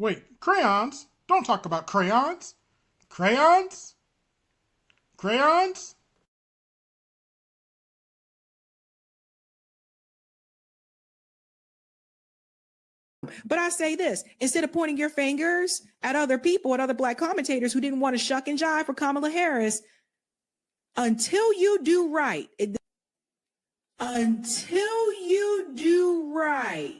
Wait, crayons? Don't talk about crayons. Crayons? Crayons? But I say this, instead of pointing your fingers at other people, at other Black commentators who didn't want to shuck and jive for Kamala Harris, until you do right, until you do right,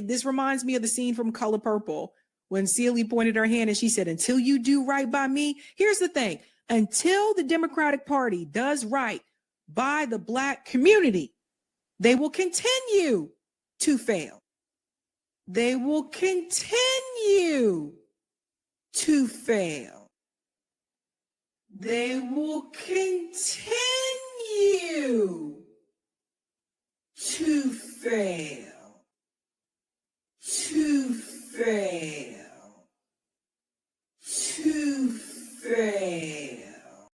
this reminds me of the scene from Color Purple when Celie pointed her hand and she said, until you do right by me. Here's the thing. Until the Democratic Party does right by the Black community, they will continue to fail. They will continue to fail. They will continue to fail. To fail. To fail.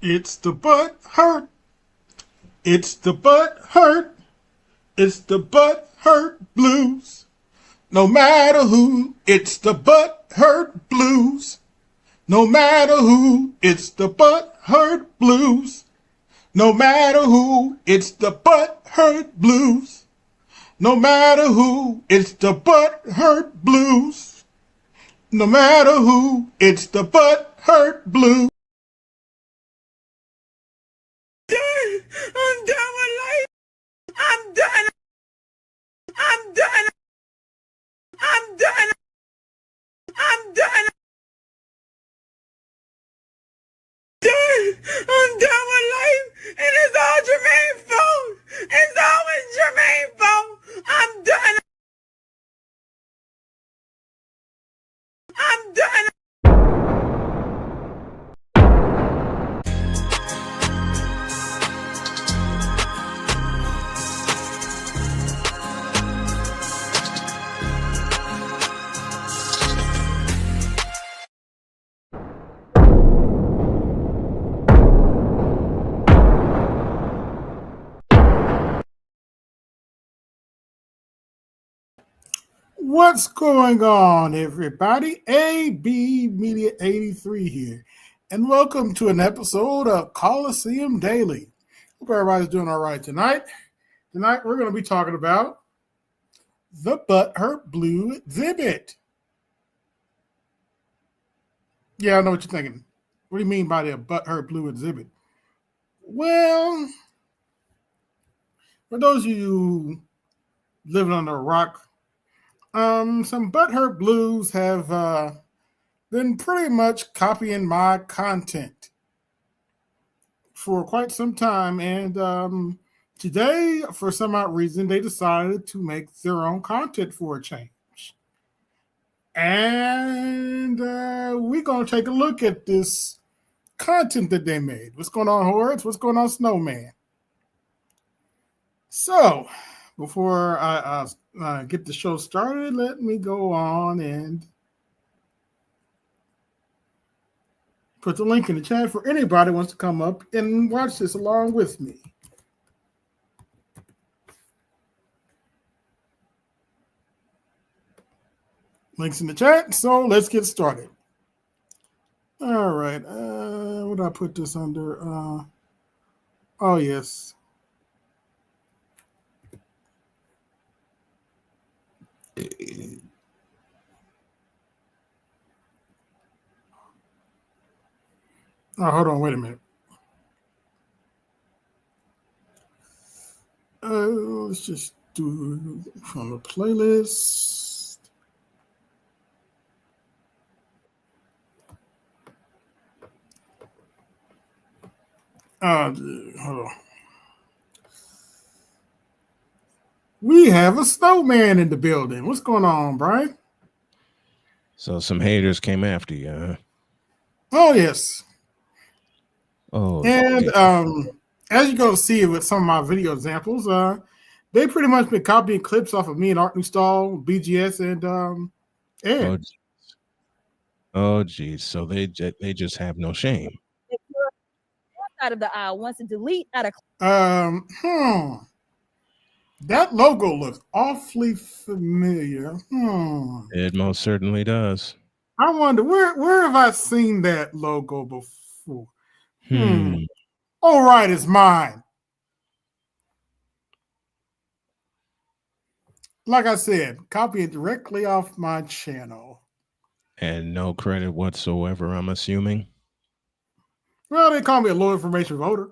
It's the butt hurt. It's the butt hurt. It's the butt hurt blues. No matter who, it's the butt hurt blues. No matter who, it's the butt hurt blues. No matter who, it's the butt hurt blues. No matter who, it's the butt hurt blues. No matter who, it's the butt hurt blues. I'm done with life. I'm done. I'm done. I'm done. I'm done. I'm done with life, and it's all Jermaine's fault. It's always Jermaine's fault. I'm done. I'm done. What's going on, everybody? AB Media 83 here, and welcome to an episode of Colosseum Daily. Hope everybody's doing all right tonight. Tonight, we're going to be talking about the Butthurt Blue exhibit. Yeah, I know what you're thinking. What do you mean by the Butthurt Blue exhibit? Well, for those of you living under a rock, some Butthurt Blues have been pretty much copying my content for quite some time, and today, for some odd reason, they decided to make their own content for a change. And we're going to take a look at this content that they made. What's going on, Hordes? What's going on, Snowman? So, before I get the show started, let me go on and put the link in the chat for anybody who wants to come up and watch this along with me. Links in the chat, so let's get started. All right, what did I put this under? Oh, yes. Oh, hold on, wait a minute. Let's just do from the playlist. Hold on. We have a snowman in the building. What's going on, Brian? So some haters came after you, huh? Oh, yes. Oh, and as you're going to see with some of my video examples, they pretty much been copying clips off of me and Art Newstall, BGS, and Ed. Oh, geez. So they just have no shame. side of the aisle wants to delete out of That logo looks awfully familiar. It most certainly does. I wonder where have I seen that logo before? All right, it's mine. Like I said, copy it directly off my channel. And no credit whatsoever, I'm assuming. Well, they call me a low information voter.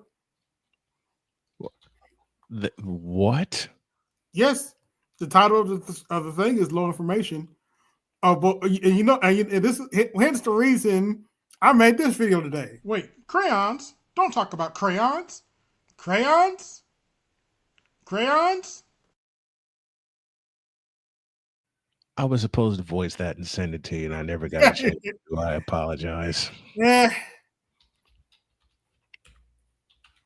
What? Yes, the title of the thing is low information. But and this hence the reason I made this video today. Wait, crayons? Don't talk about crayons. Crayons? Crayons? I was supposed to voice that and send it to you, and I never got a chance to. I apologize. Yeah.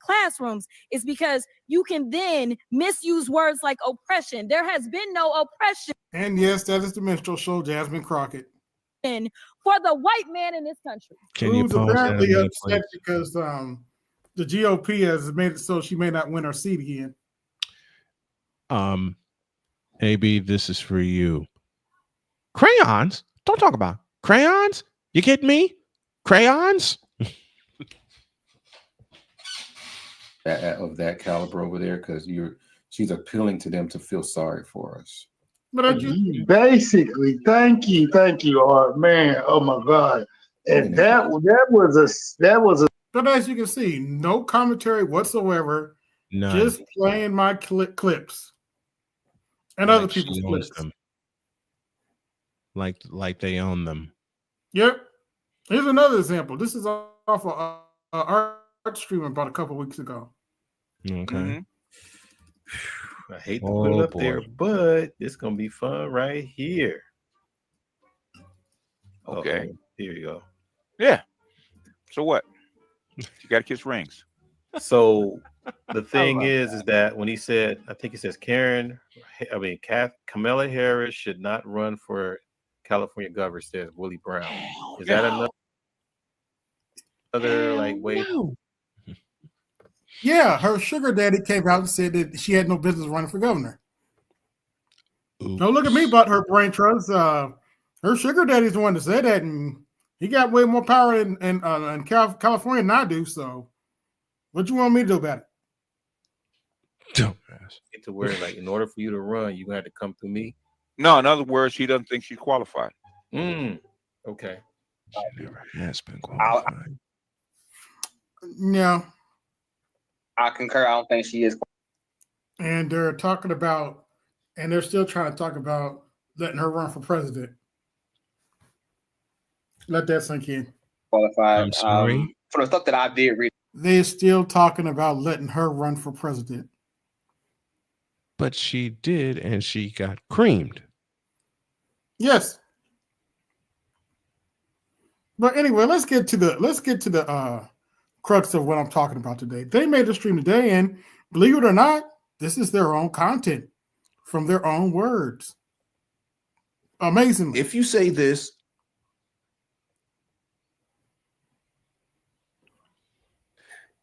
classrooms is because you can then misuse words like oppression. There has been no oppression. And yes, that is the minstrel show, Jasmine Crockett. For the white man in this country. Can you Who's pause apparently that upset because the GOP has made it so she may not win her seat again. AB, this is for you. Crayons? Don't talk about crayons. You get me? Crayons? Of that caliber over there, because she's appealing to them to feel sorry for us. But basically, thank you, Art, man. Oh my God, and that was a. But as you can see, no commentary whatsoever. None. Just playing my clips and other people's clips. Them. Like they own them. Yep. Here's another example. This is off of art stream about a couple weeks ago. Okay. Mm-hmm. I hate to put it up there, but it's gonna be fun right here. Okay. Here you go. Yeah. So what? You got to kiss rings. So the thing is that when he said, I think he says Kamala Harris should not run for California governor, says Willie Brown. Is that another like way? No. Yeah, her sugar daddy came out and said that she had no business running for governor. Oops. Don't look at me about her brain trust. Her sugar daddy's the one that said that, and he got way more power in California than I do. So, what you want me to do about it? Dumbass. Get to where, like, in order for you to run, you have to come through me. No, in other words, she doesn't think she's qualified. Okay. She never has been qualified. No. I concur. I don't think she is. And they're talking about, and they're still trying to talk about letting her run for president. Let that sink in. Qualified. I'm sorry. For the stuff that I did read. They're still talking about letting her run for president. But she did, and she got creamed. Yes. But anyway, let's get to the crux of what I'm talking about today. They made a stream today, and believe it or not, this is their own content from their own words. Amazingly. If you say this,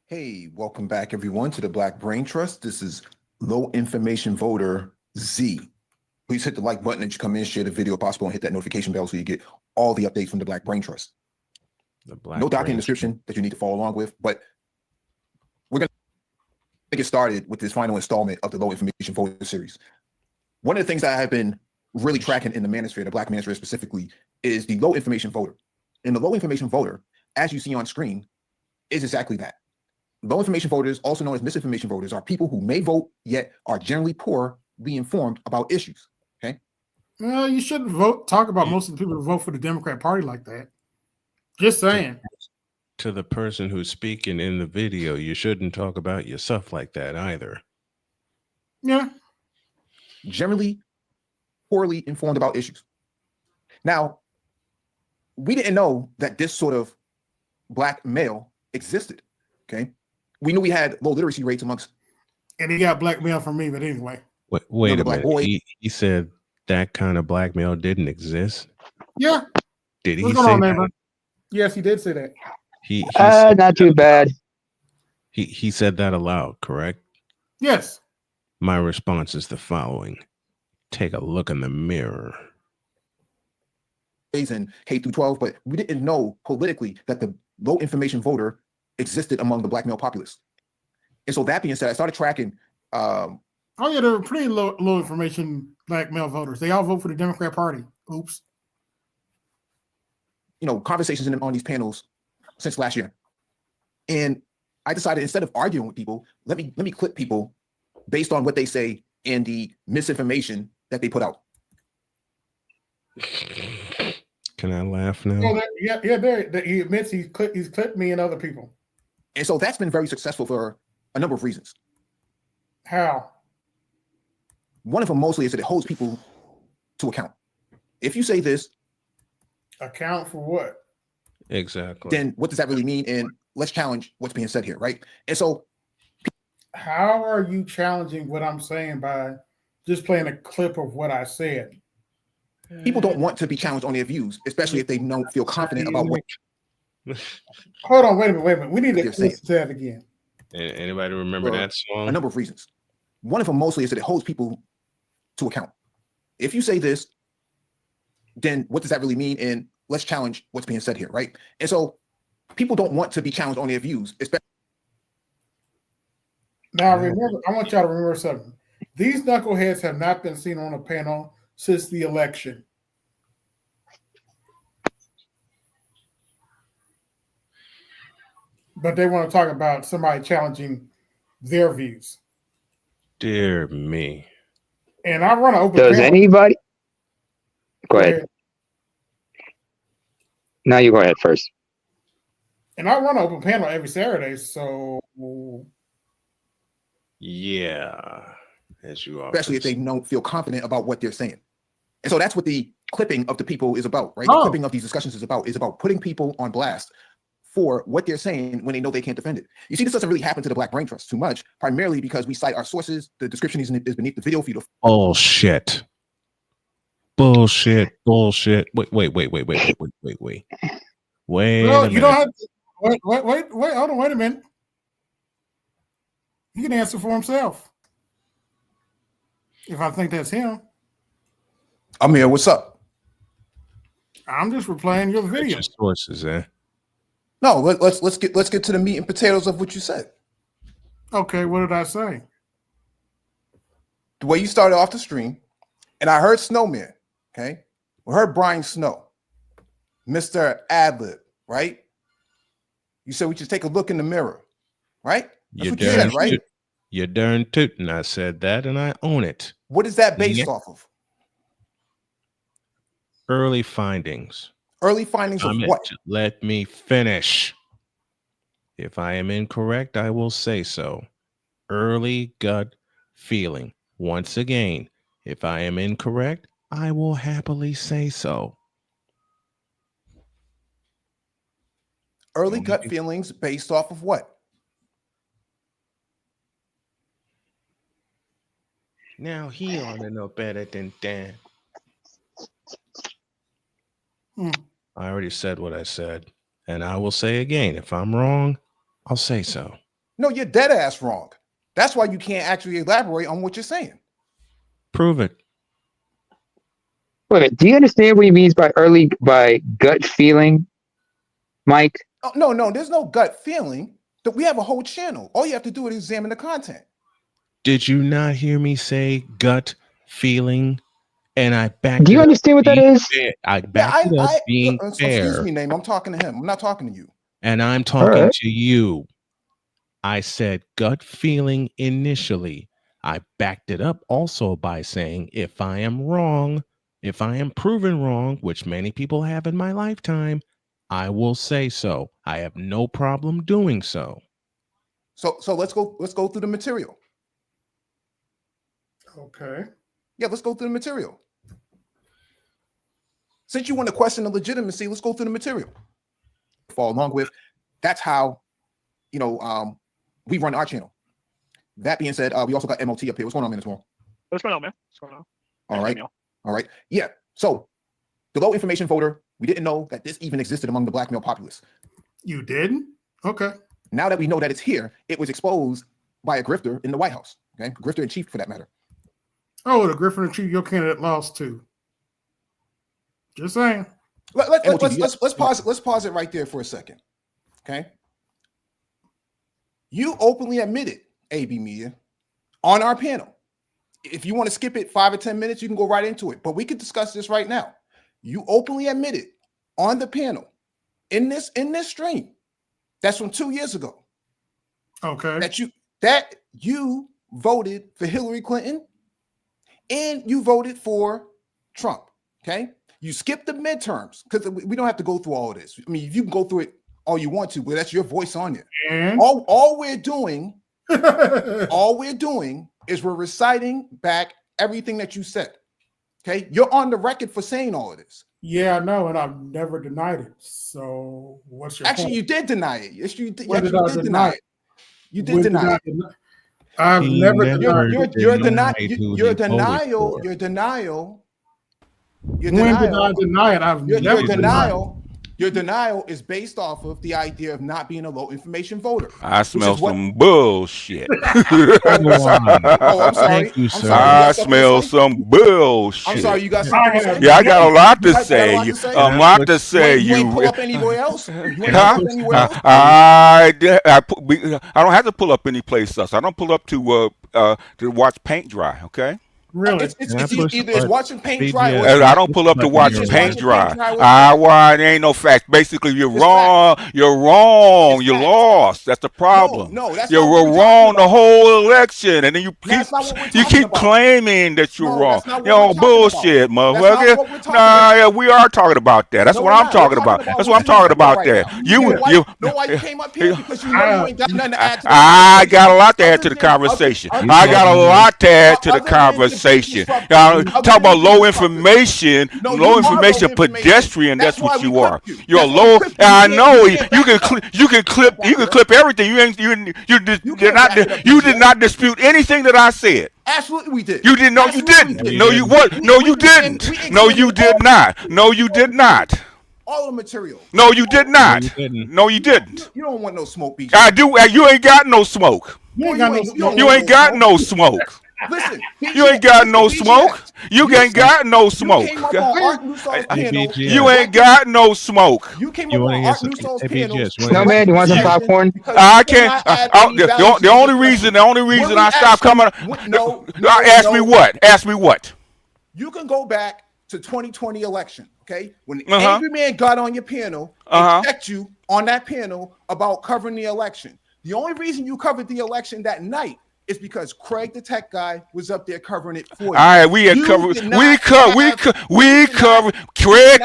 hey, welcome back everyone to the Black Brain Trust. This is Low Information Voter Z. Please hit the like button as you come in, share the video if possible, and hit that notification bell so you get all the updates from the Black Brain Trust. No document description that you need to follow along with, but we're going to get started with this final installment of the Low Information Voter series. One of the things that I have been really tracking in the manosphere, the Black manosphere specifically, is the low information voter. And the low information voter, as you see on screen, is exactly that. Low information voters, also known as misinformation voters, are people who may vote, yet are generally poorly informed about issues. Okay. Well, you shouldn't talk about most of the people who vote for the Democrat Party like that. Just saying. To the person who's speaking in the video, you shouldn't talk about yourself like that either. Yeah. Generally poorly informed about issues. Now, we didn't know that this sort of Black male existed. Okay. We knew we had low literacy rates amongst. And he got blackmail from me, but anyway. Wait a minute. He said that kind of blackmail didn't exist. Yeah. Did he What's say going on, that? neighbor? Yes, he did say that. He not too bad. He said that aloud, correct? Yes. My response is the following. Take a look in the mirror. In K through 12, but we didn't know politically that the low information voter existed among the black male populace. And so that being said, I started tracking. Oh yeah, there were pretty low information black male voters. They all vote for the Democrat Party. Oops. Conversations on these panels since last year. And I decided, instead of arguing with people, let me clip people based on what they say and the misinformation that they put out. Can I laugh now? Oh, he admits he's clipped me and other people. And so that's been very successful for a number of reasons. How? One of them mostly is that it holds people to account. If you say this, account for what? Exactly. Then what does that really mean? And let's challenge what's being said here, right? And so how are you challenging what I'm saying by just playing a clip of what I said? People don't want to be challenged on their views, especially if they don't feel confident about what. Hold on, wait a minute. We need to listen to that again. Anybody remember that song? A number of reasons. One of them mostly is that it holds people to account. If you say this, then what does that really mean? And let's challenge what's being said here, right? And so people don't want to be challenged on their views, especially. Now remember, I want y'all to remember something. These knuckleheads have not been seen on a panel since the election. But they want to talk about somebody challenging their views. Dear me. And I run an open Does panel. anybody? Go ahead. Now you go ahead first. And I run an open panel every Saturday, so yeah, as you are. Especially if they don't feel confident about what they're saying. And so that's what the clipping of the people is about, right? The clipping of these discussions is about putting people on blast for what they're saying when they know they can't defend it. You see, this doesn't really happen to the Black Brain Trust too much, primarily because we cite our sources. The description is beneath the video feed. Bullshit. Wait. No, you don't have to. Wait, hold on, wait a minute. He can answer for himself. If I think that's him. I'm here. What's up? I'm just replaying your video. Your sources, eh? No, let's get to the meat and potatoes of what you said. Okay, what did I say? The way you started off the stream, and I heard Snowman, okay? We heard Brian Snow, Mr. Adlib, right? You said we should take a look in the mirror, right? That's what you said, right? You're darn tootin'. I said that, and I own it. What is that based off of? Early findings. Early findings of what? Let me finish. If I am incorrect, I will say so. Early gut feeling. Once again, if I am incorrect, I will happily say so. Early gut feelings based off of what? Now he ought to know better than Dan. I already said what I said, and I will say again, if I'm wrong, I'll say so. No, you're dead ass wrong. That's why you can't actually elaborate on what you're saying. Prove it. Wait a minute, do you understand what he means by gut feeling, Mike? Oh, no, there's no gut feeling. We have a whole channel. All you have to do is examine the content. Did you not hear me say gut feeling? And I backed Do you understand what that is? I backed it up being fair. Excuse me, name. I'm talking to him. I'm not talking to you. And I'm talking to you. I said gut feeling initially. I backed it up also by saying if I am wrong, if I am proven wrong, which many people have in my lifetime, I will say so. I have no problem doing so. So let's go through the material. Okay. Yeah, let's go through the material. Since you want to question the legitimacy, let's go through the material. Follow along with. That's how, we run our channel. That being said, we also got MOT up here. What's going on, man? What's going on, man? What's going on? All right. Yeah. So the low information voter, we didn't know that this even existed among the black male populace. You didn't? Okay. Now that we know that it's here, it was exposed by a grifter in the White House. Okay, grifter in chief for that matter. Oh, the Griffin and Chief, your candidate lost too. Just saying. Let's pause it right there for a second. Okay. You openly admitted, AB Media, on our panel. If you want to skip it 5 or 10 minutes, you can go right into it. But we could discuss this right now. You openly admitted on the panel in this stream, that's from 2 years ago. Okay. That you voted for Hillary Clinton and you voted for Trump. Okay. You skipped the midterms because we don't have to go through all of this. I mean, you can go through it all you want to, but that's your voice on there. And all we're doing is we're reciting back everything that you said. Okay, you're on the record for saying all of this. Yeah, I know, and I've never denied it. So what's your Actually, point? you did deny it. Yes, you did. When Yes, did you I did deny deny it? it. You did deny it. I've He never never denied. Your denied who he voted denial. for. Your denial. When did I deny it? I've never denied it. Your denial is based off of the idea of not being a low information voter. I smell some bullshit. Oh, I'm sorry. Thank you, sir. I smell some bullshit. I'm sorry, you got something to say? Yeah, I got a lot to You got say. a lot to say? A lot to say. You ain't pull up anywhere else? You ain't pull Huh? up anywhere else? I don't have to pull up any place else. I don't pull up to watch paint dry. Okay. Really? It's either it's watching paint dry or I don't pull up to watch paint dry. It ain't no fact. Basically, you're wrong. You're wrong. You lost. That's the problem. No, that's you not were what we're wrong talking the whole election, and then you That's not what we're keep talking about. claiming that you're wrong. that's not what You know, we're talking bullshit, about. That's not motherfucker. what we're talking Nah, about. yeah, we are talking about that. That's No, what we're I'm not. talking We're about. talking about That's what I'm what talking you're about doing there. right now. You know why you came up here? Because you know you ain't got nothing to add to the I got a lot to add Other to the than- conversation. other- I got a lot to add to the other than conversation. disrupting- Talk other about than low disrupting- information, No, you low are information low information. pedestrian. That's That's what why you we are. clipped you. You're That's why low. we clipped you. I You know can't you can clip everything. You did not dispute anything that I said. Absolutely, we did. You didn't. No, you didn't. No, you what? No, you didn't. No, you did not. No, you did not. All the material. No, you did not. No, you didn't. You don't want no smoke, BJ. I do. You ain't got no smoke. You ain't got no smoke. You ain't got no smoke. Listen, You ain't got no smoke. You ain't got no smoke. You came up on Art Newsall's panel. You ain't got no smoke. You came up on Art Newsall's panel. Snowman, you want some popcorn? I can't. The only reason I stopped coming. Ask me what? Ask me what? You can go back to 2020 election, okay? When the angry man got on your panel and checked you on that panel about covering the election. The only reason you covered the election that night is because Craig, the tech guy, was up there covering it for you. All right, we had covered. We covered. Craig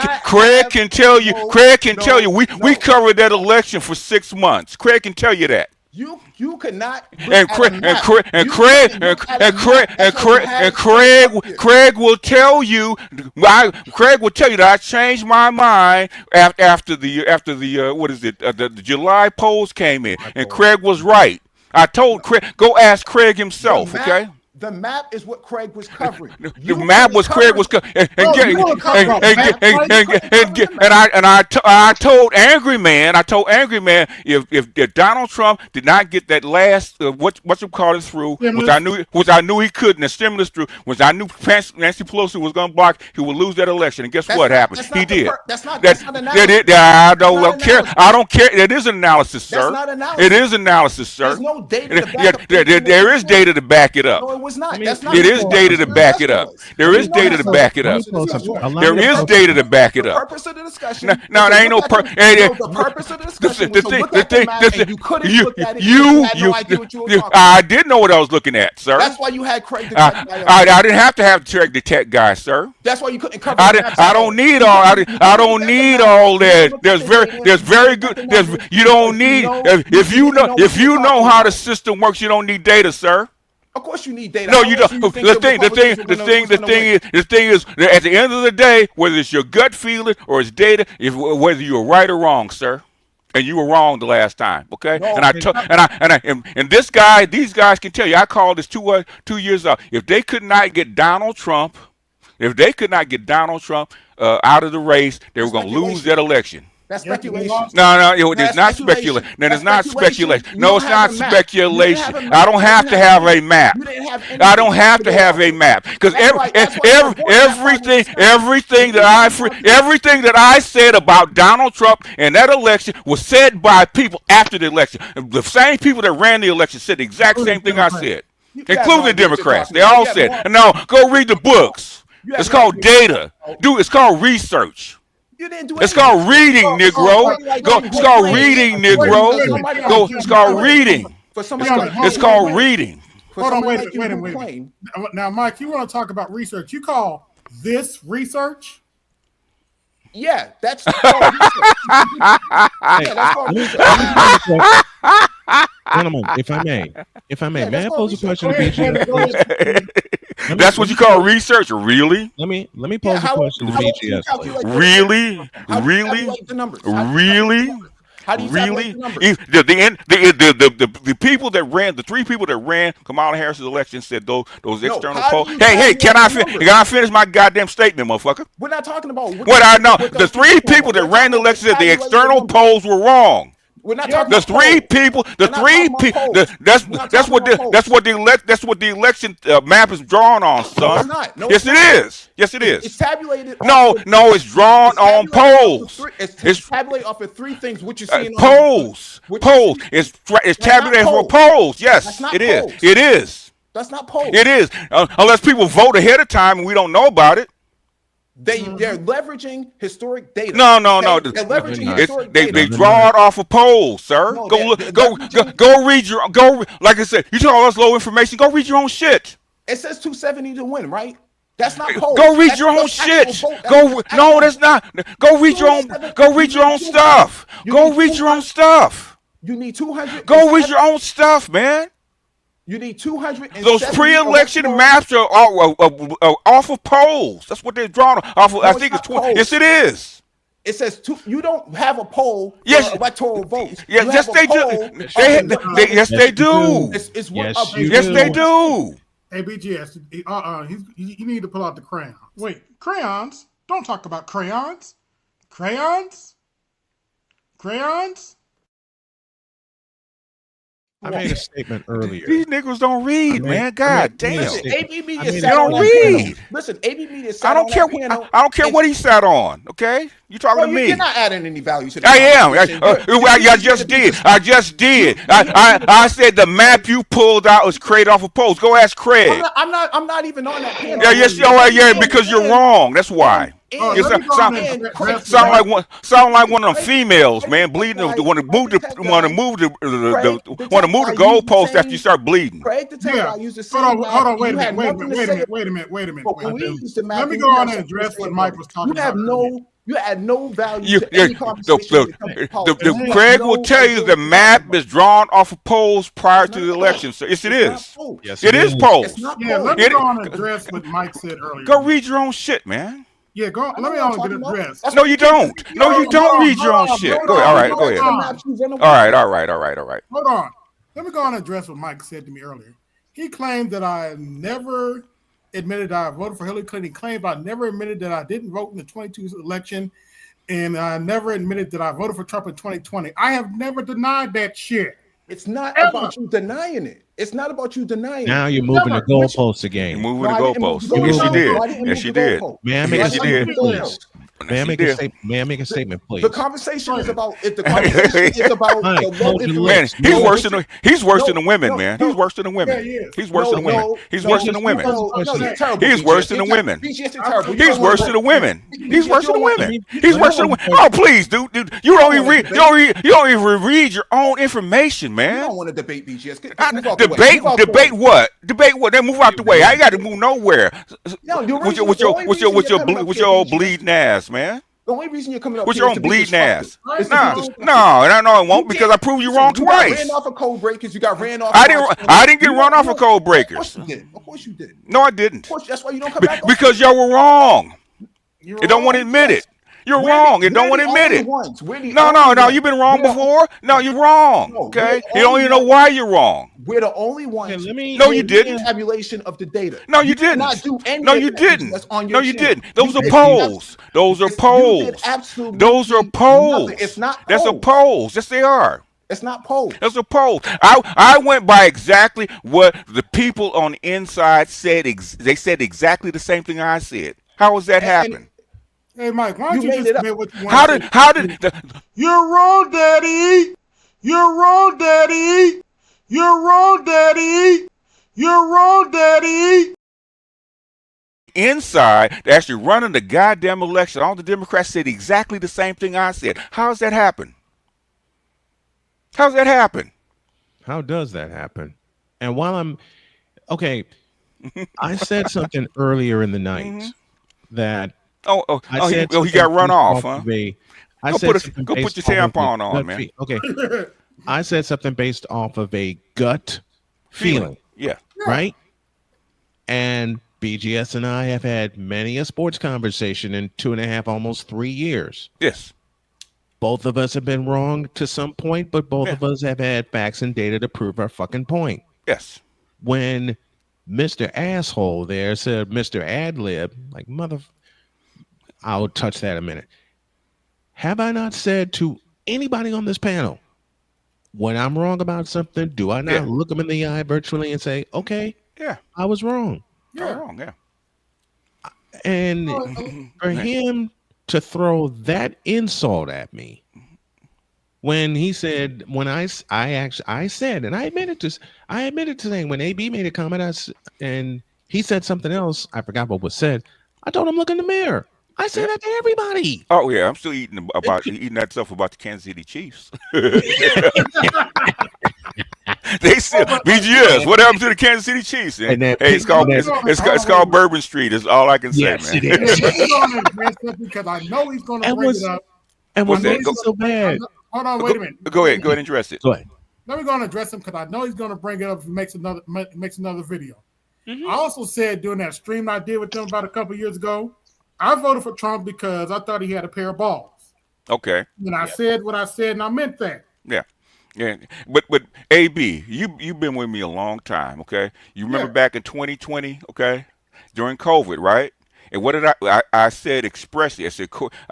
can tell you. Craig can tell you. We covered that election for 6 months. Craig can tell you that. You could not. Craig will tell you. Craig will tell you that I changed my mind after the what is it? The July polls came in, and Craig was right. I told Craig, go ask Craig himself, okay? The map is what Craig was covering. The map was Craig was covering. And I told Angry Man, if Donald Trump did not get that last what you call it through, which I knew he couldn't, the stimulus through, which I knew Nancy Pelosi was going to block, he would lose that election. And guess what happened? He did. That's not analysis. I don't care. I don't care. It is analysis, sir. That's not analysis. It is analysis, sir. There's no data to back up. There is data to back it up. No, it was not. That's not. It is data to back it up. There is data to back it up. There is data to back it up. The purpose of the discussion. No, there ain't no purpose. The purpose of the discussion was to look at the map, and you couldn't look at it. You had no idea what you were talking about. I did know what I was looking at, sir. That's why you had Craig the tech guy. I didn't have to have Craig the tech guy, sir. That's why you couldn't cover. I don't need all. I don't need all that. There's very good. You don't need if you know how the system works. You don't need data, sir. Of course you need data. No, you don't. The thing is, at the end of the day, whether it's your gut feeling or it's data, whether you're right or wrong, sir, and you were wrong the last time, okay? And these guys can tell you. I called this 2 years out. If they could not get Donald Trump, out of the race, they were going to lose that election. That's speculation. No, it's not speculation. That is not speculation. No, it's not speculation. I don't have to have a map. I don't have to have a map because everything that I said about Donald Trump and that election was said by people after the election. The same people that ran the election said the exact same thing I said, including the Democrats. They all said, "No, go read the books. It's called data. It's called research." It's called reading, Negro. It's called reading, Negro. It's called reading. It's called reading. Hold on, wait a minute. Now, Mike, you want to talk about research? You call this research? Yeah, that's called research. If I may, may I pose a question to BGS? That's what you call research, really? Let me pose a question to BGS. Really? How do you really? The people that ran, the three people that ran Kamala Harris's election said those external polls. Hey, can I finish my goddamn statement, motherfucker? We're not talking about what I know. The three people that ran the election said the external polls were wrong. We're not talking That's what the election map is drawn on, son. Yes, it is. It's tabulated. No, it's drawn on polls. It's tabulated off of three things. What you see polls. It's tabulated for polls. Yes, it is. It is. That's not polls. It is. Unless people vote ahead of time and we don't know about it. They're leveraging historic data. No. They're leveraging historic data. They draw it off of polls, sir. Go read your like I said, you tell us low information, go read your own shit. It says 270 to win, right? That's not polls. Go read your own shit. No, that's not. Go read your own stuff. Go read your own stuff. You need 200. Go read your own stuff, man. You need 200. Those pre-election maps are off of polls. That's what they're drawn off of. I think it's 20. Yes, it is. It says you don't have a poll for electoral votes. Yes, they do. Yes, they do. Yes, they do. Hey, BGS, you need to pull out the crayons. Wait, crayons? Don't talk about crayons. Crayons? I made a statement earlier. These niggas don't read, man. God damn. Listen, AB Media they don't read. Listen, AB Media I don't care. I don't care what he sat on. Okay, you talking to me? You're not adding any value to the I am. I just did. I said the map you pulled out was created off of polls. Go ask Craig. I'm not even on that panel. Yeah, because you're wrong. That's why. Sound like one of them females, man, bleeding. Want to move the goalpost after you start bleeding. Craig, hold on, wait a minute. Let me go on and address what Mike was talking about. You add no value to any conversation. Craig will tell you the map is drawn off of polls prior to the election. So yes, it is. Yes, it is polls. Yeah, let me go on and address what Mike said earlier. Go read your own shit, man. Yeah, go. Let me on get addressed. No, you don't. No, you don't read your own shit. Go ahead. All right, go ahead. All right. Hold on. Let me go on and address what Mike said to me earlier. He claimed that I never admitted that I voted for Hillary Clinton. He claimed I never admitted that I didn't vote in the 2022 election, and I never admitted that I voted for Trump in 2020. I have never denied that shit. It's not about you denying it. It's not about you denying it. Now you're moving the goalposts again. You're moving the goalposts. Yes, you did. May I make a statement, please? May I make a statement, please? The conversation is about the he's worse than the women, man. He's worse than the women. He's worse than the women. He's worse than the women. He's worse than the women. He's worse than the women. He's worse than the women. He's worse than the women. Oh, please, dude. You don't even read. You don't even read your own information, man. You don't want to debate BGS. Debate what? Debate what? Then move out the way. I ain't got to move nowhere. With your old bleeding ass, man. The only reason you're coming up with your own bleeding ass. No, it won't because I proved you wrong twice. You got ran off of code breakers. You got ran off. I didn't get run off of code breakers. Of course you did. No, I didn't. Of course, that's why you don't come back. Because y'all were wrong. You don't want to admit it. You're wrong. You don't want to admit it. No. You've been wrong before. No, you're wrong. Okay. You don't even know why you're wrong. We're the only ones. No, you didn't. Tabulation of the data. No, you didn't. Not do any no, you didn't. No, you didn't. Those are polls. Those are You did polls. absolutely Those are nothing. polls. It's not That's a polls. polls. Yes, they are. It's not polls. That's a poll. I went by exactly what the people on the inside said. They said exactly the same thing I said. How was that happen? Hey, Mike, why don't you made just it up. admit what you want to say? How did You're wrong, Daddy. You're wrong, Daddy. You're wrong, Daddy. You're wrong, Daddy. inside actually running the goddamn election? All the Democrats said exactly the same thing I said. How's that happen? How's that happen? How does that happen? And while I'm okay, I said something earlier in the night that he got run off, huh? Go put your tampon on, man. Okay. I said something based off of a gut feeling. Yeah. Right? And BGS and I have had many a sports conversation in 2.5, almost 3 years. Yes. Both of us have been wrong to some point, but both of us have had facts and data to prove our fucking point. Yes. When Mr. Asshole there said Mr. Adlib, like I'll touch that in a minute. Have I not said to anybody on this panel, when I'm wrong about something, do I not look them in the eye virtually and say, okay, I was wrong. Yeah. Wrong, yeah. And for him to throw that insult at me when he said, when I said, and I admitted to saying when AB made a comment and he said something else, I forgot what was said. I told him, look in the mirror. I say that to everybody. Oh yeah, I'm still eating that stuff about the Kansas City Chiefs. They still BGS. What happened to the Kansas City Chiefs? It's called Bourbon Street. Is all I can say, yes, man. It is. He's going to address it because I know he's going to bring it up. And what's so bad? Hold on, wait a minute. Go ahead and address it. Go ahead. Let me go and address him because I know he's going to bring it up if he makes another video. I also said during that stream I did with them about a couple of years ago, I voted for Trump because I thought he had a pair of balls. Okay. And I said what I said, and I meant that. Yeah. Yeah. But AB, you've been with me a long time, okay? You remember back in 2020, okay? During COVID, right? And what did I said expressly? I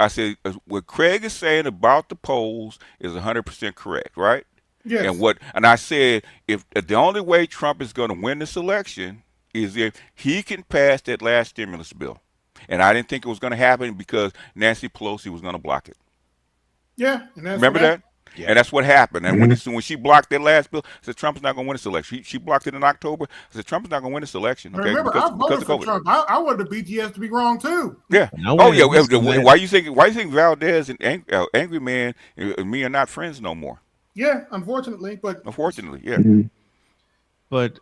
said what Craig is saying about the polls is 100% correct, right? Yes. And I said if the only way Trump is going to win this election is if he can pass that last stimulus bill. And I didn't think it was going to happen because Nancy Pelosi was going to block it. Yeah. And that's remember that? Yeah. And that's what happened. And when she blocked that last bill, I said Trump's not going to win this election. She blocked it in October. I said Trump's not going to win this election. Okay? Remember, I voted for Trump. I wanted the BGS to be wrong too. Yeah. Why you think Valdez and Angry Man and me are not friends no more? Yeah, unfortunately, yeah. But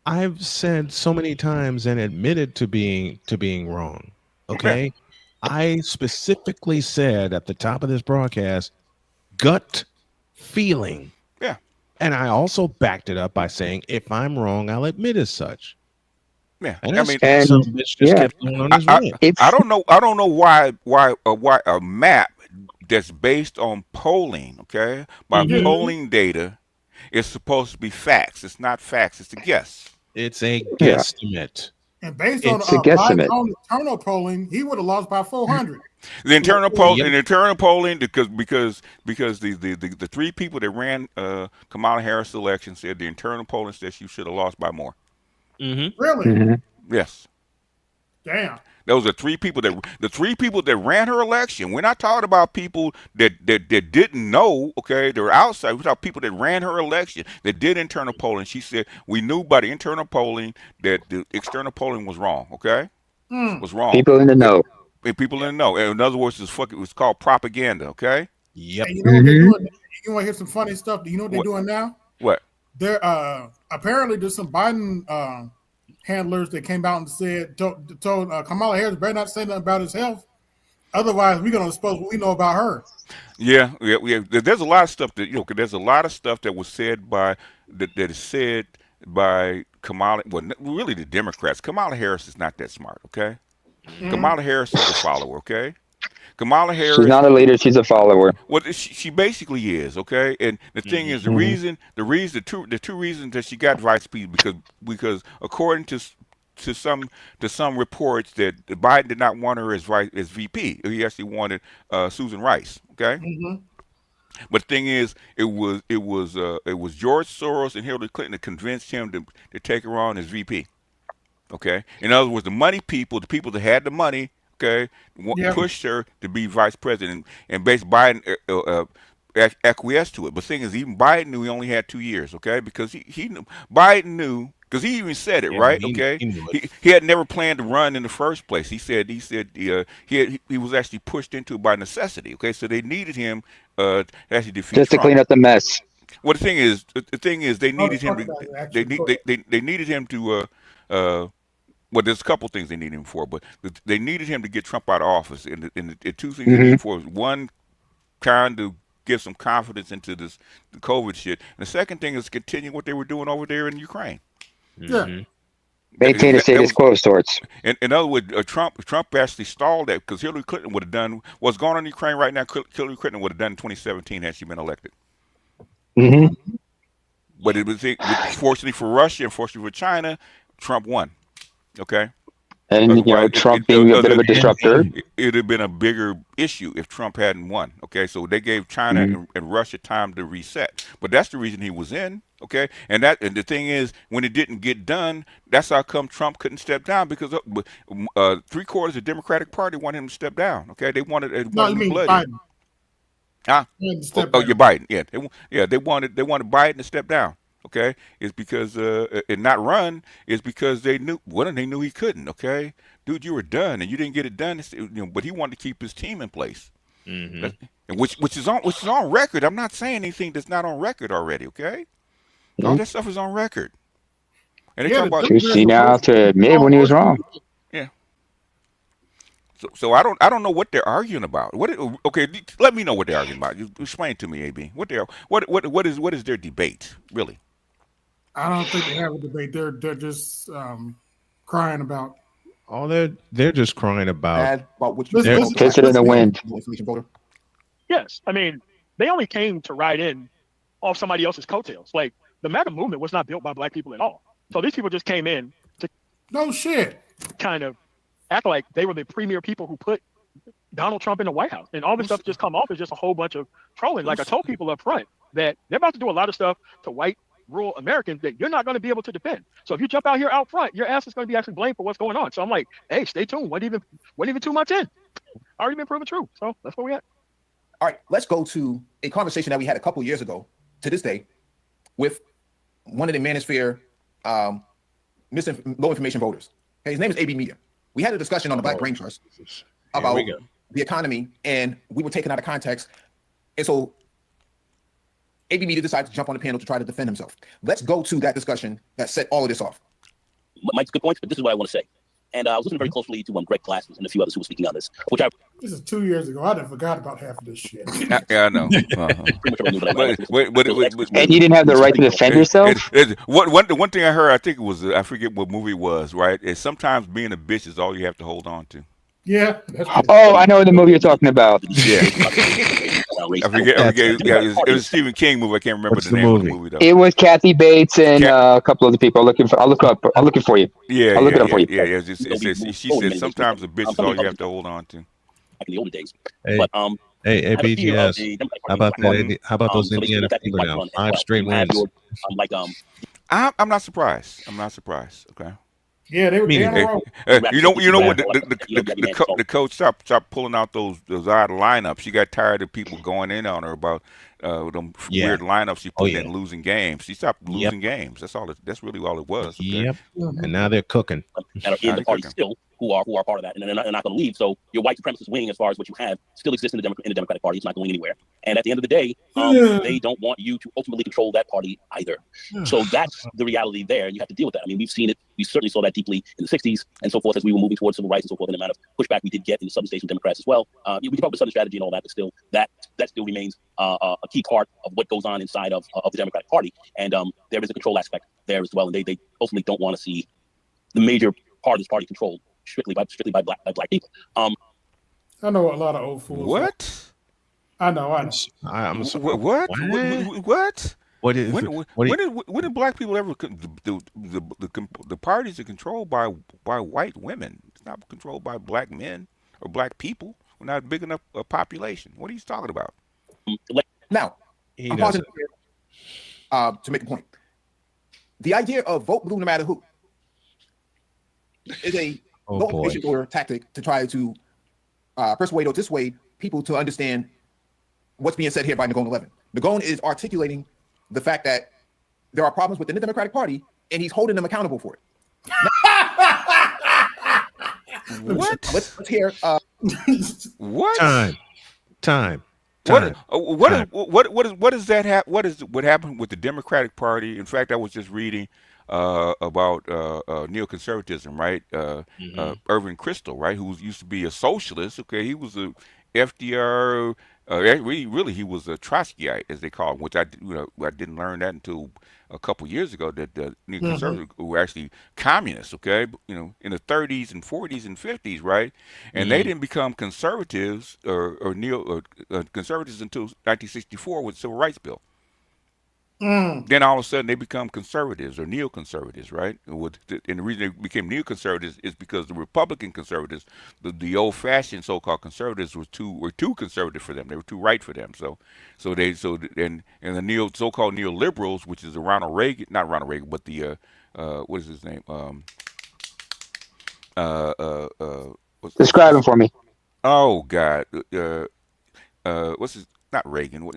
I've said so many times and admitted to being wrong. Okay. I specifically said at the top of this broadcast, gut feeling. Yeah. And I also backed it up by saying, if I'm wrong, I'll admit as such. Yeah. And bitch just kept going on his way. I don't know why a map that's based on polling, okay, by polling data is supposed to be facts. It's not facts. It's a guess. It's a guesstimate. And based on internal polling, he would have lost by 400. The internal polling, because the three people that ran Kamala Harris' election said the internal polling said she should have lost by more. Mm-hmm. Really? Yes. Damn. Those are the three people that ran her election. We're not talking about people that didn't know, okay, they're outside. We're talking about people that ran her election, that did internal polling. She said we knew by the internal polling that the external polling was wrong, okay? Was wrong. People in the know. People in the know. In other words, it's called propaganda, okay? Yep. And you know what they're doing? You want to hear some funny stuff? Do you know what they're doing now? What? They're apparently there's some Biden handlers that came out and said told Kamala Harris better not say nothing about his health, otherwise we're gonna expose what we know about her. Yeah. There's a lot of stuff that there's a lot of stuff that was said by that is said by Kamala. Well, really the Democrats. Kamala Harris is not that smart. Okay, Kamala Harris is a follower. Okay. Kamala Harris. She's not a leader. She's a follower. Well, she basically is, okay. And the thing is, the two reasons that she got vice president because according to to some reports that Biden did not want her as VP. He actually wanted Susan Rice. Okay. Mm-hmm. But the thing is, it was George Soros and Hillary Clinton that convinced him to take her on as VP. Okay. In other words, the money people, the people that had the money, okay, pushed her to be vice president, and basically Biden acquiesced to it. But the thing is, even Biden knew he only had 2 years, okay, because he knew, Biden knew, because he even said it, right? Okay, he had never planned to run in the first place. He said he was actually pushed into it by necessity. Okay, so they needed him to actually defeat just Trump. To clean up the mess. Well, the thing is, they needed him to. They needed him to. Well, there's a couple things they needed him for, but they needed him to get Trump out of office. And the two things they needed him for was one, trying to give some confidence into the COVID shit, and the second thing is continue what they were doing over there in Ukraine. Yeah. Maintain a status quo of sorts. In other words, Trump actually stalled that because Hillary Clinton would have done what's going on in Ukraine right now. Hillary Clinton would have done in 2017 had she been elected. Mm-hmm. But it was fortunately for Russia and fortunately for China, Trump won. Okay. And Trump being a bit of a disruptor. It'd have been a bigger issue if Trump hadn't won. Okay, so they gave China and Russia time to reset. But that's the reason he was in. Okay, and the thing is, when it didn't get done, that's how come Trump couldn't step down, because 3/4 of the Democratic Party wanted him to step down. Okay, they wanted him bloody. Biden. Huh? You're Biden. Yeah, they wanted Biden to step down. Okay, it's because and not run is because they knew he couldn't. Okay, dude, you were done and you didn't get it done. But he wanted to keep his team in place, and which is on record. I'm not saying anything that's not on record already. Okay, all that stuff is on record. And they talk about now to admit when he was wrong. Yeah. So I don't know what they're arguing about. Okay, let me know what they're arguing about. You explain to me, AB. What is their debate really? I don't think they have a debate. They're just crying about. Oh, they're just crying about what you pitch it in the wind. Yes, I mean they only came to ride in off somebody else's coattails. Like the MAGA movement was not built by black people at all. So these people just came in to kind of act like they were the premier people who put Donald Trump in the White House, and all this stuff just come off as just a whole bunch of trolling. Like I told people up front that they're about to do a lot of stuff to white rural Americans that you're not going to be able to defend. So if you jump out here out front, your ass is going to be actually blamed for what's going on. So I'm like, hey, stay tuned. Wasn't even 2 months in. Already been proven true. So that's where we at. All right, let's go to a conversation that we had a couple years ago to this day with one of the manosphere low information voters. Okay, his name is AB Media. We had a discussion on the Black Brain Trust about the economy, and we were taken out of context. And so AB Media decided to jump on the panel to try to defend himself. Let's go to that discussion that set all of this off. Mike's good points, but this is what I want to say. And I was listening very closely to Greg Glassman and a few others who were speaking on this. This is 2 years ago. I forgot about half of this shit. Yeah, I know. And you didn't have the right to defend yourself? One thing I heard, I think it was, I forget what movie it was, right? Is sometimes being a bitch is all you have to hold on to. Yeah. I know the movie you're talking about. Yeah. I forget. Yeah, it was a Stephen King movie. I can't remember the name of the movie though. It was Kathy Bates and a couple other people. I'll look for you. Yeah, I'll look it up for you. Yeah. She said sometimes a bitch is all you have to hold on to. Back in the older days. Hey, but hey, BGS. How about that? How about those Indiana Fever now? 5 straight wins. I'm not surprised. Okay. Yeah, they were. You know what? The coach stopped pulling out those odd lineups. She got tired of people going in on her about them weird lineups she put in, losing games. She stopped losing games. That's really all it was. Okay? Yep. And now they're cooking. That are in the party still, who are part of that, and they're not going to leave. So your white supremacist wing, as far as what you have, still exists in the Democratic Party. It's not going anywhere. And at the end of the day, they don't want you to ultimately control that party either. So that's the reality there, and you have to deal with that. I mean, we've seen it. We certainly saw that deeply in the 60s and so forth as we were moving towards civil rights and so forth, and the amount of pushback we did get in the Southern states and Democrats as well. We can talk about Southern strategy and all that, but still, that still remains a key part of what goes on inside of the Democratic Party. And there is a control aspect there as well, and they ultimately don't want to see the major part of this party controlled strictly by black people. I know a lot of old fools. What? I know. I'm sorry. What? What is when did black people ever the parties are controlled by white women? It's not controlled by black men or black people. We're not big enough a population. What are you talking about? Now, I'm pausing here to make a point. The idea of vote blue no matter who is a motivation or tactic to try to persuade or dissuade people to understand what's being said here by Nagone 11. Nagone is articulating the fact that there are problems within the Democratic Party, and he's holding them accountable for it. What? Let's hear. What? Time. What does that have? What happened with the Democratic Party? In fact, I was just reading about neoconservatism, right? Irving Kristol, right, who used to be a socialist. Okay, he was a FDR. Really, he was a Trotskyite, as they call him, which I didn't learn that until a couple years ago. That the neoconservatives were actually communists. Okay, in the 30s and 40s and 50s, right? And they didn't become conservatives or conservatives until 1964 with the Civil Rights Bill. Then all of a sudden they become conservatives or neoconservatives, right? And the reason they became neoconservatives is because the Republican conservatives, the old-fashioned so-called conservatives, were too conservative for them. They were too right for them. So the so-called neoliberals, which is not Ronald Reagan, but the what is his name? Describe him for me. Oh God, not Reagan?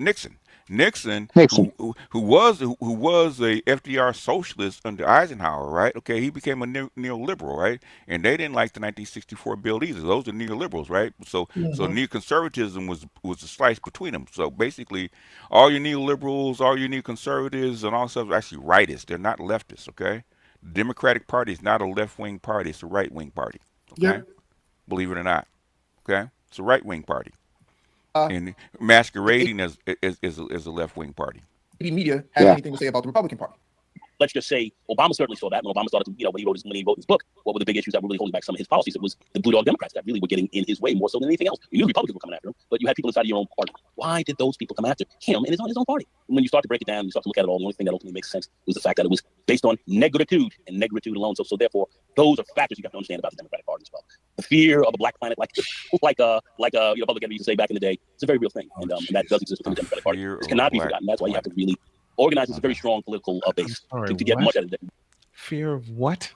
Nixon, who was a FDR socialist under Eisenhower, right? Okay, he became a neoliberal, right? And they didn't like the 1964 bill either. Those are neoliberals, right? So neoconservatism was a slice between them. So basically, all your neoliberals, all your neoconservatives, and all stuff are actually rightists. They're not leftists, okay? The Democratic Party is not a left-wing party. It's a right-wing party, okay? Believe it or not, okay? It's a right-wing party. And masquerading as a left-wing party. Media have anything to say about the Republican Party? Let's just say Obama certainly saw that. When Obama started to, when he wrote his book, what were the big issues that were really holding back some of his policies? It was the blue dog Democrats that really were getting in his way more so than anything else. You knew Republicans were coming after him, but you had people inside of your own party. Why did those people come after him and his own party? And when you start to break it down, you start to look at it all, the only thing that ultimately makes sense was the fact that it was based on negritude and negritude alone. So therefore, those are factors you have to understand about the Democratic Party as well. The fear of a black planet, like Public Enemy used to say back in the day, it's a very real thing, and that does exist within the Democratic Party. This cannot be forgotten. That's why you have to really organize a very strong political base to get much out of it. Fear of what?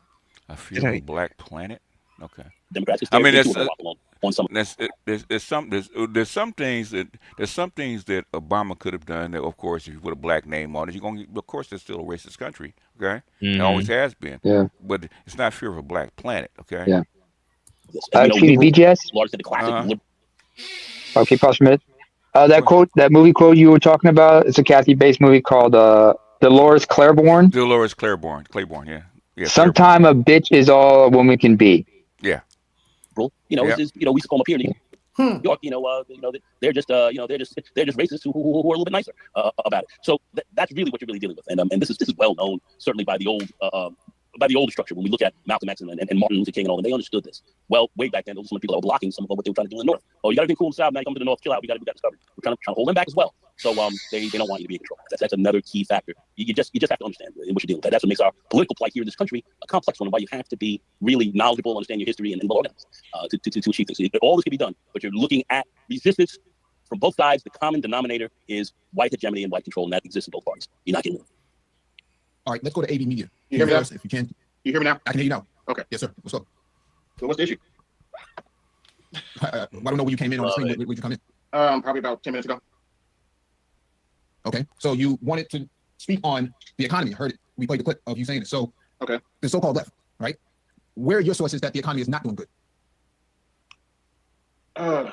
A fear of a black planet. Okay. Democrats. I mean, there's some things that Obama could have done. That, of course, if you put a black name on it, of course, there's still a racist country. Okay, it always has been. Yeah. But it's not fear of a black planet. Okay. Yeah. BGS. Okay, pause a minute. That movie quote you were talking about, it's a Kathy-based movie called Dolores Claiborne. Dolores Claiborne, yeah. Sometime a bitch is all a woman can be. Yeah. It's just, we used to call them up here in New York. They're just racists who are a little bit nicer about it. So that's really what you're really dealing with, and this is well known, certainly by the older structure. When we look at Malcolm X and Martin Luther King and all, and they understood this. Well, way back then, those were some people that were blocking some of what they were trying to do in the North. Oh, you got to be cool in the South. Now you come to the North, chill out. We got discovered. We're trying to hold them back as well. So they don't want you to be in control. That's another key factor. You just have to understand what you're dealing with. That's what makes our political plight here in this country a complex one, and why you have to be really knowledgeable, understand your history, and well organized to achieve things. All this can be done, but you're looking at resistance from both sides. The common denominator is white hegemony and white control, and that exists in both parties. You're not getting it. All right, let's go to AV Media. You hear me now? If you can. You hear me now? I can hear you now. Okay. Yes, sir. What's up? So what's the issue? I don't know when you came in on the screen. When did you come in? Probably about 10 minutes ago. Okay. So you wanted to speak on the economy. I heard it. We played the clip of you saying it. So okay. The so-called left, right? Where are your sources that the economy is not doing good? Well,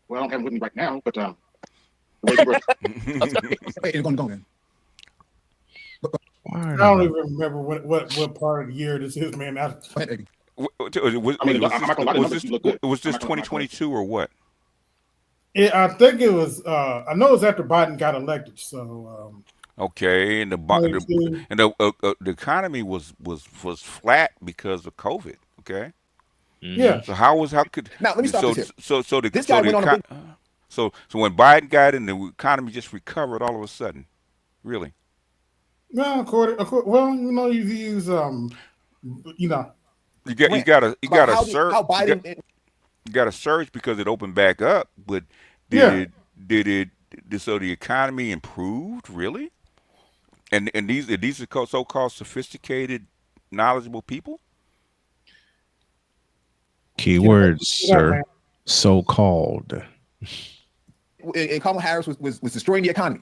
I don't have it with me right now, but Wait, go on. I don't even remember what part of the year this is, man. Was this 2022 or what? I think it was. I know it was after Biden got elected. So. Okay, and the economy was flat because of COVID. Okay. Yeah. So how could now let me stop this here. So when Biden got in, the economy just recovered all of a sudden. Really? Well, well, you know, you use you know, you gotta search. You got to search because it opened back up. But did it so the economy improved really? And these are so-called sophisticated, knowledgeable people. Keywords, sir. So-called. And Kamala Harris was destroying the economy.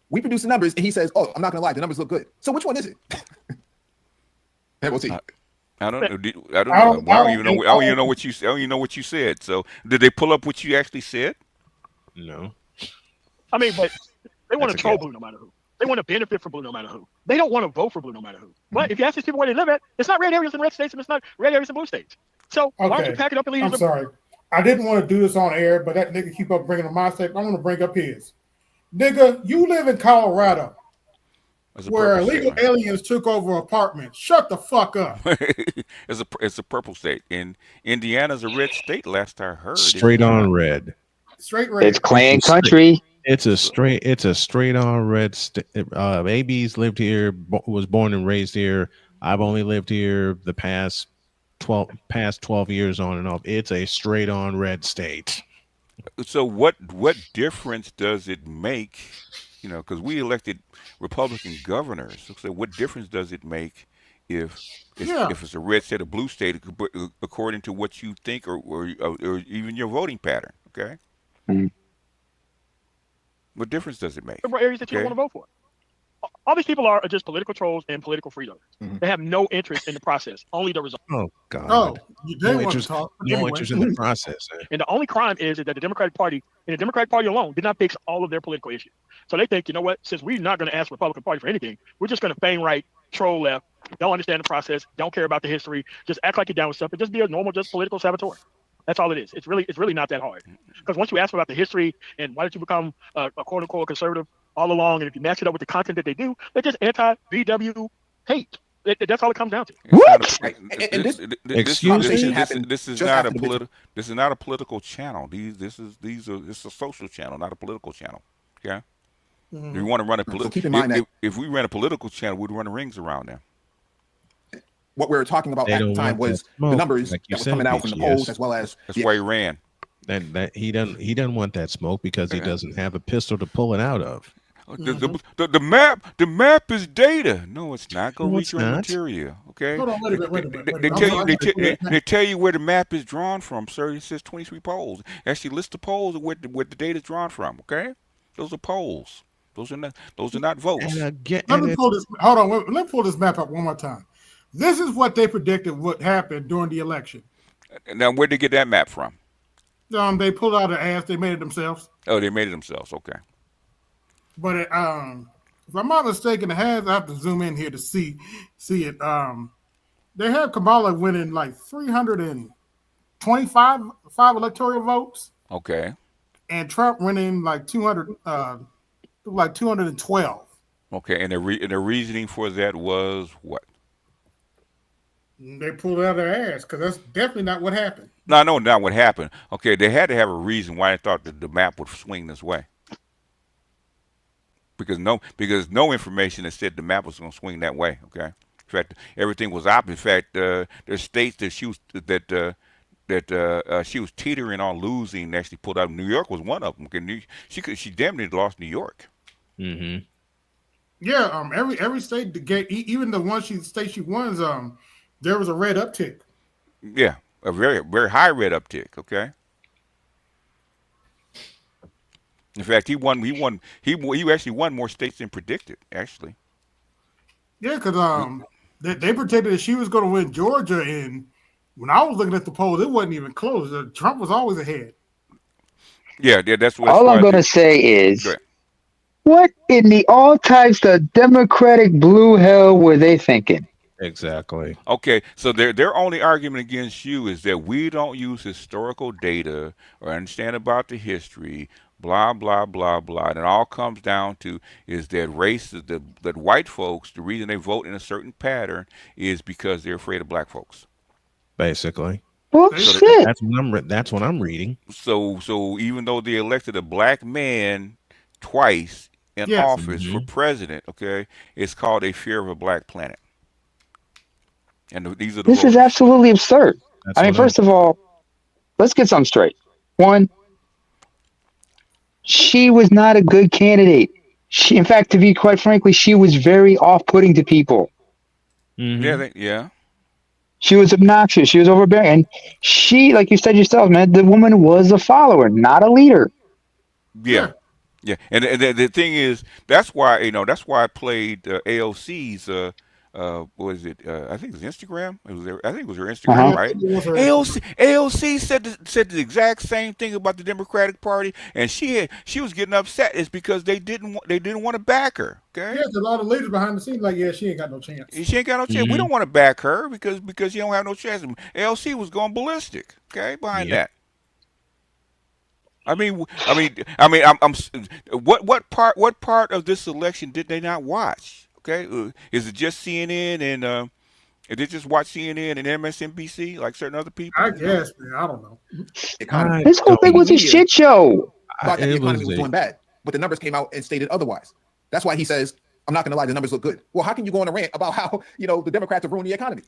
We produce the numbers, and he says, "Oh, I'm not gonna lie, the numbers look good." So which one is it? We'll see. I don't know. I don't know. I don't even know. I don't even know what you. I don't even know what you said. So did they pull up what you actually said? No. I mean, but they want to troll Blue no matter who. They want to benefit from Blue no matter who. They don't want to vote for Blue no matter who. But if you ask these people where they live at, it's not red areas in red states, and it's not red areas in blue states. So why don't you pack it up and leave? I'm sorry. I didn't want to do this on air, but that nigga keep up bringing up my state. I'm going to bring up his. Nigga, you live in Colorado, where illegal aliens took over apartments. Shut the fuck up. It's a purple state. In Indiana's a red state. Last I heard. Straight on red. Straight red. It's Klan country. It's a straight on red state. AB's lived here, was born and raised here. I've only lived here the past 12 years on and off. It's a straight on red state. So what difference does it make? You know, because we elected Republican governors. So what difference does it make if it's a red state or blue state, according to what you think or even your voting pattern? Okay. Mm-hmm. What difference does it make? The areas that you don't want to vote for. All these people are just political trolls and political freeloaders. Mm-hmm. They have no interest in the process, only the result. Oh God! Oh, they want to talk. No interest in the process. And the only crime is that the Democratic Party and the Democratic Party alone did not fix all of their political issues. So they think, you know what? Since we're not going to ask the Republican Party for anything, we're just going to feign right, troll left, don't understand the process, don't care about the history, just act like you're down with stuff, and just be a normal, just political saboteur. That's all it is. It's really not that hard. Because once you ask about the history and why did you become a quote unquote conservative all along, and if you match it up with the content that they do, they're just anti-VW hate. That's all it comes down to. What? This is not a political channel. This is a social channel, not a political channel. Okay. Mm-hmm. If you want to run a political, keep in mind if we ran a political channel, we'd run rings around there. What we were talking about at the time was the numbers that was coming out from the polls, as well as that's why he ran. That he doesn't want that smoke because he doesn't have a pistol to pull it out of. The map is data. No, it's not. Go read your material. Okay. Hold on, wait a minute. They tell you where the map is drawn from, sir. It says 23 polls. Actually, list the polls where the data is drawn from. Okay, those are polls. Those are not votes. Let me pull this. Hold on. Let me pull this map up one more time. This is what they predicted would happen during the election. Now, where'd they get that map from? They pulled out their ass. They made it themselves. Oh, they made it themselves. Okay. But if I'm not mistaken, I have to zoom in here to see it. They have Kamala winning like 325 electoral votes. Okay. And Trump winning like 212. Okay, and the reasoning for that was what? They pulled it out of their ass because that's definitely not what happened. No, not what happened. Okay, they had to have a reason why they thought that the map would swing this way. Because no information that said the map was going to swing that way. Okay, in fact, everything was opposite. In fact, there's states that she was teetering on losing. Actually, pulled out. New York was one of them. Okay, she damn near lost New York. Mm-hmm. Yeah, every state even the state she won, there was a red uptick. Yeah, a very very high red uptick. Okay. In fact, he actually won more states than predicted. Actually. Yeah, because they predicted that she was going to win Georgia, and when I was looking at the polls, it wasn't even close. Trump was always ahead. Yeah, that's what. All I'm going to say is, what in the all types of Democratic blue hell were they thinking? Exactly. Okay, so their only argument against you is that we don't use historical data or understand about the history, blah blah blah blah. And it all comes down to is that that white folks, the reason they vote in a certain pattern is because they're afraid of black folks. Basically. Bullshit. That's what I'm reading. So even though they elected a black man twice, in office for president, okay, is called a fear of a black planet. And these are the This voters. is absolutely absurd. I mean, first of all, let's get something straight. One, she was not a good candidate. In fact, to be quite frankly, she was very off-putting to people. Yeah. She was obnoxious. She was overbearing. And she, like you said yourself, man, the woman was a follower, not a leader. Yeah. And the thing is, that's why I played AOC's what is it? I think it was Instagram. I think it was her Instagram, right? AOC said the exact same thing about the Democratic Party, and she was getting upset. It's because they didn't want to back her. Okay. Yeah, a lot of leaders behind the scenes like, yeah, she ain't got no chance. She ain't got no chance. We don't want to back her because you don't have no chance. AOC was going ballistic. Okay, behind that. I'm what part of this election did they not watch? Okay, is it just CNN and did they just watch CNN and MSNBC like certain other people? I guess, man. I don't know. This whole thing was a shit show. Thought that the economy was doing bad, but the numbers came out and stated otherwise. That's why he says, "I'm not going to lie, the numbers look good." Well, how can you go on a rant about how the Democrats have ruined the economy?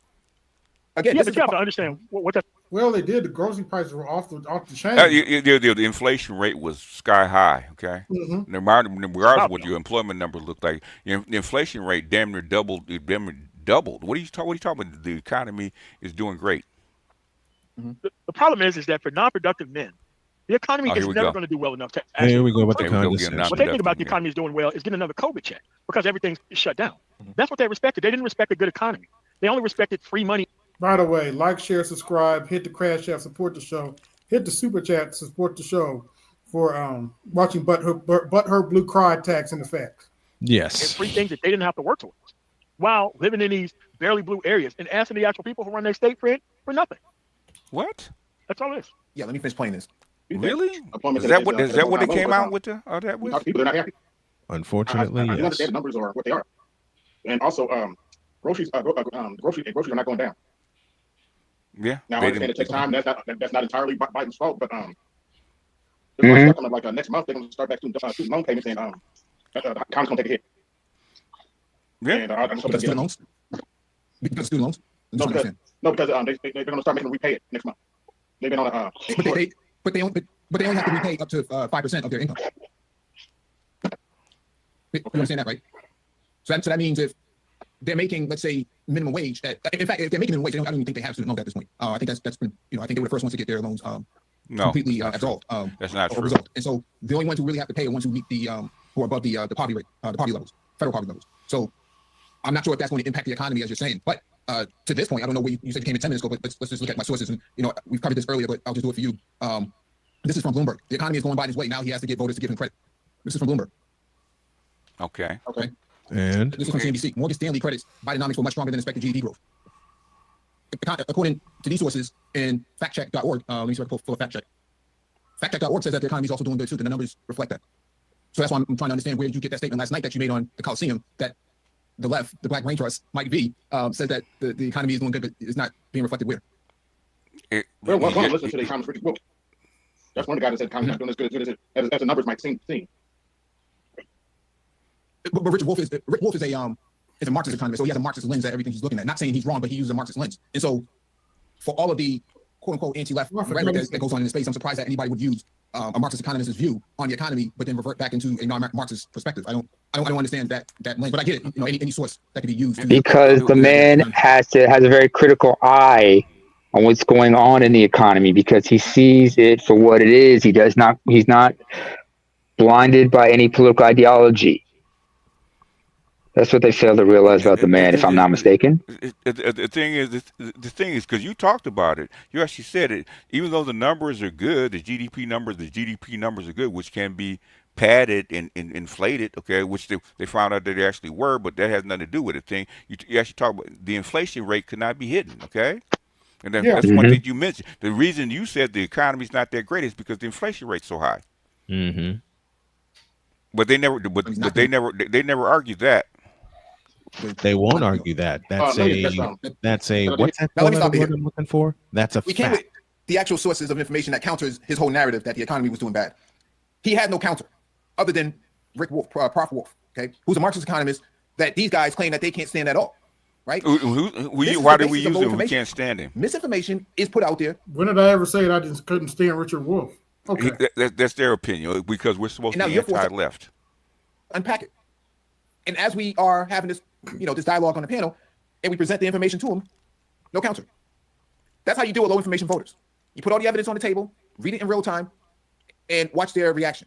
Again, but you have to understand what that. Well, they did. The grocery prices were off the chain. The inflation rate was sky high. Okay, regardless of what your employment number looked like, the inflation rate damn near doubled. What are you talking about? The economy is doing great. The problem is that for non-productive men, the economy is never going to do well enough to. Here we go with the condescension. What they think about the economy is doing well is getting another COVID check because everything's shut down. That's what they respected. They didn't respect a good economy. They only respected free money. By the way, like, share, subscribe, hit the crash app, support the show, hit the super chat, support the show for watching Butthurt Blue Cry tax in effect. Yes. And free things that they didn't have to work towards while living in these barely blue areas and asking the actual people who run their state for nothing. What? That's all it is. Yeah, let me finish playing this. Really? Is that what they came out with? That with? People are not happy. Unfortunately, I yes. understand the numbers are what they are, and also groceries are not going down. Yeah. Now I understand it takes time. That's not entirely Biden's fault, but like next month they're going to start back to loan payments, and the economy's going to take a hit. Yeah. And I'm just going to student loans. Because student loans. No, because they're going to start making them repay it next month. They've been on a. But they only have to repay up to 5% of their income. You understand that, right? So that means if they're making, let's say, minimum wage. In fact, if they're making minimum wage, I don't even think they have student loans at this point. I think that's been, I think they were the first ones to get their loans completely absolved. That's not true. Resolved. And so the only ones who really have to pay are ones who meet who are above the poverty rate, the poverty levels, federal poverty levels. So I'm not sure if that's going to impact the economy as you're saying, but to this point, I don't know where you said you came in 10 minutes ago, but let's just look at my sources. And we've covered this earlier, but I'll just do it for you. This is from Bloomberg. The economy is going Biden's way. Now he has to get voters to give him credit. This is from Bloomberg. Okay. And this is from CNBC. Morgan Stanley credits Bidenomics were much stronger than expected GDP growth. According to these sources in factcheck.org, let me see if I can pull a fact check. Factcheck.org says that the economy is also doing good too, and the numbers reflect that. So that's why I'm trying to understand, where did you get that statement last night that you made on the Colosseum that the left, the Black Brain Trust, Mike V, said that the economy is doing good, but it's not being reflected where? Well, listen to the economist Richard Wolff. That's one of the guys that said the economy's not doing as good as the numbers might seem. But Richard Wolff is a Marxist economist, so he has a Marxist lens at everything he's looking at. Not saying he's wrong, but he uses a Marxist lens. And so, for all of the quote unquote anti-left rhetoric that goes on in the space, I'm surprised that anybody would use a Marxist economist's view on the economy, but then revert back into a non-Marxist perspective. I don't understand that lens, but I get it. Any source that can be used because the man has a very critical eye on what's going on in the economy, because he sees it for what it is. He's not blinded by any political ideology. That's what they fail to realize about the man, if I'm not mistaken. The thing is, because you talked about it, you actually said it. Even though the numbers are good, the GDP numbers are good, which can be padded and inflated, okay, which they found out that they actually were, but that has nothing to do with it. You actually talk about the inflation rate could not be hidden, okay? And that's one thing you mentioned. The reason you said the economy's not that great is because the inflation rate's so high. Mm-hmm. But they never argued that. They won't argue that. That's a what's that word I'm looking for? That's a fact. With the actual sources of information that counters his whole narrative that the economy was doing bad. He had no counter other than Prof. Wolf, okay, who's a Marxist economist, that these guys claim that they can't stand at all, right? Why do we use him? We can't stand him. Misinformation is put out there. When did I ever say that I just couldn't stand Richard Wolff? Okay. That's their opinion, because we're supposed to be anti-left. Unpack it. And as we are having this, this dialogue on the panel, and we present the information to them, no counter. That's how you deal with low information voters. You put all the evidence on the table, read it in real time, and watch their reaction.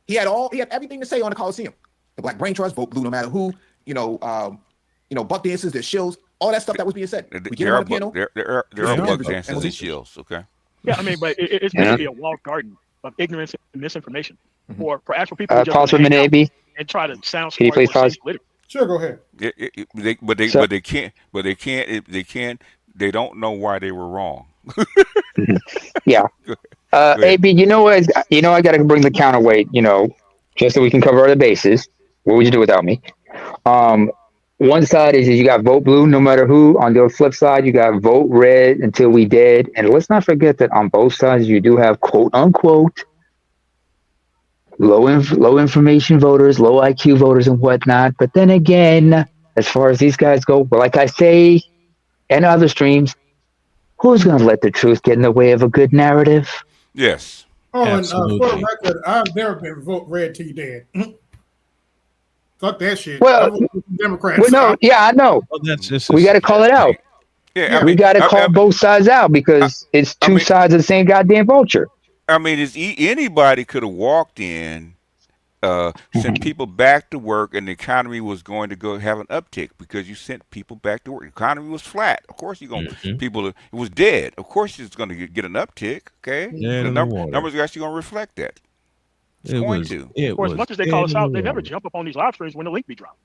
He had everything to say on the Colosseum. The Black Brain Trust, vote blue no matter who, buck dances, there's shills, all that stuff that was being said. We get on the panel. There are buck dances and shills, okay? Yeah, I mean, but it's basically a walled garden of ignorance and misinformation for actual people who pause for a minute, AB. And try to sound Can you please pause? Sure, go ahead. They don't know why they were wrong. Yeah. AB, you know what? I got to bring the counterweight, just so we can cover the bases. What would you do without me? One side is you got vote blue no matter who. On the flip side, you got vote red until we dead. And let's not forget that on both sides, you do have quote unquote low information voters, low IQ voters and whatnot. But then again, as far as these guys go, like I say in other streams, who's going to let the truth get in the way of a good narrative? Yes. Oh, absolutely. And for the record, I've never been vote red till you dead. Fuck that shit. Well, Democrats. Well, no, yeah, I know. Well, we got to call it out. Yeah, we got to call both sides out because it's two sides of the same goddamn vulture. I mean, anybody could have walked in, sent people back to work, and the economy was going to go have an uptick because you sent people back to work. The economy was flat. Of course, you're going to it was dead. Of course, it's going to get an uptick. Okay, the numbers are actually going to reflect that. As much as they call us out, they never jump up on these live streams when the link be dropped.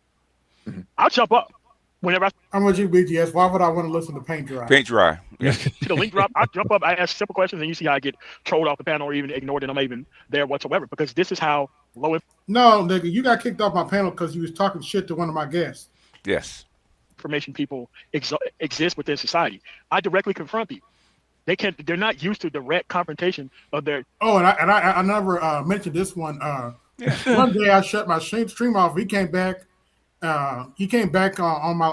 I'll jump up whenever I'm with you, BGS. Why would I want to listen to Paint Dry? Paint Dry. Yeah. See the link drop, I jump up, I ask simple questions, and you see how I get trolled off the panel or even ignored, and I'm not even there whatsoever because this is how low. No, nigga, you got kicked off my panel because you was talking shit to one of my guests. Yes. Information people exist within society. I directly confront people. They're not used to direct confrontation of their. Oh, and I never mentioned this one. One day I shut my stream off. He came back. On my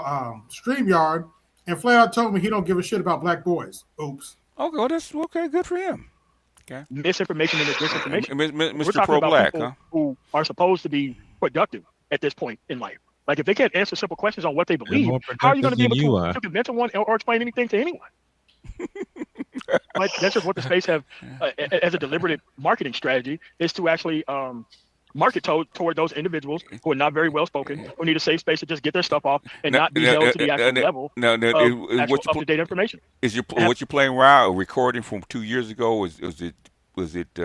StreamYard and flat out told me he don't give a shit about black boys. Oops. Okay, well, that's okay. Good for him. Okay. Misinformation and disinformation. Mr. We're talking Pro-Black, about people who are supposed to be productive at this point in life. Like if they can't answer simple questions on what they believe, how are you going to be able to convince someone or explain anything to anyone? But that's just what the space have as a deliberate marketing strategy is to actually market toward those individuals who are not very well spoken, who need a safe space to just get their stuff off and not be held to the actual level of actual up-to-date information. Is what you're playing around a recording from 2 years ago? Was it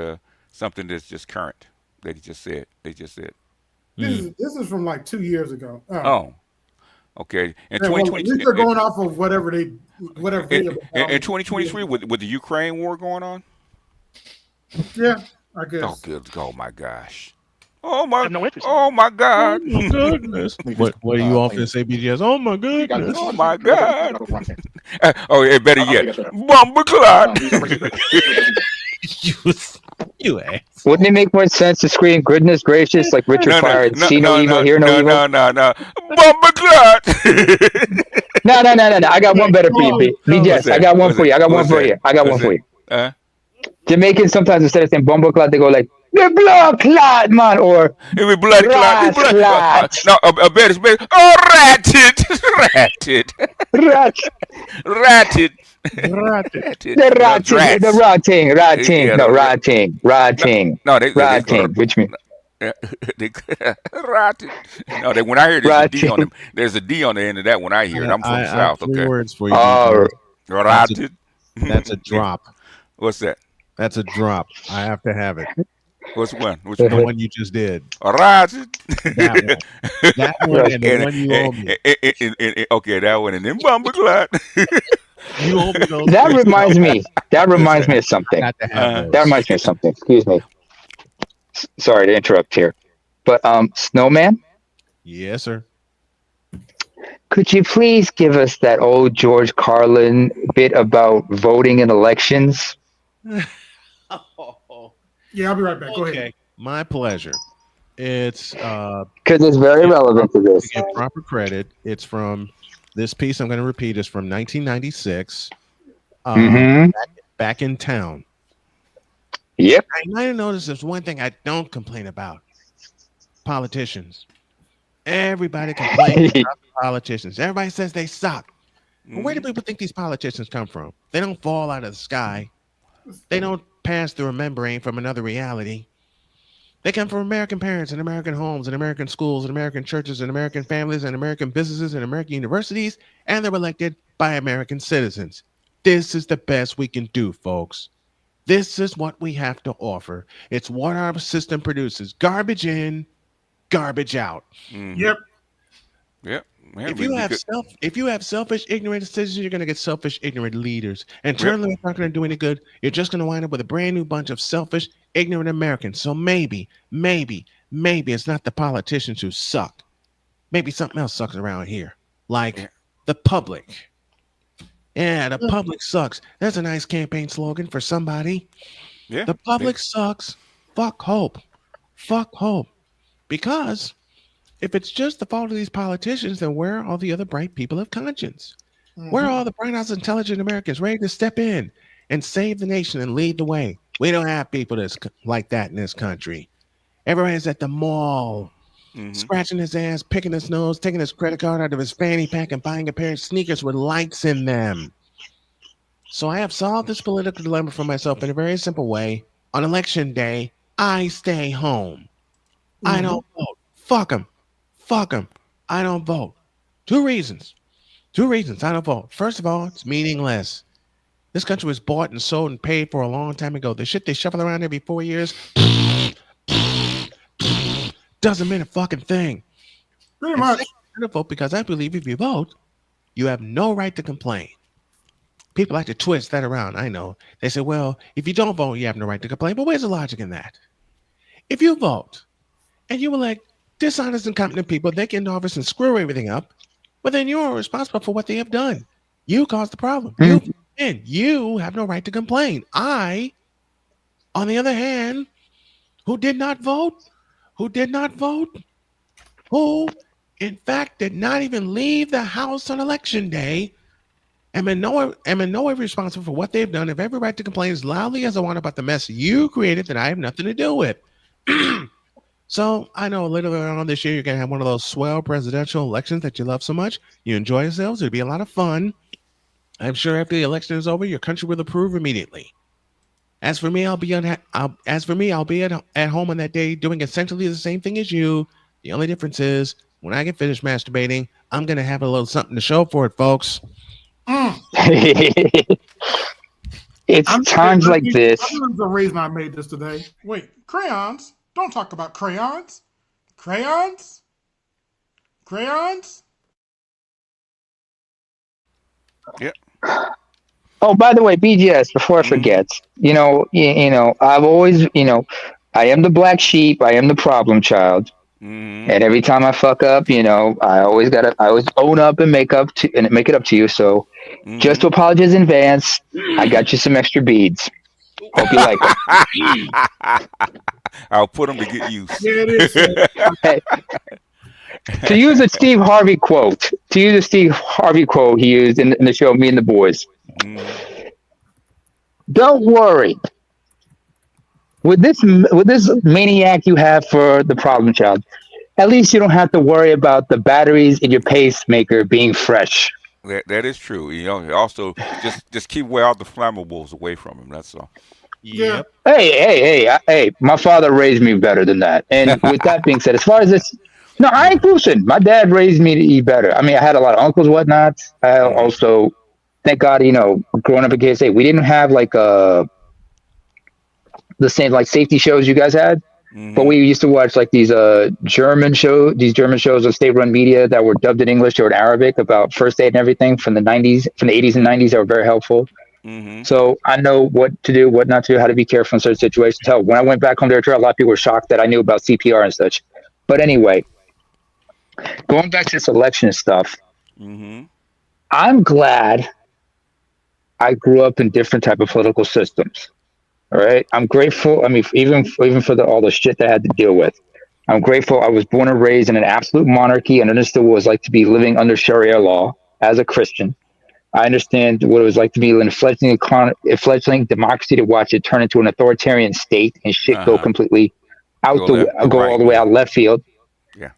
something that's just current that he just said? They just said. This is from like 2 years ago. Oh. Okay. In 2020, they're going off of whatever. In 2023, with the Ukraine war going on. Yeah, I guess. Oh, good. Oh my gosh. Oh my. Oh my God. Oh my goodness. What are you often say, BGS? Oh my goodness. Oh my God. Oh, better yet, Bomber Clot. You ass. Wouldn't it make more sense to scream "Goodness gracious" like Richard Pryor? See no evil, hear no evil. No. Bomber Clot. No. I got one better for you, BGS. I got one for you. I got one for you. Jamaicans sometimes instead of saying "Bomber Clot," they go like "the blood clot, man," or "the blood clot." No, a better. Oh, ratted. The rotting. No, they which means rotted. No, when I hear there's a D on them, there's a D on the end of that. When I hear it, I'm from South. Okay. Words for you. Rotted. That's a drop. What's that? That's a drop. I have to have it. What's one? The one you just did. Rotted. That one and the one you owe me. Okay, that one and then Bomber Clot. That reminds me of something. That reminds me of something. Excuse me. Sorry to interrupt here, but Snowman. Yes, sir. Could you please give us that old George Carlin bit about voting in elections? Yeah, I'll be right back. Go ahead. My pleasure. It's because it's very relevant to this. To give proper credit, it's from this piece. I'm going to repeat. Is from 1996. Back in town. Yep. I might have noticed there's one thing I don't complain about: politicians. Everybody complains about politicians. Everybody says they suck. But where do people think these politicians come from? They don't fall out of the sky. They don't pass through a membrane from another reality. They come from American parents and American homes and American schools and American churches and American families and American businesses and American universities, and they're elected by American citizens. This is the best we can do, folks. This is what we have to offer. It's what our system produces. Garbage in, garbage out. Yep. Yep. Man, if you have selfish, ignorant citizens, you're going to get selfish, ignorant leaders. And turn it's not going to do any good. You're just going to wind up with a brand new bunch of selfish, ignorant Americans. So maybe it's not the politicians who suck. Maybe something else sucks around here, like the public. Yeah, the public sucks. That's a nice campaign slogan for somebody. Yeah. The public sucks. Fuck hope. Fuck hope. Because if it's just the fault of these politicians, then where are all the other bright people of conscience? Where are all the bright, intelligent Americans ready to step in and save the nation and lead the way? We don't have people that's like that in this country. Everybody's at the mall, scratching his ass, picking his nose, taking his credit card out of his fanny pack and buying a pair of sneakers with lights in them. So I have solved this political dilemma for myself in a very simple way. On election day, I stay home. I don't vote. Fuck them. Fuck them. I don't vote. Two reasons I don't vote. First of all, it's meaningless. This country was bought and sold and paid for a long time ago. The shit they shuffle around every 4 years doesn't mean a fucking thing. Pretty much. I don't vote because I believe if you vote, you have no right to complain. People like to twist that around. I know. They say, well, if you don't vote, you have no right to complain. But where's the logic in that? If you vote and you elect dishonest and incompetent people, they get in office and screw everything up, but then you're responsible for what they have done. You caused the problem. You have no right to complain. I, on the other hand, who did not vote, who in fact did not even leave the house on election day, am in no way responsible for what they've done. If every right to complain as loudly as I want about the mess you created, then I have nothing to do with. So I know later on this year, you're going to have one of those swell presidential elections that you love so much. You enjoy yourselves. It'll be a lot of fun. I'm sure after the election is over, your country will approve immediately. As for me, I'll be at home on that day doing essentially the same thing as you. The only difference is when I get finished masturbating, I'm going to have a little something to show for it, folks. It's times like this. There's a reason I made this today. Wait, crayons? Don't talk about crayons. Crayons? Yep. Oh, by the way, BGS, before I forget, I've always, I am the black sheep. I am the problem child. And every time I fuck up, I always own up and make it up to you. So just to apologize in advance, I got you some extra beads. Hope you like them. I'll put them to get used. Yeah, it is. Hey, to use a Steve Harvey quote he used in the show Me and the Boys. Don't worry. With this maniac you have for the problem child, at least you don't have to worry about the batteries in your pacemaker being fresh. That is true. Also just keep all the flammables away from him. That's all. Yep. Hey! My father raised me better than that. And with that being said, as far as this, no, I ain't goofing. My dad raised me to eat better. I mean, I had a lot of uncles, whatnot. I also, thank God, growing up in KSA, we didn't have like the same like safety shows you guys had. But we used to watch like these German shows of state-run media that were dubbed in English or in Arabic about first aid and everything from the 80s and 90s that were very helpful. So I know what to do, what not to do, how to be careful in certain situations. Hell, when I went back home to Eritrea, a lot of people were shocked that I knew about CPR and such. But anyway, going back to this election stuff, I'm glad I grew up in different type of political systems. All right, I'm grateful. I mean, even for all the shit that I had to deal with, I'm grateful I was born and raised in an absolute monarchy and understood what it was like to be living under Sharia law as a Christian. I understand what it was like to be in a fledgling democracy, to watch it turn into an authoritarian state and shit go completely out go all the way out left field. Yeah.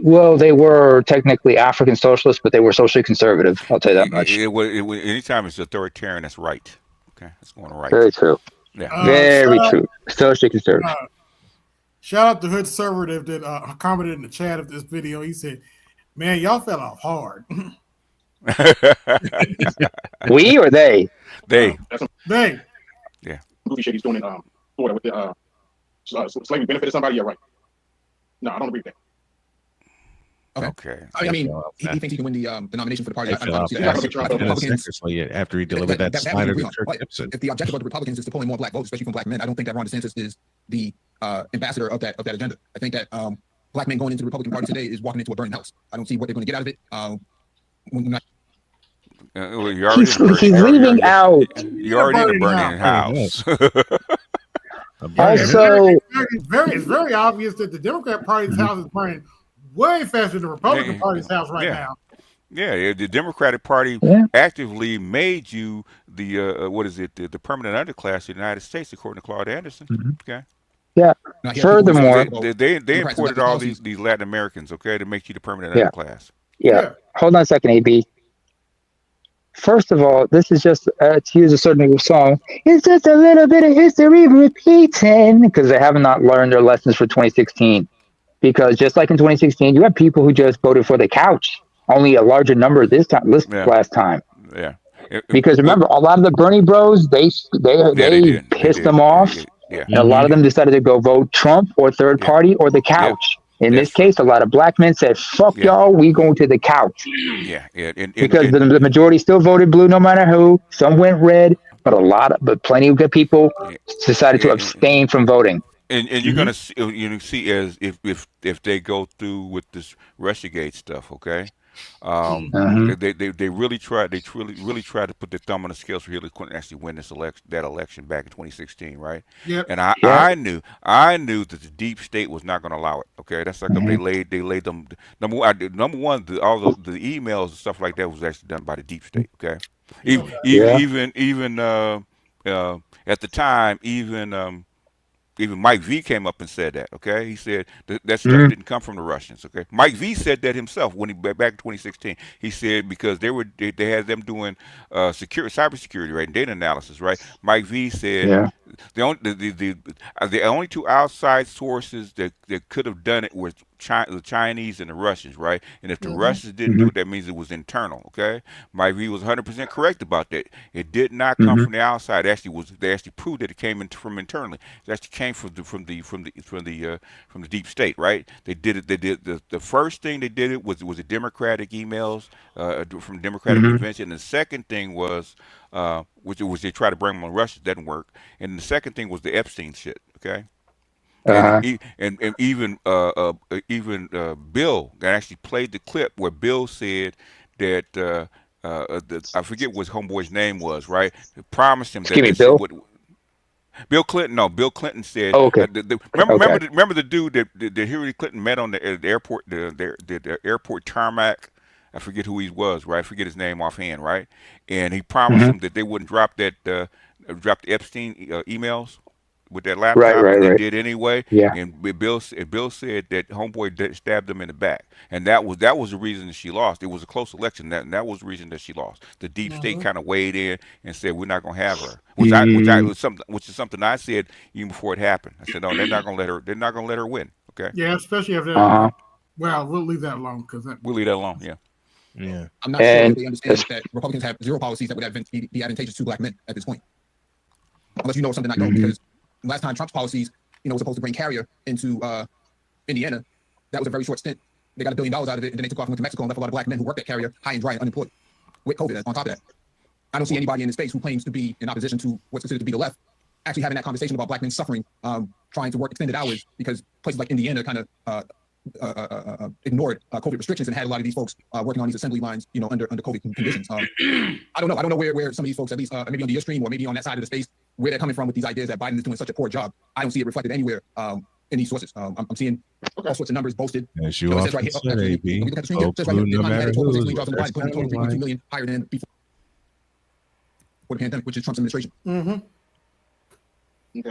Well, they were technically African socialists, but they were socially conservative. I'll tell you that much. Anytime it's authoritarian, that's right. Okay, that's going right. Very true. Yeah. Very true. Socially conservative. Shout out to Hood Server that commented in the chat of this video. He said, "Man, y'all fell off hard." We or they? They. They. Yeah. Goofy shit he's doing in Florida with the slavery benefited somebody. Yeah, right. No, I don't agree with that. Okay. I mean, he thinks he can win the nomination for the party. After he delivered that slider to Kirk Gibson. If the objective of the Republicans is to pull in more black votes, especially from black men, I don't think that Ron DeSantis is the ambassador of that agenda. I think that black men going into the Republican Party today is walking into a burning house. I don't see what they're going to get out of it. He's leaving out. You're already in a burning house. Also, it's very obvious that the Democrat Party's house is burning way faster than the Republican Party's house now. Yeah, the Democratic Party actively made you the the permanent underclass of the United States, according to Claude Anderson. Okay. Yeah. Furthermore, they imported all these Latin Americans, okay, to make you the permanent underclass. Yeah. Hold on a second, AB. First of all, this is just to use a certain song. It's just a little bit of history repeating, because they have not learned their lessons for 2016. Because just like in 2016, you have people who just voted for the couch. Only a larger number last time. Yeah. Because remember, a lot of the Bernie Bros, they pissed them off. And a lot of them decided to go vote Trump or third party or the couch. In this case, a lot of black men said, "Fuck y'all, we going to the couch." Because the majority still voted blue, no matter who. Some went red, but plenty of good people decided to abstain from voting. And you're gonna see as if they go through with this Russiagate stuff, okay? They really tried. They really tried to put their thumb on the scales for Hillary Clinton to actually win that election back in 2016, right? Yep. And I knew that the deep state was not going to allow it. Okay, that's like they laid them. Number one, all the emails and stuff like that was actually done by the deep state. Okay, even at the time, even Mike V came up and said that. Okay, he said that stuff didn't come from the Russians. Okay, Mike V said that himself when he back in 2016. He said because they had them doing cybersecurity, right, and data analysis, right. Mike V said the only two outside sources that could have done it were the Chinese and the Russians, right? And if the Russians didn't do it, that means it was internal. Okay, Mike V was 100% correct about that. It did not come from the outside. They actually proved that it came from internally. It actually came from the deep state, right? They did it. They did the first thing they did it was the Democratic emails from the Democratic convention. And the second thing was which they tried to bring them on Russia, didn't work. And the second thing was the Epstein shit. Okay. And even Bill actually played the clip where Bill said that I forget what homeboy's name was, right? They promised him that Bill Clinton. No, Bill Clinton said. Oh, okay. Remember the dude that Hillary Clinton met on the airport, the airport tarmac. I forget who he was, right? I forget his name offhand, right? And he promised him that they wouldn't drop the Epstein emails with that laptop, and they did anyway. Yeah. And Bill said that homeboy stabbed them in the back, and that was the reason that she lost. It was a close election, that was the reason that she lost. The deep state kind of weighed in and said we're not going to have her, which is something I said even before it happened. I said no, they're not going to let her. They're not going to let her win. Okay. Yeah, especially if well, we'll leave that alone we'll leave that alone. Yeah. Yeah, I'm not sure they understand that Republicans have zero policies that would be advantageous to black men at this point. Unless you know something I don't, because last time Trump's policies, was supposed to bring Carrier into Indiana, that was a very short stint. They got $1 billion out of it, and then they took off and went to Mexico and left a lot of black men who worked at Carrier high and dry and unemployed with COVID on top of that. I don't see anybody in the space who claims to be in opposition to what's considered to be the left actually having that conversation about black men suffering, trying to work extended hours because places like Indiana kind of ignored COVID restrictions and had a lot of these folks working on these assembly lines, under COVID conditions. I don't know where some of these folks, at least maybe on your stream or maybe on that side of the space, where they're coming from with these ideas that Biden is doing such a poor job. I don't see it reflected anywhere in these sources. I'm seeing all sorts of numbers posted. As you it often says right here, said, AB, look at the screen here. It says right here, the economy had a $12.6 million jobs in the body, putting total 3.2 million higher than before the pandemic, which is Trump's administration. I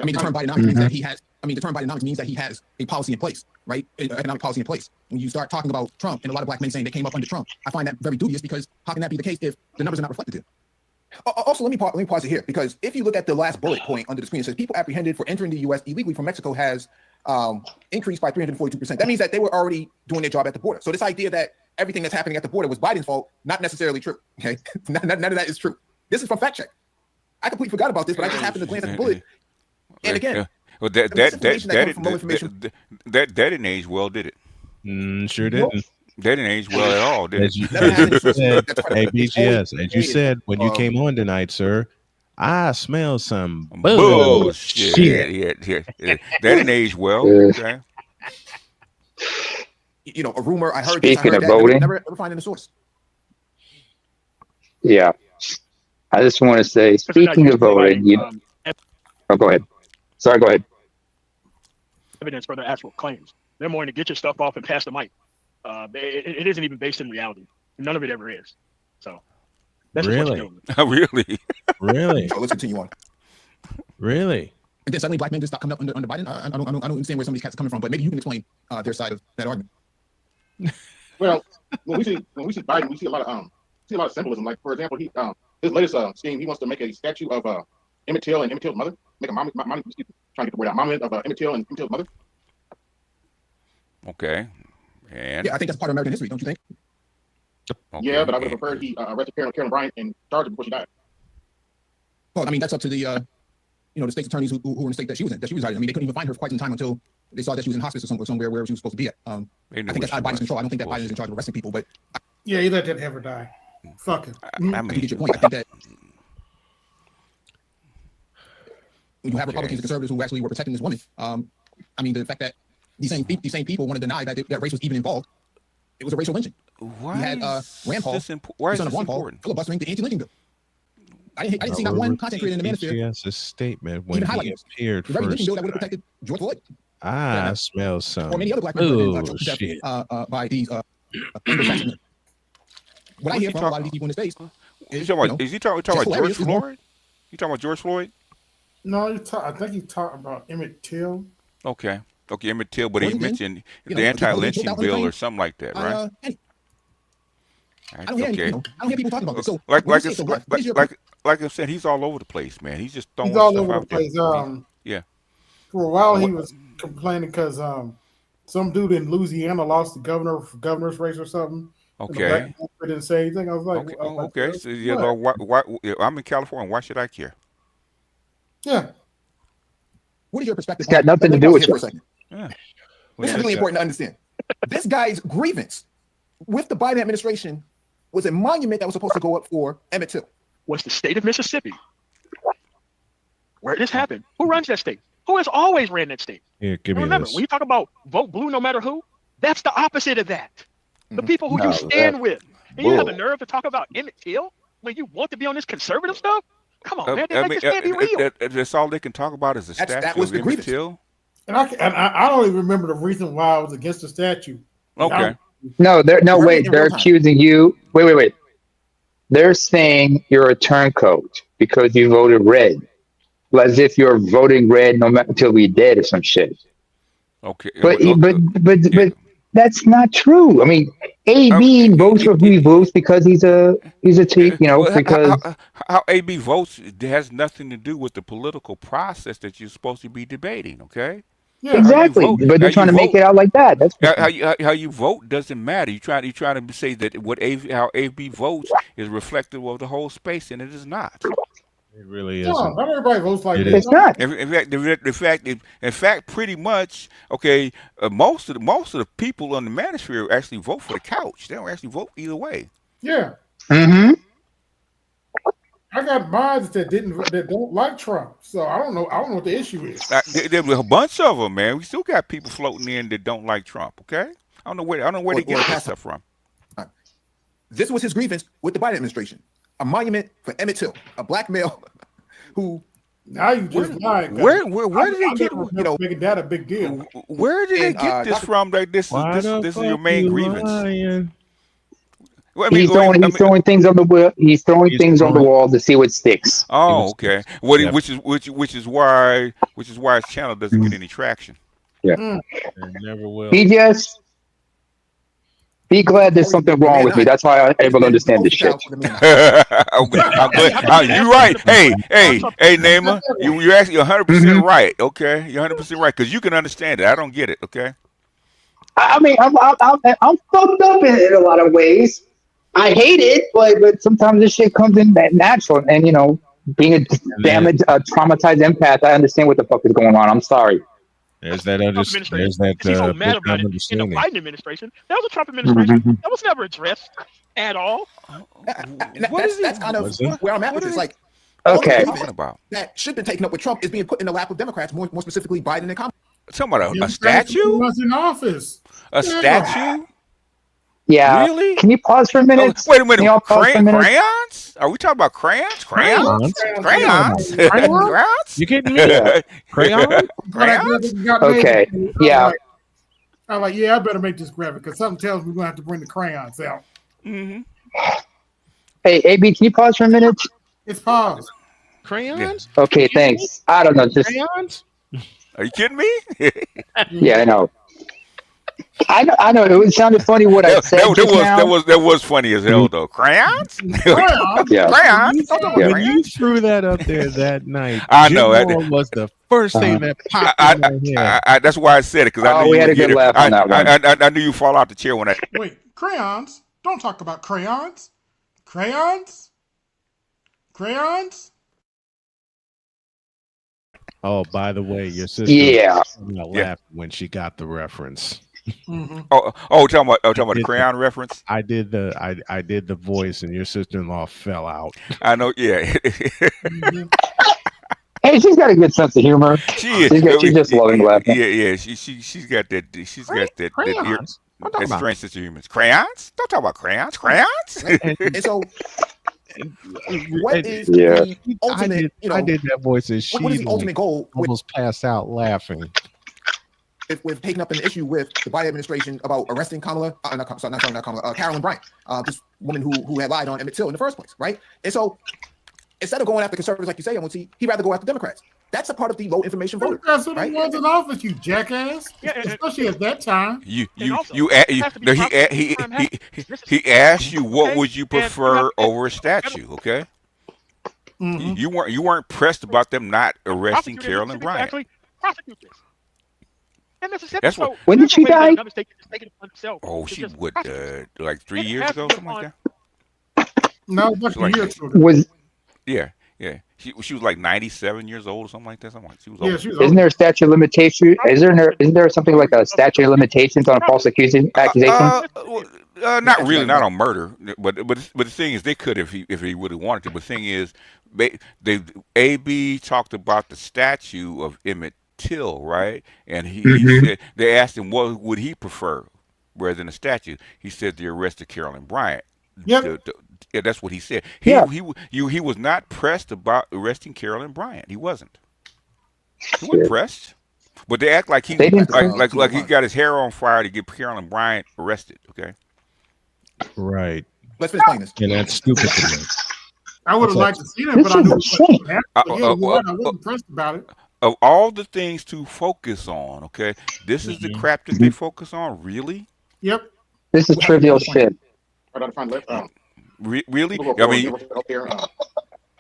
mean, the term Bidenomics means that he has. I mean, the term Bidenomics means that he has a policy in place, right? An economic policy in place. When you start talking about Trump and a lot of black men saying they came up under Trump, I find that very dubious because how can that be the case if the numbers are not reflected there? Also, let me pause it here because if you look at the last bullet point under the screen, it says people apprehended for entering the U.S. illegally from Mexico has increased by 342%. That means that they were already doing their job at the border. So this idea that everything that's happening at the border was Biden's fault, not necessarily true. Okay, none of that is true. This is from fact check. I completely forgot about this, but I just happened to glance at the bullet. And again, well, that didn't age well, did it? Sure didn't. That didn't age well at all, did it? As you said, hey, BGS, as you said when you came on tonight, sir, I smell some bullshit. Yeah. That didn't age well. Okay. You know, a rumor I heard. Speaking of voting, never finding the source. Yeah, I just want to say, speaking of voting, oh, go ahead. Sorry, go ahead. Evidence for their actual claims. They're more to get your stuff off and pass the mic. It isn't even based in reality. None of it ever is. So that's really, really. So let's continue on. Really. And then suddenly black men just stop coming up under Biden. I don't understand where some of these cats are coming from, but maybe you can explain their side of that argument. Well, when we see Biden, we see a lot of symbolism. Like for example, his latest scheme, he wants to make a statue of Emmett Till and Emmett Till's mother. Make a trying to get the word out. Monument of Emmett Till and Emmett Till's mother. Okay. And yeah, I think that's part of American history, don't you think? Okay. Yeah, but I would have preferred he arrested Carolyn Bryant and charged her before she died. Well, I mean, that's up to the the state's attorneys who were in the state that she was in, I mean, they couldn't even find her for quite some time until they saw that she was in hospice or somewhere where she was supposed to be at. I think that's out of Biden's control. I don't think that Biden is in charge of arresting people, but yeah, he let that ever die. Fuck him. I mean, get your point. I think that when you have Republicans and conservatives who actually were protecting this woman, I mean, the fact that these same people want to deny that race was even involved, it was a racial lynching. Why you had Rand Paul, son of Ron Paul, filibustering the anti-lynching bill. I didn't see not one content creator in the manosphere. Yes, a statement when he appeared the very lynching first. bill that would have protected George Floyd. I smell some or many other black men who have been shit. by these Anglo-Saxon men. What I hear from a lot of these people in the States is he talking about George Floyd? You talking about George Floyd? No, I think he talked about Emmett Till. Okay, Emmett Till, but he mentioned the anti-lynching bill or something like that, right? I don't hear people talking about this. So like I said, he's all over the place, man. He's just throwing all stuff over out the place. there. Yeah. For a while, he was complaining because some dude in Louisiana lost the governor's race or something. Okay. Didn't say anything. I was like, okay. So why I'm in California. Why should I care? Yeah. What is your perspective? It's got nothing to do with you. Yeah. This is really important to understand. This guy's grievance with the Biden administration was a monument that was supposed to go up for Emmett Till. Was the state of Mississippi where this happened? Who runs that state? Who has always ran that state? Yeah, give me remember, this. when you talk about vote blue no matter who, that's the opposite of that. The people who you stand with. And you have the nerve to talk about Emmett Till when you want to be on this conservative stuff? Come on, man. This can't be real. That's all they can talk about is the statue of Emmett Till. And I don't even remember the reason why I was against the statue. Okay. No, they're accusing you. Wait. They're saying you're a turncoat because you voted red. As if you're voting red no matter until we're dead or some shit. Okay. But that's not true. I mean, AB votes for who he votes because he's a because how AB votes has nothing to do with the political process that you're supposed to be debating, okay? Yeah, exactly. But they're trying to make it out like that. That's how you vote doesn't matter. You try to say that how AB votes is reflective of the whole space, and it is not. It really isn't. Not everybody votes like that. It's not. In fact, pretty much, okay. Most of the people on the manosphere actually vote for the couch. They don't actually vote either way. Yeah. Mm-hmm. I got minds that don't like Trump, so I don't know what the issue is. There were a bunch of them, man. We still got people floating in that don't like Trump. Okay, I don't know where they get that stuff from. This was his grievance with the Biden administration: a monument for Emmett Till, a black male who Now you just lied. Where did they get? Making that a big deal. Where did they get this from? Like this is your main grievance. Well, he's throwing things on the wall. He's throwing things on the wall to see what sticks. Oh, okay. Which is why his channel doesn't get any traction. Yeah, never will. He just be glad there's something wrong with me. That's why I'm able to understand this shit. I'm glad. You're right. Hey, Neymar, you're actually 100% right. Okay, you're 100% right because you can understand it. I don't get it. Okay. I mean, I'm fucked up in a lot of ways. I hate it, but sometimes this shit comes in that natural. And being a traumatized empath, I understand what the fuck is going on. I'm sorry. There's that understanding. He's so mad about it in the Biden administration. That was a Trump administration. That was never addressed at all. That's kind of where I'm at with this. Like, okay, that should have been taken up with Trump is being put in the lap of Democrats, more specifically Biden and Kamala. Talking about a statue? Was in office. A statue? Yeah. Really? Can you pause for a minute? Oh, wait a minute. Crayons? Are we talking about crayons? Crayons? You kidding me? Crayons? Okay. Yeah. I'm like, I better make this graphic because something tells me we're gonna have to bring the crayons out. Mm-hmm. Hey, AB, can you pause for a minute? It's paused. Crayons? Okay, thanks. I don't know. Just crayons? Are you kidding me? Yeah, I know. I know. It sounded funny what I said. That was funny as hell though. Crayons? Yeah. Crayons? When you threw that up there that night, I know that was the first thing that popped in my head. That's why I said it because I knew we had a good laugh on that one. I knew you fall out the chair when I wait. Crayons? Don't talk about crayons. Crayons? Oh, by the way, your sister laughed when she got the reference. Mm-hmm. Talking about the crayon reference. I did the voice, and your sister-in-law fell out. I know. Yeah. Hey, she's got a good sense of humor. She is. She's just loving laughing. Yeah. She's got that. She's got that. That strange sense of humor. Crayons? Don't talk about crayons. Crayons. And so. What is the ultimate? I did that voice, and she what is the ultimate goal? Almost passed out laughing. With taking up an issue with the Biden administration about arresting Carolyn Bryant, this woman who had lied on Emmett Till in the first place, right? And so instead of going after conservatives like you say, he'd rather go after Democrats. That's a part of the low information vote. That's what he was in office, you jackass. Especially at that time. He asked you what would you prefer over a statue, okay? Mm-hmm. You weren't pressed about them not arresting Carolyn Bryant. Actually, prosecute this. That's what. When did she die? Oh, she would like 3 years ago, something like that. No, that's like, years ago. Yeah. She was like 97 years old or something like that. She was old. Isn't there a statute of limitation? Isn't there something like a statute of limitations on a false accusation? Not really, not on murder. But the thing is, they could if he would have wanted to. But the thing is, AB talked about the statue of Emmett Till, right? And he said, they asked him what would he prefer rather than a statue. He said the arrest of Carolyn Bryant. Yep. Yeah, that's what he said. He was not pressed about arresting Carolyn Bryant. He wasn't. He wasn't pressed. But they act like he like he got his hair on fire to get Carolyn Bryant arrested. Okay. Right. Let's finish playing this. And that's stupid to me. I would have liked to see that, but I knew I wasn't pressed about it. Of all the things to focus on, okay, this is the crap that they focus on. Really? Yep. This is trivial shit. Really? I mean,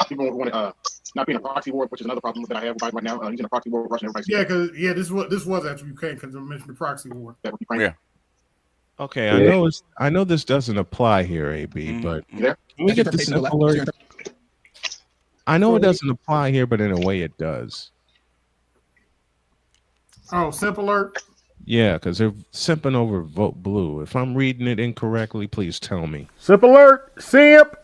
people want not being a proxy war, which is another problem that I have right now. Using a proxy war, Russian everybody. Yeah, because this was after Ukraine because I mentioned the proxy war. Yeah. Okay, I know this doesn't apply here, AB, but can we get the simple alert? I know it doesn't apply here, but in a way it does. Oh, simple alert. Yeah, because they're simping over Vote Blue. If I'm reading it incorrectly, please tell me. Simp alert. Simp.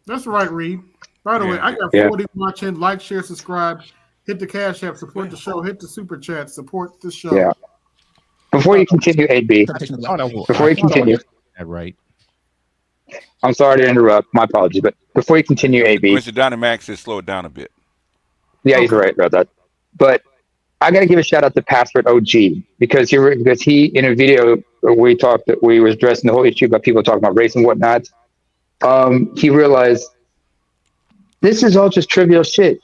That's right, Reed. By the way, I got 40 watching. Like, share, subscribe. Hit the Cash App. Support the show. Hit the Super Chat. Support the show. Yeah. Before you continue, AB, before you continue, right. I'm sorry to interrupt. My apologies, but before you continue, AB, Mr. Dynamax says slow it down a bit. yeah, he's right about that. But I got to give a shout out to Password OG because he in a video we was addressing the whole issue about people talking about race and whatnot. He realized this is all just trivial shit,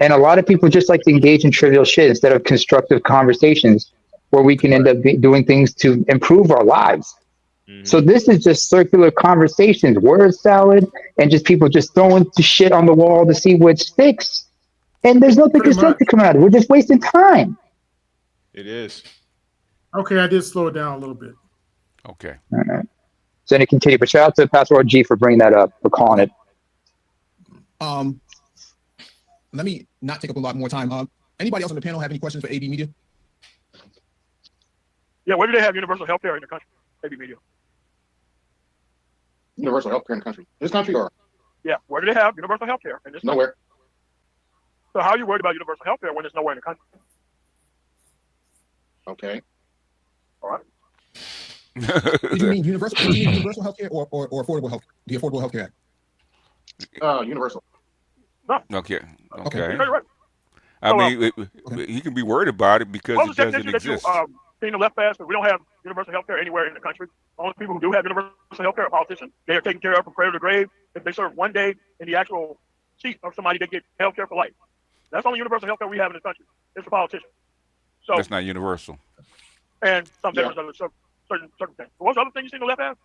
and a lot of people just like to engage in trivial shit instead of constructive conversations where we can end up doing things to improve our lives. So this is just circular conversations, word salad, and just people just throwing the shit on the wall to see what sticks. And there's nothing constructive coming out of it. We're just wasting time. It is. Okay, I did slow it down a little bit. Okay. All right. So to continue, but shout out to Password G for bringing that up, for calling it. Let me not take up a lot more time. Anybody else on the panel have any questions for AB Media? Yeah, where do they have universal health care in the country? AB Media. Universal health care in the country. This country or? Yeah, where do they have universal health care in this country? Nowhere. So how are you worried about universal health care when it's nowhere in the country? Okay. All right. Did you mean universal health care or affordable health? The Affordable Health Care Act? Universal. No. Okay. Okay. Right. I mean, he can be worried about it because it doesn't exist. Seeing the left pass, but we don't have universal health care anywhere in the country. Only people who do have universal health care are politicians. They are taken care of from cradle to grave. If they serve one day in the actual seat of somebody, they get health care for life. That's the only universal health care we have in this country. It's for politicians. So that's not universal. And some different certain circumstances. What's the other thing you seen the left have?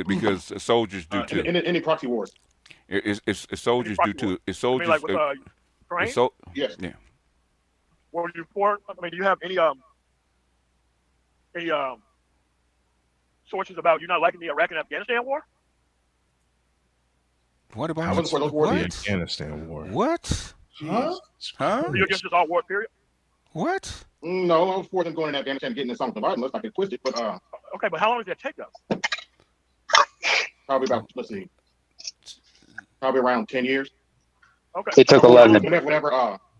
Because soldiers do too. Any proxy wars. It's soldiers do too. It's soldiers. Like with Ukraine? Yes. Yeah. Were you for? I mean, do you have any sources about you not liking the Iraq and Afghanistan war? What about the Afghanistan war? What? Huh? Are you against this all war period? What? No, I was for them going to Afghanistan and getting in something. Unless I get twisted, but okay, but how long does that take us? Probably about probably around 10 years. Okay. It took 11.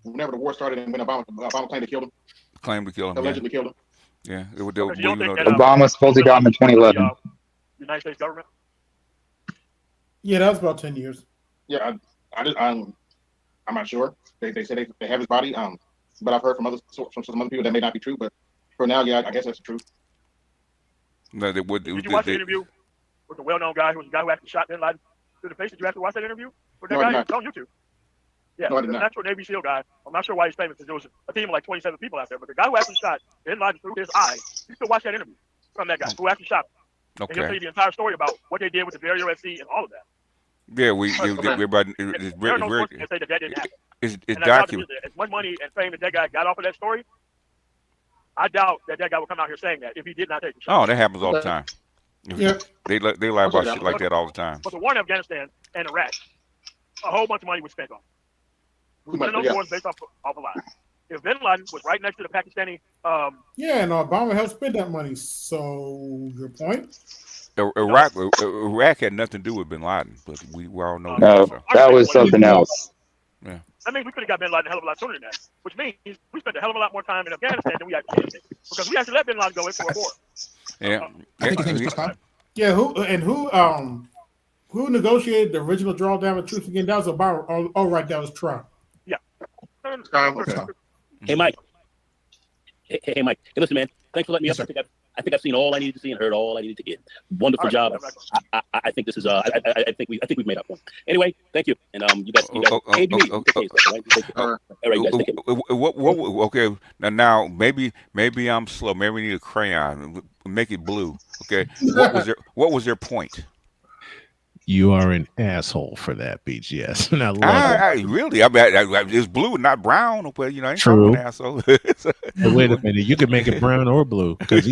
Whenever the war started and when Obama claimed to kill him. Allegedly killed him. Yeah. Obama supposedly got him in 2011. United States government. Yeah, that was about 10 years. Yeah, I'm not sure. They say they have his body. But I've heard from some other people that may not be true. But for now, yeah, I guess that's the truth. No, did you watch the interview with the well-known guy who was the guy who actually shot bin Laden to the face? Did you actually watch that interview with that guy? It's on YouTube. Yeah, the natural Navy SEAL guy. I'm not sure why he's famous because there was a team of like 27 people out there. But the guy who actually shot bin Laden through his eye, you still watch that interview from that guy who actually shot him. Okay. And he'll tell you the entire story about what they did with the barrier at sea and all of that. Yeah, everybody. There are no sources that say that didn't happen. It's and documented. As much money and fame as that guy got off of that story, I doubt that guy would come out here saying that if he did not take the shot. Oh, that happens all the time. Yeah. They lie about shit like that all the time. But the war in Afghanistan and Iraq, a whole bunch of money was spent on. We went in those wars based off of lies. If bin Laden was right next to the Pakistani, yeah, and Obama helped spend that money. So your point? Iraq had nothing to do with bin Laden, but we all know no, that. That was something else. Yeah. That means we could have got bin Laden a hell of a lot sooner than that, which means we spent a hell of a lot more time in Afghanistan than we actually did because we actually let bin Laden go into a war. Yeah. I think his name is Chris Cobb. Yeah, who negotiated the original drawdown of troops again? That was Obama. Oh, right, that was Trump. Yeah. Hey, Mike. Hey, Mike. Hey, listen, man. Thanks for letting me up. I think I've seen all I needed to see and heard all I needed to get. Wonderful job. I think this is. I think we've made up one. Anyway, thank you. And you guys. Hey, all right, guys. Take it. Okay. Now maybe I'm slow. Maybe we need a crayon. Make it blue. Okay. What was their point? You are an asshole for that, BGS. And I love it. Really? I mean, it's blue, not brown. Well, you know, I ain't true. An asshole. Hey, wait a minute. You can make it brown or blue because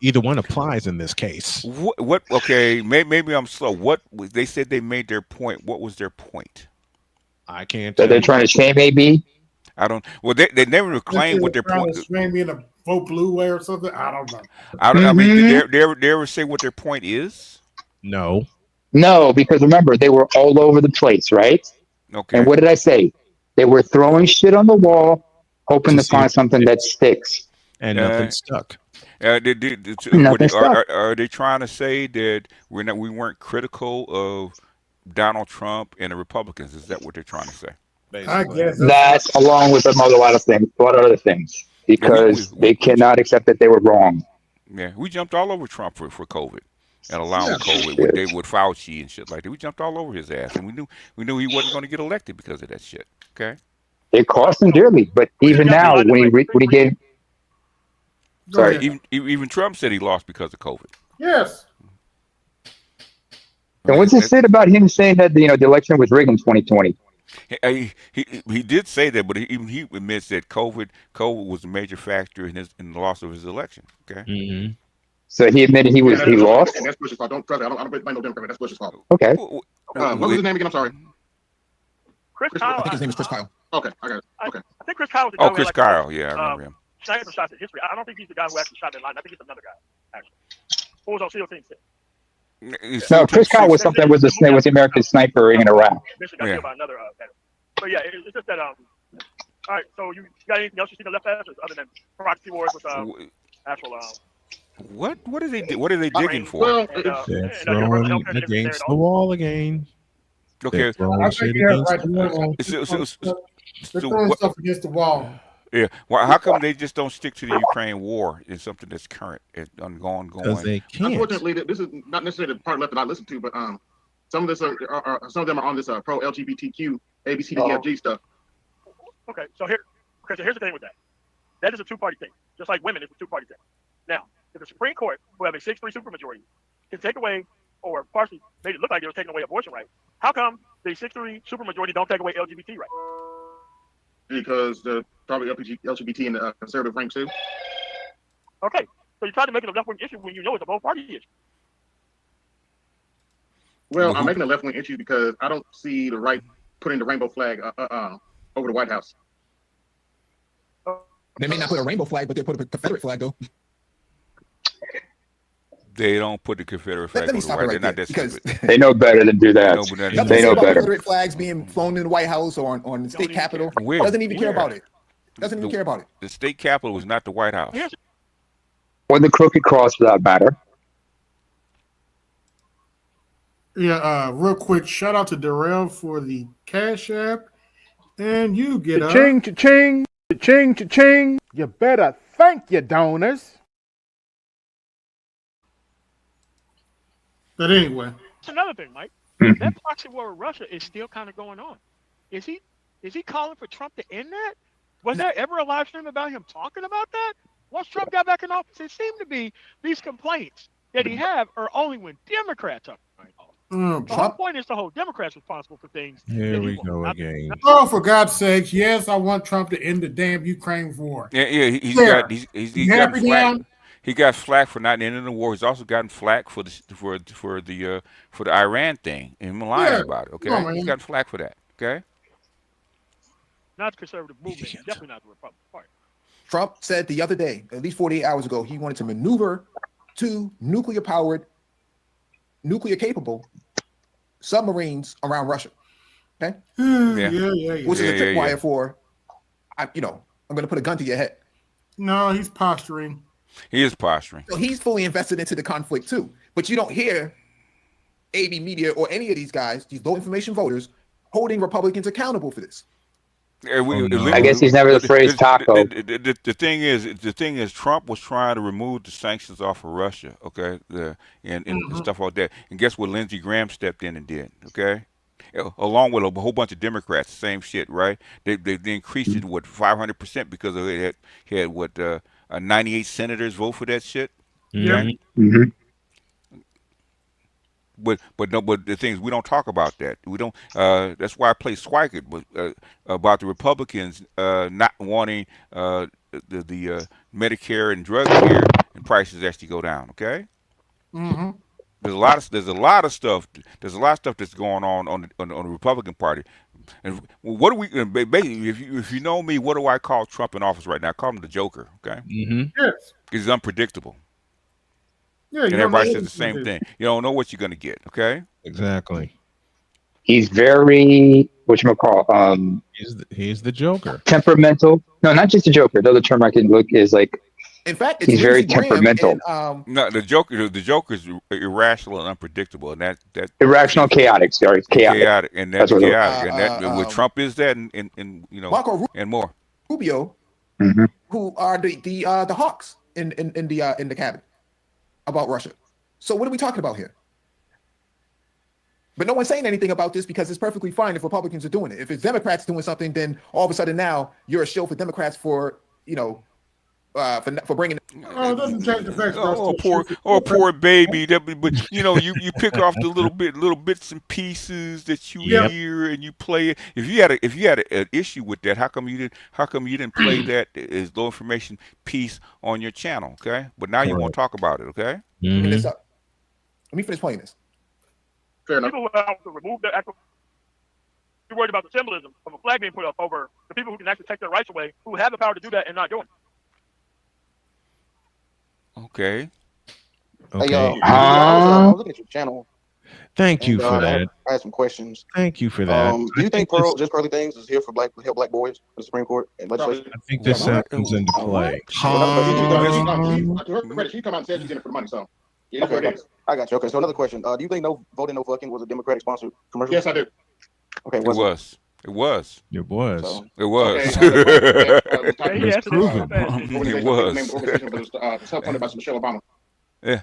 either one applies in this case. What? Okay, maybe I'm slow. What? They said they made their point. What was their point? I can't. So they're trying to shame AB? I don't. Well, they never claimed what their point. Shame me in a vote blue way or something. I don't know. I mean, did they ever say what their point is? No. No, because remember, they were all over the place, right? Okay. And what did I say? They were throwing shit on the wall, hoping to find something that sticks. And nothing stuck. Nothing stuck. Are they trying to say that we weren't critical of Donald Trump and the Republicans? Is that what they're trying to say? I guess That's along with a lot of things, a lot of other things, because they cannot accept that they were wrong. Yeah, we jumped all over Trump for COVID and allowing COVID with Fauci and shit like that. We jumped all over his ass, and we knew he wasn't going to get elected because of that shit. Okay, it cost him dearly, but even now, when he gave, sorry, even Trump said he lost because of COVID. Yes. And what's it said about him saying that the election was rigged in 2020? He did say that, but even he admits that COVID was a major factor in the loss of his election. Okay. Mm-hmm. So he admitted he lost. And that's Bush's fault. Don't trust it. I don't blame no Democrat. That's Bush's fault. Okay. What was his name again? I'm sorry. Chris Kyle. I think his name is Chris Kyle. Okay, I got it. Okay. I think Chris Kyle was the guy Chris Kyle. Yeah, I remember him. Sniper shots in history. I don't think he's the guy who actually shot in line. I think it's another guy, actually. Who was on SEAL Team 6? No, Chris Kyle was something was the American sniper in Iraq. Got killed by another veteran. But yeah, it's just that. All right. So you got anything else you see the left ass other than proxy wars with actual? What are they digging for? Well, they're throwing against the wall again. Okay. I think you're right. They're throwing stuff against the wall. Yeah. Well, how come they just don't stick to the Ukraine war? It's something that's current and ongoing. Because they can't. Unfortunately, this is not necessarily the part left that I listen to, but some of this some of them are on this pro LGBTQ ABCDEFG stuff. Okay, so here's the thing with that. That is a two-party thing, just like women is a two-party thing. Now, if the Supreme Court, who have a 6-3 supermajority, can take away or partially made it look like they were taking away abortion rights, how come the 6-3 supermajority don't take away LGBT rights? Because the probably LGBT in the conservative ranks too. Okay, so you try to make it a left-wing issue when you know it's a both-party issue. Well, I'm making a left-wing issue because I don't see the right putting the rainbow flag over the White House. They may not put a rainbow flag, but they put a Confederate flag though. They don't put the Confederate flag over the White House. They're not that stupid. They know better than do that. They know better. Confederate flags being flown in the White House or on the state capitol. Doesn't even care about it. Doesn't even care about it. The state capitol was not the White House. Or the crooked cross, for that matter. Yeah, real quick, shout out to Darrell for the Cash App. And you get up. Cha-ching, cha-ching, cha-ching, cha-ching. You better thank your donors. But anyway. That's another thing, Mike. That proxy war with Russia is still kind of going on. Is he calling for Trump to end that? Was there ever a live stream about him talking about that? Once Trump got back in office, it seemed to be these complaints that he have are only when Democrats are right off. The whole point is to hold Democrats responsible for things. Here we go again. Oh, for God's sakes, yes, I want Trump to end the damn Ukraine war. Yeah, he's got flack. He got flack for not ending the war. He's also gotten flack for the Iran thing and him lying about it. Okay, he's got flack for that. Okay, not the conservative movement, definitely not the Republican Party. Trump said the other day, at least 48 hours ago, he wanted to maneuver 2 nuclear-powered, nuclear-capable submarines around Russia. Okay? Yeah. Which is a tripwire for, I'm going to put a gun to your head. No, he's posturing. He is posturing. So he's fully invested into the conflict too. But you don't hear AB Media or any of these guys, these low information voters, holding Republicans accountable for this. I guess he's never the phrase taco. The thing is, Trump was trying to remove the sanctions off of Russia, okay, and stuff like that. And guess what? Lindsey Graham stepped in and did, okay, along with a whole bunch of Democrats, same shit, right? They increased it 500% because he had 98 senators vote for that shit. Yeah. Mm-hmm. But the thing is, we don't talk about that. We don't. That's why I play Swikert, but about the Republicans not wanting the Medicare and drug care and prices actually go down. Okay. Mm-hmm. There's a lot of stuff that's going on the Republican Party. And what do we basically? If you know me, what do I call Trump in office right now? I call him the Joker. Okay. Mm-hmm. Yes. He's unpredictable. Yeah, and everybody says the same thing. You don't know what you're going to get. Okay. Exactly. He's very whatchamacallit. He's the Joker. Temperamental. No, not just a Joker. The other term I can look is like In fact, it's He's very Lindsey Graham temperamental. and No, the Joker's irrational and unpredictable, and that Irrational, chaotic. Sorry, chaotic. and That's that's what it was. chaotic, and that what Trump is that, and you know, Marco and more. Rubio, Mhm. who are the hawks in the cabinet about Russia. So what are we talking about here? But no one's saying anything about this because it's perfectly fine if Republicans are doing it. If it's Democrats doing something, then all of a sudden now you're a shill for Democrats for, you know, for bringing. Oh, it doesn't change the fact. Poor baby. But you know, you pick off the little bits and pieces that you hear and you play it. If you had an issue with that, how come you didn't play that as low information piece on your channel? Okay, but now you won't talk about it. Okay. Let me finish playing this. Fair enough. People have to remove the actual. You're worried about the symbolism of a flag being put up over the people who can actually take their rights away, who have the power to do that and not doing it. Okay. Hey, I was looking at your channel. Thank you for that. I had some questions. Thank you for that. Do you think Pearly Things is here for help black boys for the Supreme Court and legislation? I think this comes into play. She come out and said she's in it for the money, so yeah, okay, I got you. Okay, so another question. Do you think No Voting No Fucking was a Democratic sponsored commercial? Yes, I do. Okay, It was. It was. It was. It's proven. It was. Funded by Michelle Obama. Yeah.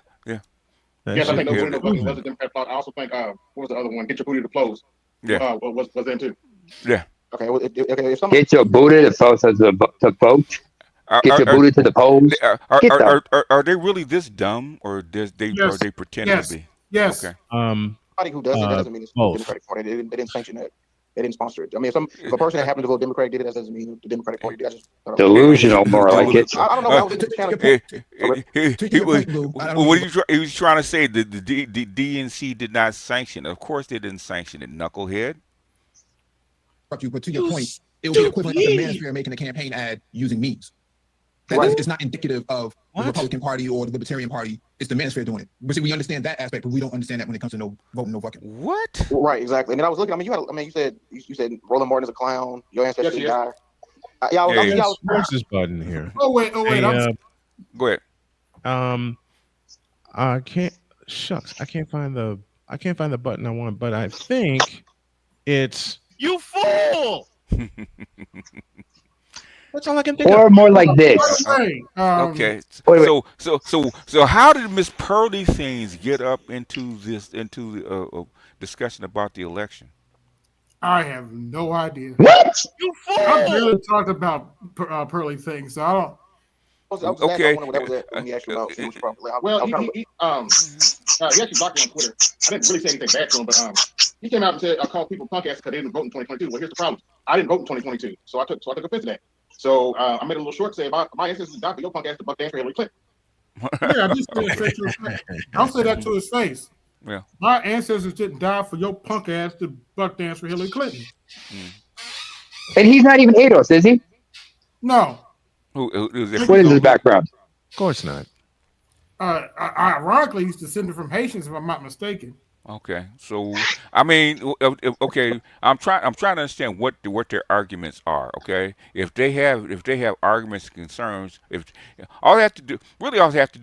Yes, I think No Voting No Fucking was a Democratic plot. I also think what was the other one? Get Your Booty to Close. Yeah. Was in too. Yeah. Okay. Well, if somebody Get your booty to vote. Get your booty to the polls. Are they really this dumb, or are they pretending to be? Yes. Okay. Somebody who does it, that doesn't mean it's the Democratic Party. They didn't sanction that. They didn't sponsor it. I mean, if a person that happened to vote Democratic did it, that doesn't mean the Democratic Party did it. Delusional, more like it. I don't know. I was just what he was trying to say, the DNC did not sanction. Of course, they didn't sanction it, knucklehead. But to your point, it would be equivalent of the manosphere making a campaign ad using memes. It's not indicative of the Republican Party or the Libertarian Party. It's the manosphere doing it. But see, we understand that aspect, but we don't understand that when it comes to No Voting No Fucking. What? Right, exactly. And then I was looking. I mean, you said Roland Martin is a clown. Your ancestors died. Where's this button here? Oh wait. Go ahead. I can't. Shucks, I can't find the button I want, but I think it's. You fool! That's all I can think Or of. more like this. Okay. Wait. So how did Miss Pearly Things get up into the discussion about the election? I have no idea. What? You fool! I barely talked about Pearly Things, so I don't. Okay. When he actually well, he actually blocked me on Twitter. I didn't really say anything bad to him, but he came out and said I called people punk ass because they didn't vote in 2022. Well, here's the problem: I didn't vote in 2022, so I took offense to that. So I made a little short say about my ancestors died for your punk ass to buck dance for Hillary Clinton. Yeah, I just said to his face. I'll say that to his face. Yeah. My ancestors didn't die for your punk ass to buck dance for Hillary Clinton. And he's not even ADOS, is he? No. What is his background? Of course not. Ironically, he's descended from Haitians, if I'm not mistaken. Okay, so I mean, okay, I'm trying to understand what their arguments are. Okay, if they have arguments and concerns, all they have to do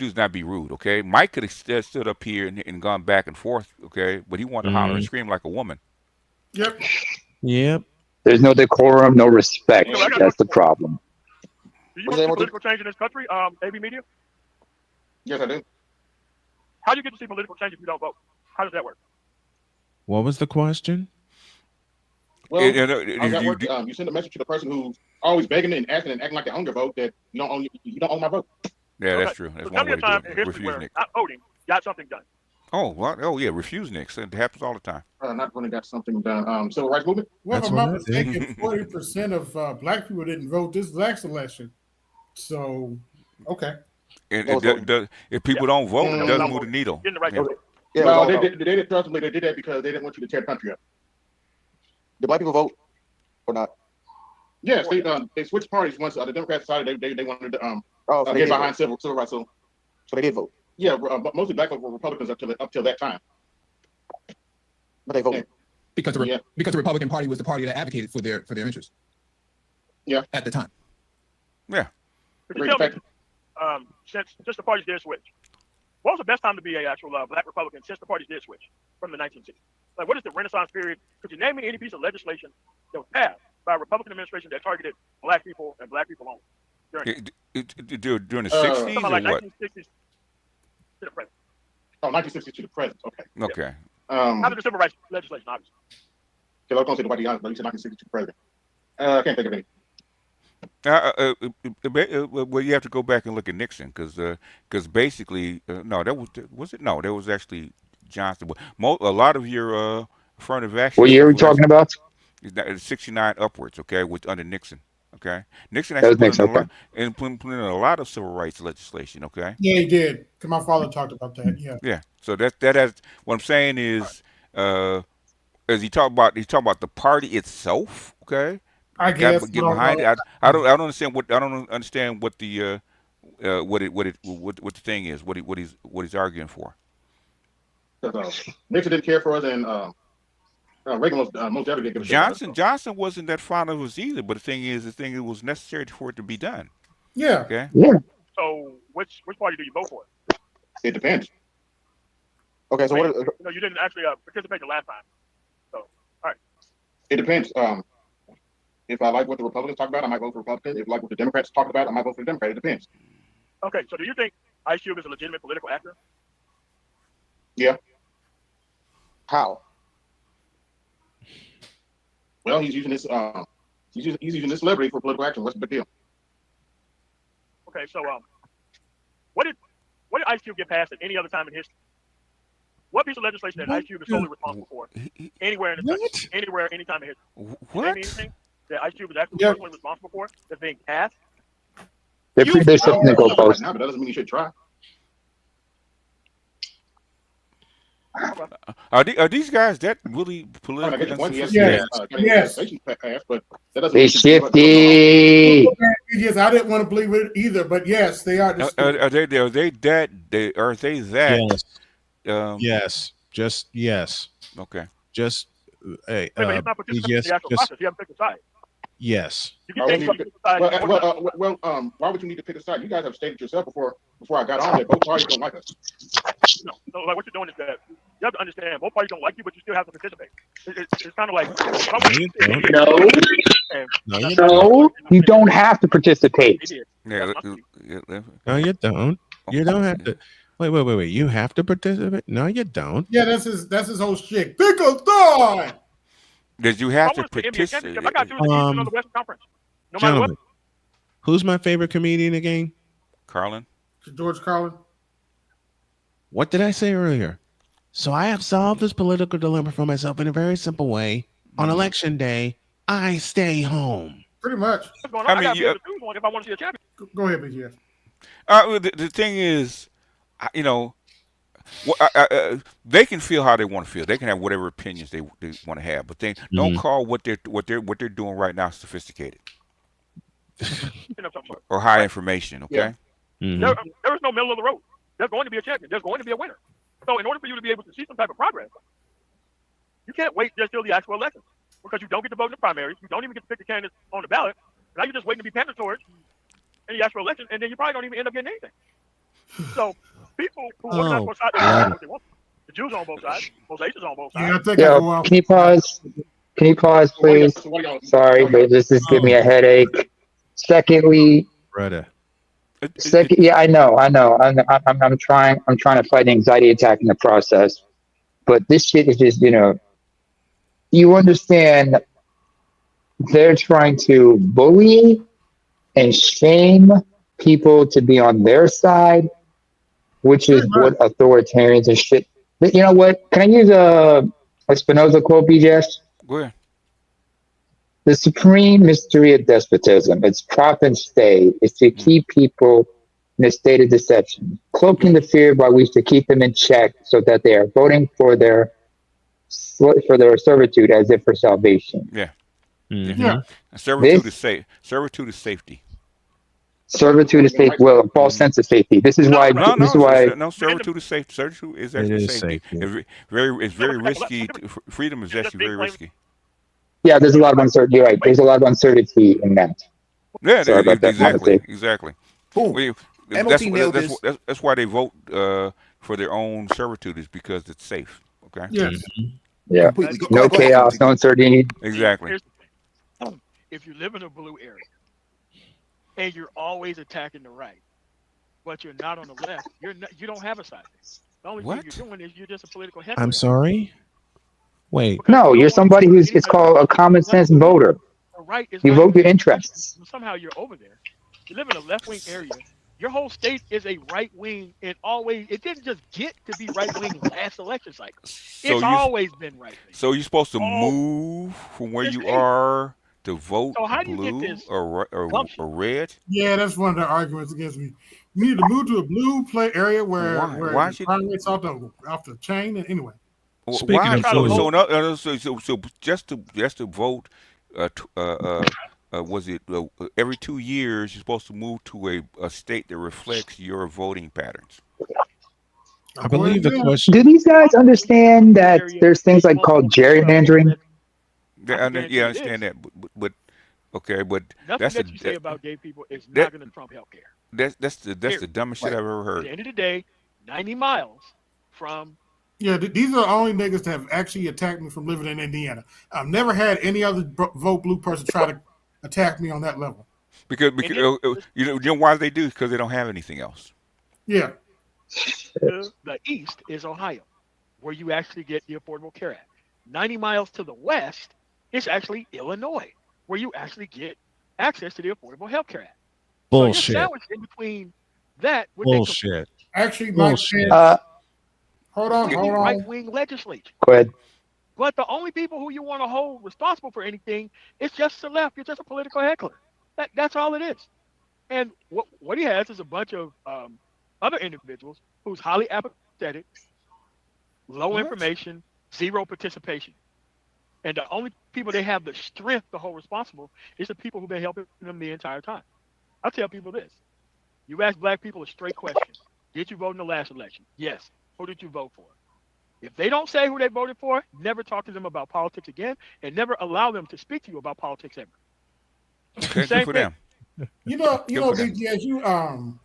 is not be rude. Okay, Mike could have stood up here and gone back and forth. Okay, but he wanted to holler and scream like a woman. Yep. There's no decorum, no respect. That's the problem. Do you want to see political change in this country, AB Media? Yes, I do. How do you get to see political change if you don't vote? How does that work? What was the question? Well, you send a message to the person who's always begging and asking and acting like they own your vote that you don't own my vote. Yeah, that's true. That's one way to do it. Refuse not voting got something done. Oh, well, refuse Nick. It happens all the time. Not when it got something done. Civil rights movement. Well, if I'm not mistaken, 40% of black people didn't vote this last election. So, okay. And if people don't vote, it doesn't move the needle. They did trustfully. They did that because they didn't want you to tear the country up. Did black people vote or not? Yes, they switched parties once the Democrats decided they wanted to get behind civil rights. So they did vote. Yeah, mostly black people were Republicans up till that time. But they voted because the Republican Party was the party that advocated for their interests. Yeah, at the time. Yeah. since the parties did switch. What was the best time to be an actual black Republican since the parties did switch from the 1960s? Like, what is the Renaissance period? Could you name me any piece of legislation that was passed by a Republican administration that targeted black people and black people only? During the 60s or like what? 1960s to the present. Oh, 1960s to the present. Okay. Okay. After the civil rights legislation, obviously. I was going to say nobody else, but you said 1960s to the present. I can't think of any. Well, you have to go back and look at Nixon because basically no, that was it. No, that was actually Johnson. A lot of your affirmative action. What year are we talking about? 69 upwards. Okay, under Nixon. Okay, Nixon That was actually Nixon, put in a lot of civil rights legislation. Okay. Yeah, he did. Because my father talked about that. Yeah. Yeah. So that has what I'm saying is, as he talked about the party itself. Okay. I guess get behind it. I don't understand what the what the thing is. What he's arguing for. Nixon didn't care for us, and Reagan was most definitely didn't give a shit. Johnson wasn't that fond of us either. But the thing it was necessary for it to be done. Yeah. Okay. Yeah. So which party do you vote for? It depends. Okay, so you didn't actually participate the last time. So all right. It depends. If I like what the Republicans talk about, I might vote for Republican. If I like what the Democrats talk about, I might vote for the Democrat. It depends. Okay, so do you think Ice Cube is a legitimate political actor? Yeah. How? Well, he's using this he's using this celebrity for political action. What's the big deal? Okay, so what did Ice Cube get passed at any other time in history? What piece of legislation that Ice Cube is solely responsible for? Anywhere in the country, anywhere, anytime in history. What? Anything that Ice Cube is actually personally responsible for that's being passed? There's something to go post. Now, but that doesn't mean you should try. Are these guys that really politically? Yes. They shifty. Yes, I didn't want to believe it either, but yes, they are. Are they that? Yes. Yes. Just yes. Okay. Just hey. He's not participating in the actual process. He hasn't picked a side. Yes. Why would you need to pick a side? You guys have stated yourself before I got on that both parties don't like us. No, so like what you're doing is that you have to understand both parties don't like you, but you still have to participate. It's kind of like No, you don't have to participate. Yeah. No, you don't. You don't have to. Wait. You have to participate? No, you don't. Yeah, that's his whole shtick. Pick a side. Did you have to participate? I got you in the Western Conference. No matter Gentlemen, what. who's my favorite comedian again? Carlin. George Carlin. What did I say earlier? So I have solved this political dilemma for myself in a very simple way. On election day, I stay home. Pretty much. I mean, if I want to see a champion. Go ahead, BGS. The thing is, they can feel how they want to feel. They can have whatever opinions they want to have, but they don't call what they're doing right now sophisticated or high information. Okay. Yeah. There is no middle of the road. There's going to be a champion. There's going to be a winner. So in order for you to be able to see some type of progress, you can't wait just till the actual election because you don't get to vote in the primaries. You don't even get to pick the candidates on the ballot. Now you're just waiting to be pandered towards in the actual election, and then you probably don't even end up getting anything. So people who organize both sides, what they want. The Jews on both sides, most Asians on both sides. Yo, can you pause? Can you pause, please? Sorry, but this is giving me a headache. Secondly, brother. Yeah, I know. I'm trying to fight an anxiety attack in the process, but this shit is just, you understand. They're trying to bully and shame people to be on their side, which is what authoritarians and shit. But you know what? Can I use a Spinoza quote, BJS? Go ahead. The supreme mystery of despotism, its prop and stay, is to keep people in a state of deception, cloaking the fear by which to keep them in check so that they are voting for their servitude as if for salvation. Yeah. Mm-hmm. Yeah. Servitude is safe. Servitude is safety. Servitude is safe. Well, a false sense of safety. This is why. No, servitude is safe. Servitude is actually safety. It's very risky. Freedom is actually very risky. Yeah, there's a lot of uncertainty. Right, there's a lot of uncertainty in that. Yeah, exactly. Cool. That's why they vote for their own servitude, is because it's safe. Okay. Yes. Yeah. No chaos, no uncertainty. Exactly. Here's the thing. If you live in a blue area and you're always attacking the right, but you're not on the left, you don't have a side. The only thing you're doing is you're just a political heckler. I'm sorry. Wait. No, you're somebody who's it's called a common sense voter. You vote your interests. Somehow you're over there. You live in a left wing area. Your whole state is a right wing, and always it didn't just get to be right wing last election cycle. It's always been right wing. So you're supposed to move from where you are to vote blue or red? Yeah, that's one of the arguments against me. You need to move to a blue play area where the crime rate's off the chain. And anyway, Why? So just to vote, was it every 2 years you're supposed to move to a state that reflects your voting patterns? I believe the question. Do these guys understand that there's things like called gerrymandering? I understand that, but okay, but nothing that's that you say about gay people is not going to trump healthcare. That's the dumbest shit I've ever heard. At the end of the day, 90 miles from. Yeah, these are the only niggas that have actually attacked me from living in Indiana. I've never had any other vote blue person try to attack me on that level. Because you know why they do? Because they don't have anything else. Yeah. The east is Ohio, where you actually get the Affordable Care Act. 90 miles to the west is actually Illinois, where you actually get access to the Affordable Health Care Act. Bullshit. So you're sandwiched in between that. Bullshit. Actually, bullshit. Hold on. Right-wing legislature. Go ahead. But the only people who you want to hold responsible for anything is just the left. You're just a political heckler. That's all it is. And what he has is a bunch of other individuals who's highly apathetic, low information, zero participation. And the only people they have the strength to hold responsible is the people who've been helping them the entire time. I'll tell people this. You ask black people a straight question. Did you vote in the last election? Yes. Who did you vote for? If they don't say who they voted for, never talk to them about politics again, and never allow them to speak to you about politics ever. Okay, good for them. You know, BGS, you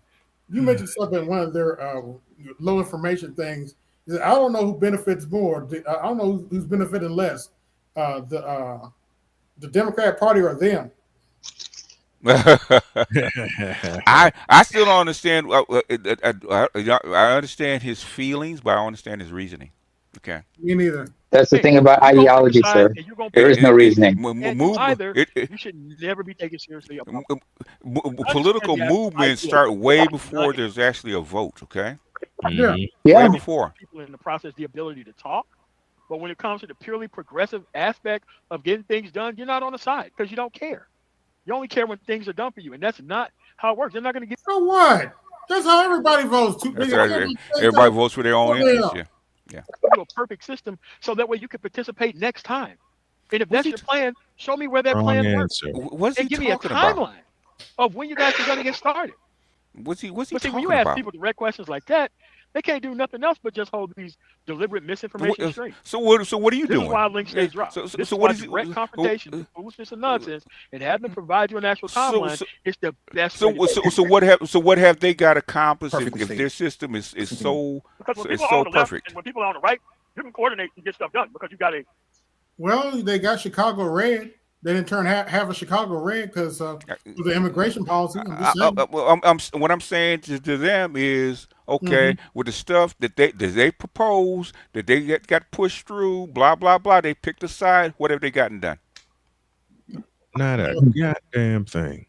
mentioned something in one of their low information things. I don't know who benefits more. I don't know who's benefiting less, the Democrat Party or them. I still don't understand. I understand his feelings, but I don't understand his reasoning. Okay. Me neither. That's the thing about ideology, sir. There is no reasoning. You should never be taken seriously. Political movements start way before there's actually a vote. Okay. Yeah. Way before. People in the process the ability to talk, but when it comes to the purely progressive aspect of getting things done, you're not on the side because you don't care. You only care when things are done for you, and that's not how it works. They're not going to get. So what? That's how everybody votes. Everybody votes for their own interests. Yeah. A perfect system, so that way you can participate next time. And if that's your plan, show me where that plan works. What's he give me a timeline of when you guys are going to get started. What's he But see, talking when you ask about? people direct questions like that, they can't do nothing else but just hold these deliberate misinformation straight. So what are you This doing? is why links stay dropped. So This is what why is he? direct confrontation, foolishness and nonsense, and have them provide you an actual timeline is the best. So what have they got accomplished if their system is so perfect? And when people are on the right, you can coordinate and get stuff done because you got a. Well, they got Chicago red. They didn't turn half of Chicago red because of the immigration policy. What I'm saying to them is, okay, with the stuff that they propose, that they got pushed through, blah, blah, blah, they picked a side. What have they gotten done? Not a goddamn thing.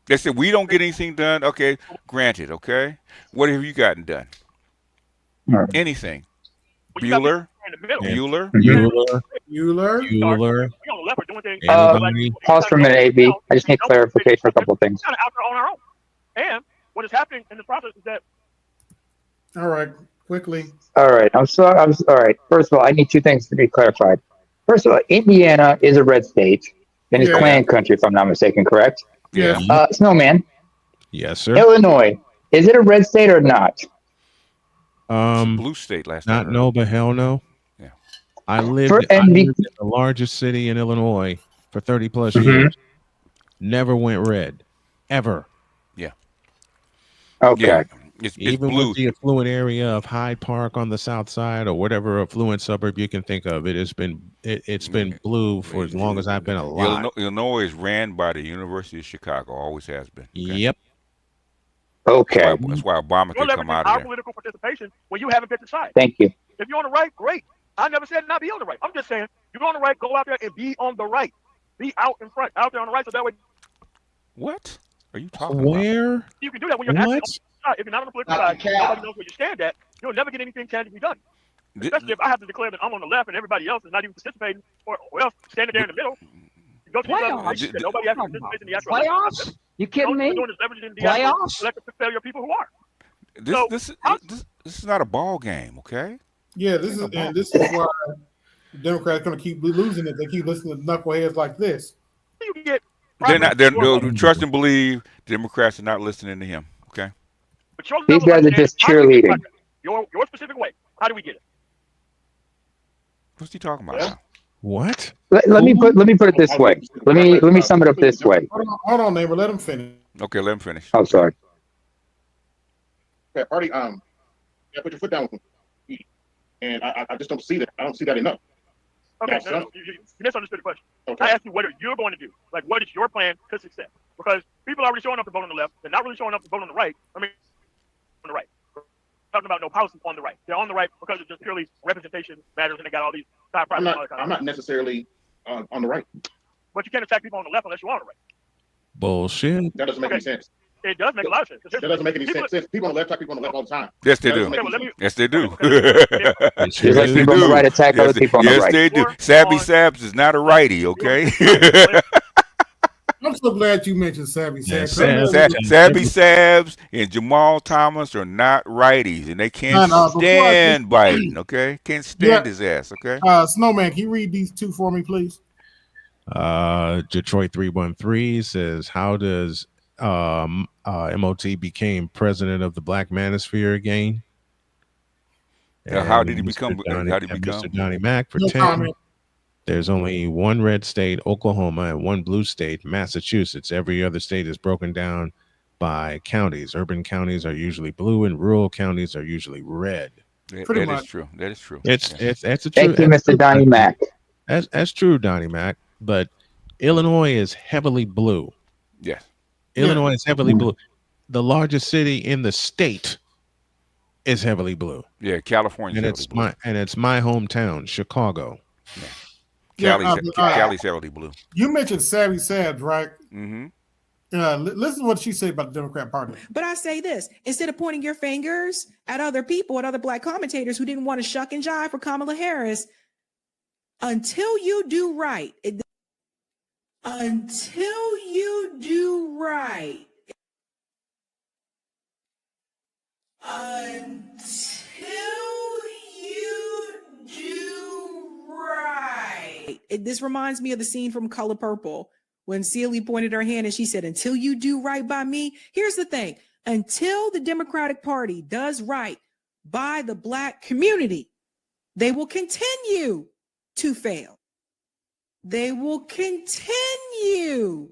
They said, we don't get anything done. Okay, granted, okay. What have you gotten done? Anything. Bueller. Pause for a minute, AB. I just need clarification for a couple of things. Kind of out there on our own. And what is happening in the process is that. All right, quickly. All right. All right. First of all, I need two things to be clarified. First of all, Indiana is a red state and it's Klan country, if I'm not mistaken, correct? Yes. Snowman. Yes, sir. Illinois. Is it a red state or not? Blue state last time. Not no, but hell no. Yeah. I lived in the largest city in Illinois for 30 plus years. Never went red. Ever. Yeah. Okay. Yeah, it's Even blue. with the affluent area of Hyde Park on the south side, or whatever affluent suburb you can think of, it's been blue for as long as I've been alive. Illinois is ran by the University of Chicago. Always has been. Okay? Yep. Okay. That's why Obama You're could come leveraging out of our there. political participation when you haven't picked a side. Thank you. If you're on the right, great. I never said not be on the right. I'm just saying, you're on the right, go out there and be on the right. Be out in front, out there on the right, so that way. What are you talking about? Where? You can do that when you're actually on the side. If you're not on the political side, nobody knows where you stand at. You'll never get anything tangibly done. Especially if I have to declare that I'm on the left and everybody else is not even participating, or else standing there in the middle. You go to these other places that nobody actually participates in the actual Playoffs? You kidding me? Doing is leveraging the Playoffs? elected failure people who are. This is not a ball game, okay? Yeah, this is why the Democrats going to keep losing it. They keep listening to knuckleheads like this. You get they'll trust and believe Democrats are not listening to him. Okay. But your These guys are just cheerleading. Your specific way. How do we get it? What's he talking about now? What? Let me put it this way. Let me sum it up this way. Hold on, neighbor. Let him finish. Okay, let him finish. Oh, sorry. Okay, party. Yeah, put your foot down with me. And I just don't see that. I don't see that enough. Okay, you misunderstood the question. Okay. I asked you what are you going to do? Like, what is your plan to success? Because people are already showing up to vote on the left. They're not really showing up to vote on the right. I mean, on the right. We're talking about no policy on the right. They're on the right because it's just purely representation matters, and they got all these side projects. I'm not necessarily on the right. But you can't attack people on the left unless you're on the right. Bullshit. That doesn't make any sense. It does make a lot of sense. That doesn't make any sense. People on the left attack people on the left all the time. Yes, they do. Yes, they do. Just like people on the right attack other people on the right. Yes, they do. Savvy Sabs is not a righty, okay? I'm so glad you mentioned Savvy Sabs. Savvy Sabs and Jamal Thomas are not righties, and they can't stand Biden, okay? Can't stand his ass, okay? Snowman, can you read these two for me, please? Detroit 313 says, how does MOT became president of the Black Manosphere again? How did he become? Mr. Donnie Mack for No 10. comment. There's only one red state, Oklahoma, and one blue state, Massachusetts. Every other state is broken down by counties. Urban counties are usually blue, and rural counties are usually red. That is true. That is true. That's a true. Thank you, Mr. Donnie Mack. That's true, Donnie Mack. But Illinois is heavily blue. Yes. Illinois is heavily blue. The largest city in the state is heavily blue. Yeah, California. And it's my hometown, Chicago. Yeah. Cali's heavily blue. You mentioned Savvy Sabs, right? Mm-hmm. Listen to what she said about the Democrat Party. But I say this, instead of pointing your fingers at other people, at other black commentators who didn't want to shuck and jive for Kamala Harris, until you do right, until you do right, this reminds me of the scene from Color Purple when Celie pointed her hand and she said, until you do right by me. Here's the thing. Until the Democratic Party does right by the black community, they will continue to fail. They will continue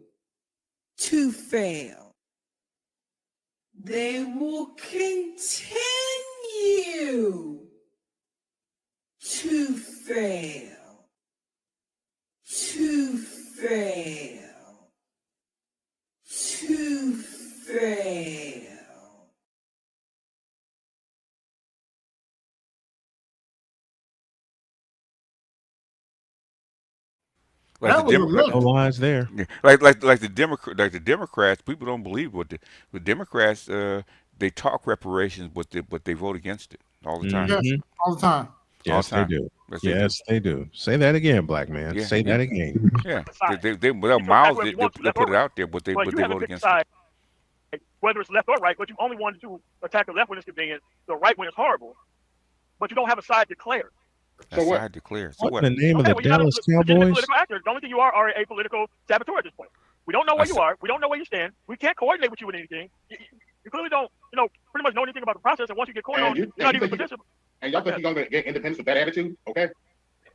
to fail. They will continue to fail. To fail. To fail. Like the Democrats there. Like the Democrats, people don't believe what the Democrats they talk reparations, but they vote against it all the time. Yes, all the time. Yes, they do. Yes, they do. Say that again, black man. Say that again. Yeah, they without mouths, they put it out there, but they vote against it. Whether it's left or right, but you only wanted to attack the left when it's convenient, the right when it's horrible, but you don't have a side declared. So what? Side declared. So what? The name of the Dallas Cowboys? The only thing you are a political saboteur at this point. We don't know where you are. We don't know where you stand. We can't coordinate with you with anything. You clearly don't, pretty much know anything about the process. And once you get caught on, you're not even participating. And y'all think you're going to get independence with that attitude? Okay.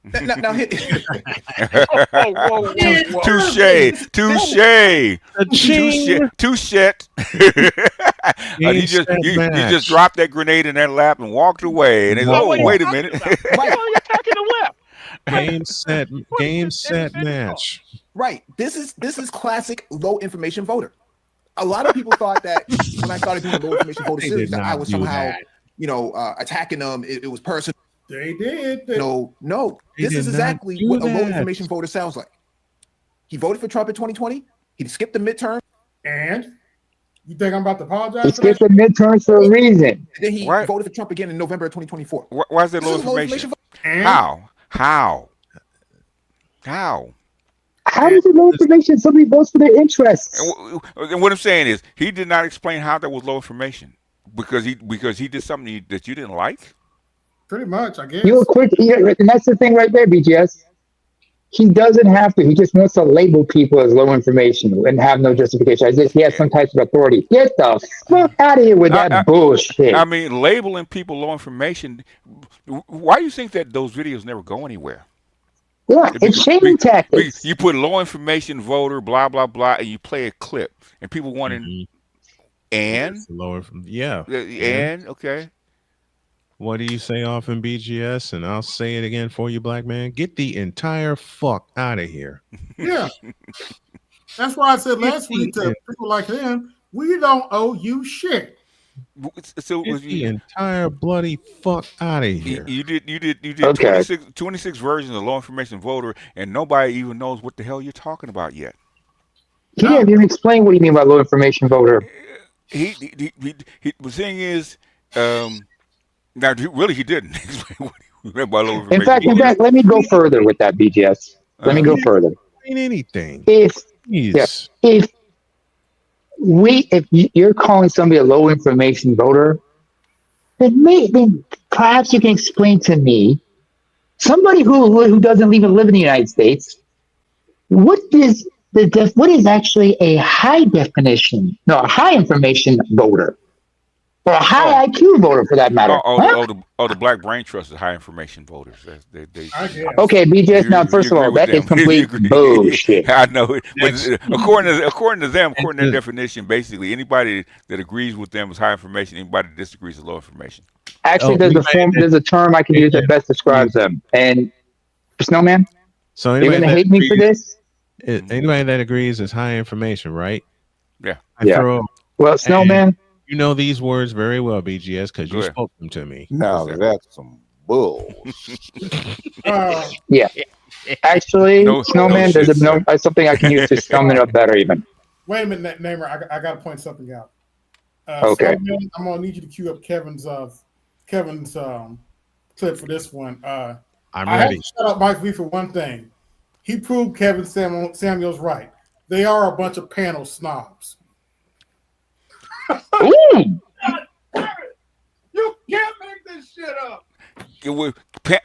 Now Touche. You just dropped that grenade in their lap and walked away. And they go, oh, wait a minute. Game set match. Right. This is classic low information voter. A lot of people thought that when I started doing the low information voter series that I was somehow, attacking them. It was personal. They did. No. This is exactly what a low information voter sounds like. He voted for Trump in 2020. He skipped the midterm. And you think I'm about to apologize? He skipped the midterms for a reason. Then he voted for Trump again in November of 2024. Why is that low information? How? How is it low information? Somebody votes for their interests. And what I'm saying is, he did not explain how that was low information because he did something that you didn't like. Pretty much, I guess. You were quick, and that's the thing right there, BGS. He doesn't have to. He just wants to label people as low information and have no justification. I guess he has some types of authority. Get the fuck out of here with that bullshit. I mean, labeling people low information. Why do you think that those videos never go anywhere? Yeah, it's shaming tactics. You put low information voter, blah blah blah, and you play a clip, and people wanting and lower from okay. What do you say off in BGS? And I'll say it again for you, black man. Get the entire fuck out of here. Yeah. That's why I said last week to people like him, we don't owe you shit. So Get the entire bloody fuck out of here. You did Okay. 26 versions of low information voter, and nobody even knows what the hell you're talking about yet. He didn't even explain what you mean by low information voter. The thing is, now really he didn't explain what he meant by low information. In fact, let me go further with that, BGS. Let me go further. Anything. If you're calling somebody a low information voter, then perhaps you can explain to me, somebody who doesn't even live in the United States, what is actually a high information voter? Or a high IQ voter, for that matter. The Black Brain Trust is high information voters. Okay, BJS. Now, first of all, that is complete bullshit. I know it. But according to them, according to their definition, basically anybody that agrees with them is high information. Anybody that disagrees is low information. Actually, there's a term I can use that best describes them. And Snowman, so you're gonna hate me for this. Anybody that agrees is high information, right? Yeah. Well, Snowman. You know these words very well, BGS, because you spoke them to me. No, that's some bull. Yeah. Actually, Snowman, there's something I can use to sum it up better even. Wait a minute, Namer. I got to point something out. Okay. Snowman, I'm going to need you to cue up Kevin's clip for this one. I'm ready. I have to shut up Mike V for one thing. He proved Kevin Samuels right. They are a bunch of panel snobs. Ooh. You can't make this shit up.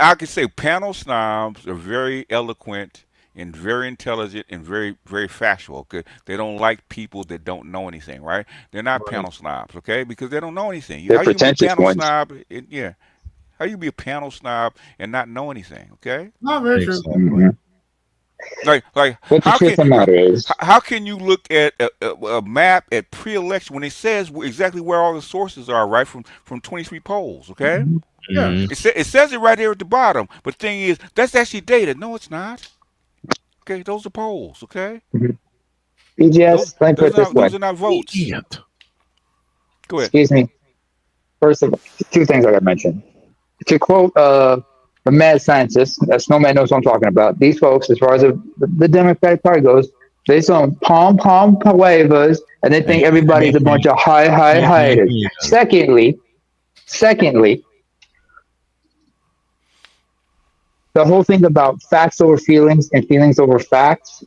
I could say panel snobs are very eloquent and very intelligent and very, very factual. Okay? They don't like people that don't know anything, right? They're not panel snobs, okay? Because they don't know anything. They're how you be a panel ones. snob? How you be a panel snob and not know anything? Okay. Not very true. Mm-hmm. Like what the truth of the matter is, how can you look at a map at pre-election when it says exactly where all the sources are, right, from 23 polls, okay? Yeah. It says it right there at the bottom, but the thing is, that's actually data. No, it's not. Okay, those are polls, okay? BGS, let me put it this way. Those are not votes. Go ahead. Excuse me. First of all, two things I got to mention. To quote the mad scientist, Snowman knows what I'm talking about. These folks, as far as the Democratic Party goes, they some palm wavers, and they think everybody's a bunch of haters. Secondly, the whole thing about facts over feelings and feelings over facts,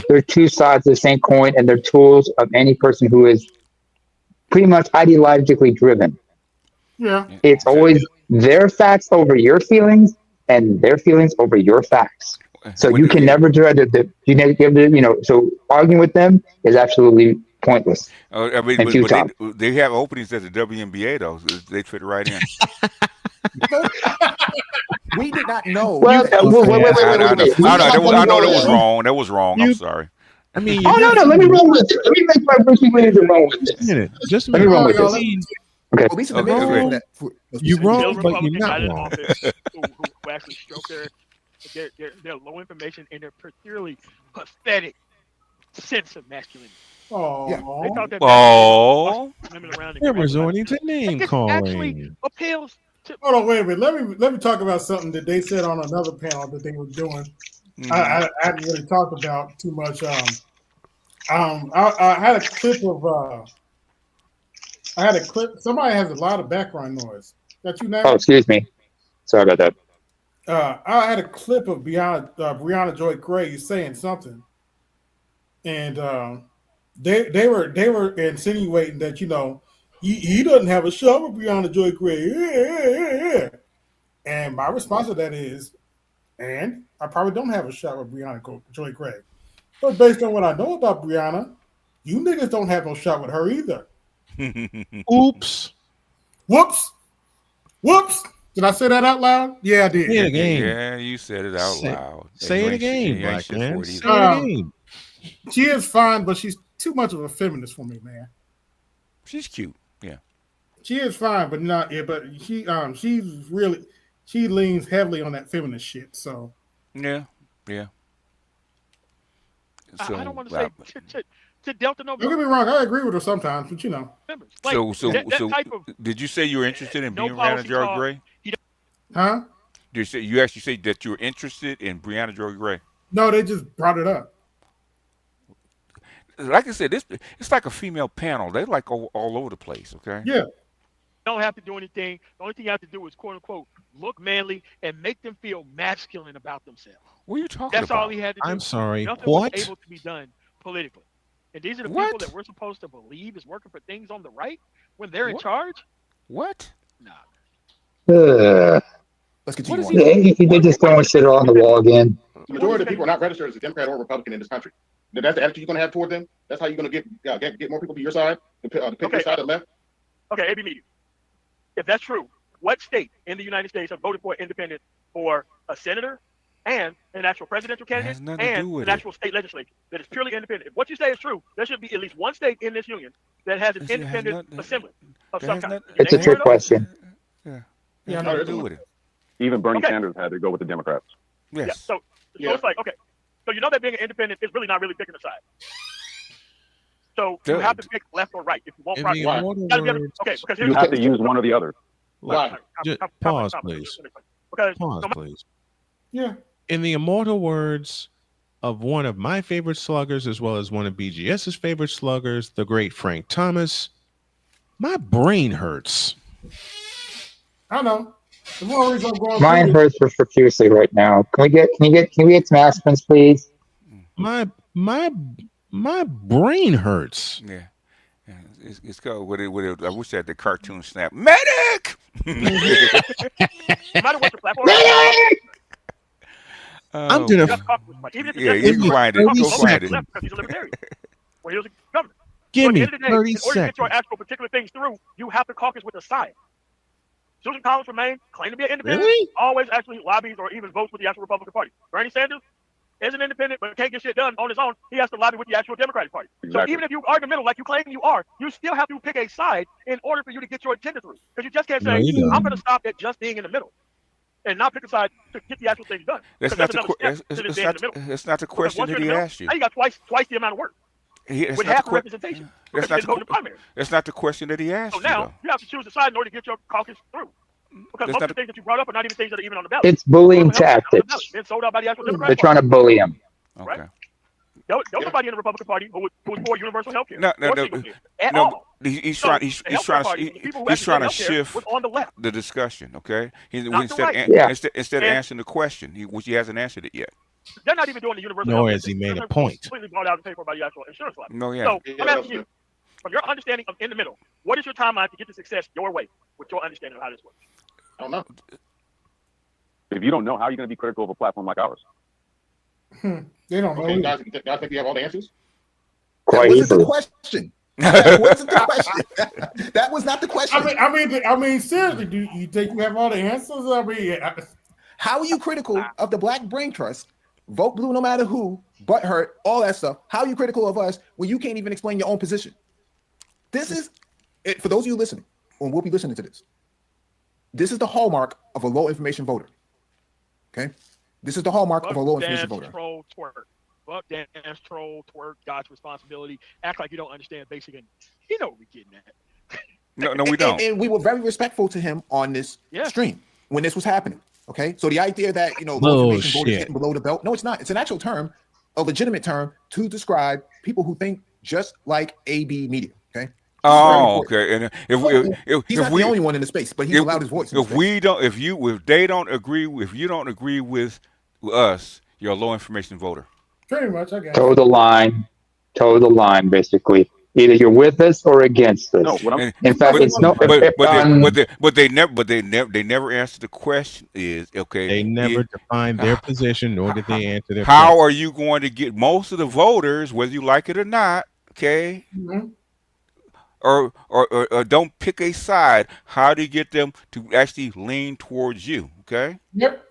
they're two sides of the same coin, and they're tools of any person who is pretty much ideologically driven. Yeah. It's always their facts over your feelings and their feelings over your facts. So you can never dread so arguing with them is absolutely pointless. I mean, and futile. they have openings at the WNBA though. So they fit right in. We did not know. Well, wait. I know that was Wait. wrong. That was wrong. I'm sorry. I mean, Oh no, let me run with it. Let me make my Brucey Williams and run with this. Just a Let me minute. run with this. Okay. At least in the Okay, middle. okay. You're wrong, Those but you're Republicans not got in wrong. office who actually stroke their low information and their particularly pathetic sense of masculinity. Oh, They thought that Oh, women around They're resorting to name actually calling. appeals to. hold on, wait a minute. Let me talk about something that they said on another panel that they were doing. I hadn't really talked about too much. I had a clip of. I had a clip. Somebody has a lot of background noise. That you now? Oh, excuse me. Sorry about that. I had a clip of Breonna Joy Gray saying something, and they were insinuating that he doesn't have a shot with Breonna Joy Gray, and my response to that is, and I probably don't have a shot with Breonna Joy Gray, but based on what I know about Breonna, you niggas don't have no shot with her either. Oops. Whoops. Whoops. Did I say that out loud? Yeah, I did. Say it again. Yeah, you said it out loud. Say You it ain't shit- again, you ain't black shit man. for it Say either. it again. She is fine, but she's too much of a feminist for me, man. She's cute. Yeah. She is fine, but not. Yeah, but she leans heavily on that feminist shit. So Yeah. So, I don't want to say to Delta no. don't get me wrong, I agree with her sometimes, but Like, so that type of did you say you were interested in no Breonna policy Joy talk. Gray? huh? You actually say that you were interested in Breonna Joy Gray? No, they just brought it up. Like I said, it's like a female panel. They like all over the place. Okay. Yeah. Don't have to do anything. The only thing you have to do is quote unquote look manly and make them feel masculine about themselves. What are you talking That's about? all he had to do. I'm sorry. Nothing What? was able to be done politically. And these are the What? people that we're supposed to believe is working for things on the right when they're in What? charge? What? Nah. Let's continue on. They're just throwing shit on the wall again. The majority of the people are not registered as a Democrat or Republican in this country. That's the attitude you're going to have toward them. That's how you're going to get more people to your side, to pick your side of the left. Okay, AB Media. If that's true, what state in the United States have voted for independent for a senator and an actual presidential candidate nothing to do and with an it. actual state legislature that is purely independent? If what you say is true, there should be at least one state in this union that has an It has independent nothing- assembly of that some has kind. nothing- It's a trick question. Yeah. Yeah, Nothing to do with it. Even Bernie Okay. Sanders had to go with the Democrats. Yes. Yeah, so it's like, okay, so you know that being an independent is really not really picking a side. So you have to pick left or right if you want In progress. the You immortal gotta be able to- words- okay, because You here's have to use one or the other. Why? Pause, please. Because Pause, please. Yeah. In the immortal words of one of my favorite sluggers, as well as one of BGS's favorite sluggers, the great Frank Thomas, my brain hurts. I know. The one reason I'm going Mine through hurts profusely right now. Can we get some aspirins, please? My brain hurts. Yeah. It's called what it I wish I had the cartoon snap. Medic! I'm gonna. Yeah, you can find it. Go find it. Because he's a libertarian. Well, he was a governor. Give So at me the end of the day, 30 in order to get your seconds. actual particular things through, you have to caucus with a side. Susan Collins remained, claimed to be an independent, Really? always actually lobbies or even votes with the actual Republican Party. Bernie Sanders is an independent, but can't get shit done on his own. He has to lobby with the actual Democratic Party. Exactly. So even if you are in the middle, like you claim you are, you still have to pick a side in order for you to get your agenda through. Because you just can't No, say, you don't. I'm going to stop at just being in the middle and not pick a side to get the actual things done. That's Because not the another step to it's being in the not middle. it's not the Because question once that you're in he the asked you. middle, now you got twice the amount of work. It's With not half the the representation. That's because not you didn't vote in the primary. That's not the question that he asked So you. now though. you have to choose a side in order to get your caucus through. Because That's most not of the things that you brought up are not even things that are even on the ballot. It's bullying Those are not on the ballot. tactics. Been sold out by the actual They're Democratic trying to Party. bully him. Okay. There was nobody in the Republican Party who was for universal health care. No. At No, all. he's So trying. the He's healthcare trying party, to. the people who He's actually trying to did healthcare shift was on the left. the discussion. Okay. Not the right. Yeah. Instead of And- answering the question, which he hasn't answered it yet. They're not even doing the universal Nor health has care. he made a They're point. completely bought out and paid for by the actual insurance lobby. No, yeah. So I'm asking you, from your understanding of in the middle, what is your timeline to get to success your way with your understanding of how this works? I don't know. If you don't know, how are you going to be critical of a platform like ours? They don't know. Okay, either. guys think you have all the answers? Quite That wasn't the easily. question. That wasn't the question. That was not the question. I mean, seriously, do you think you have all the answers? I mean, how are you critical of the Black Brain Trust? Vote blue no matter who, butt hurt, all that stuff. How are you critical of us when you can't even explain your own position? This is, for those of you listening, and we'll be listening to this, this is the hallmark of a low information voter. Okay? This is the hallmark of a low information voter. Troll, twerk. Buck, dance, troll, twerk, God's responsibility. Act like you don't understand basic English. You know what we're getting at. No, we don't. And we were very respectful to him on this stream when this was happening. Okay, so the idea that low information voters getting below the belt, no, it's not. It's an actual term, a legitimate term to describe people who think just like AB Media. Okay. Oh, okay. And he's not the only one in the space, but he's allowed his voice. If you don't agree with us, you're a low information voter. Pretty much, I guess. Toe the line, basically. Either you're with us or against us. No, in fact, it's no. But they never answered the question. They never defined their position, nor did they answer their. How are you going to get most of the voters, whether you like it or not? Okay. Mm-hmm. Or don't pick a side. How do you get them to actually lean towards you? Okay. Yep.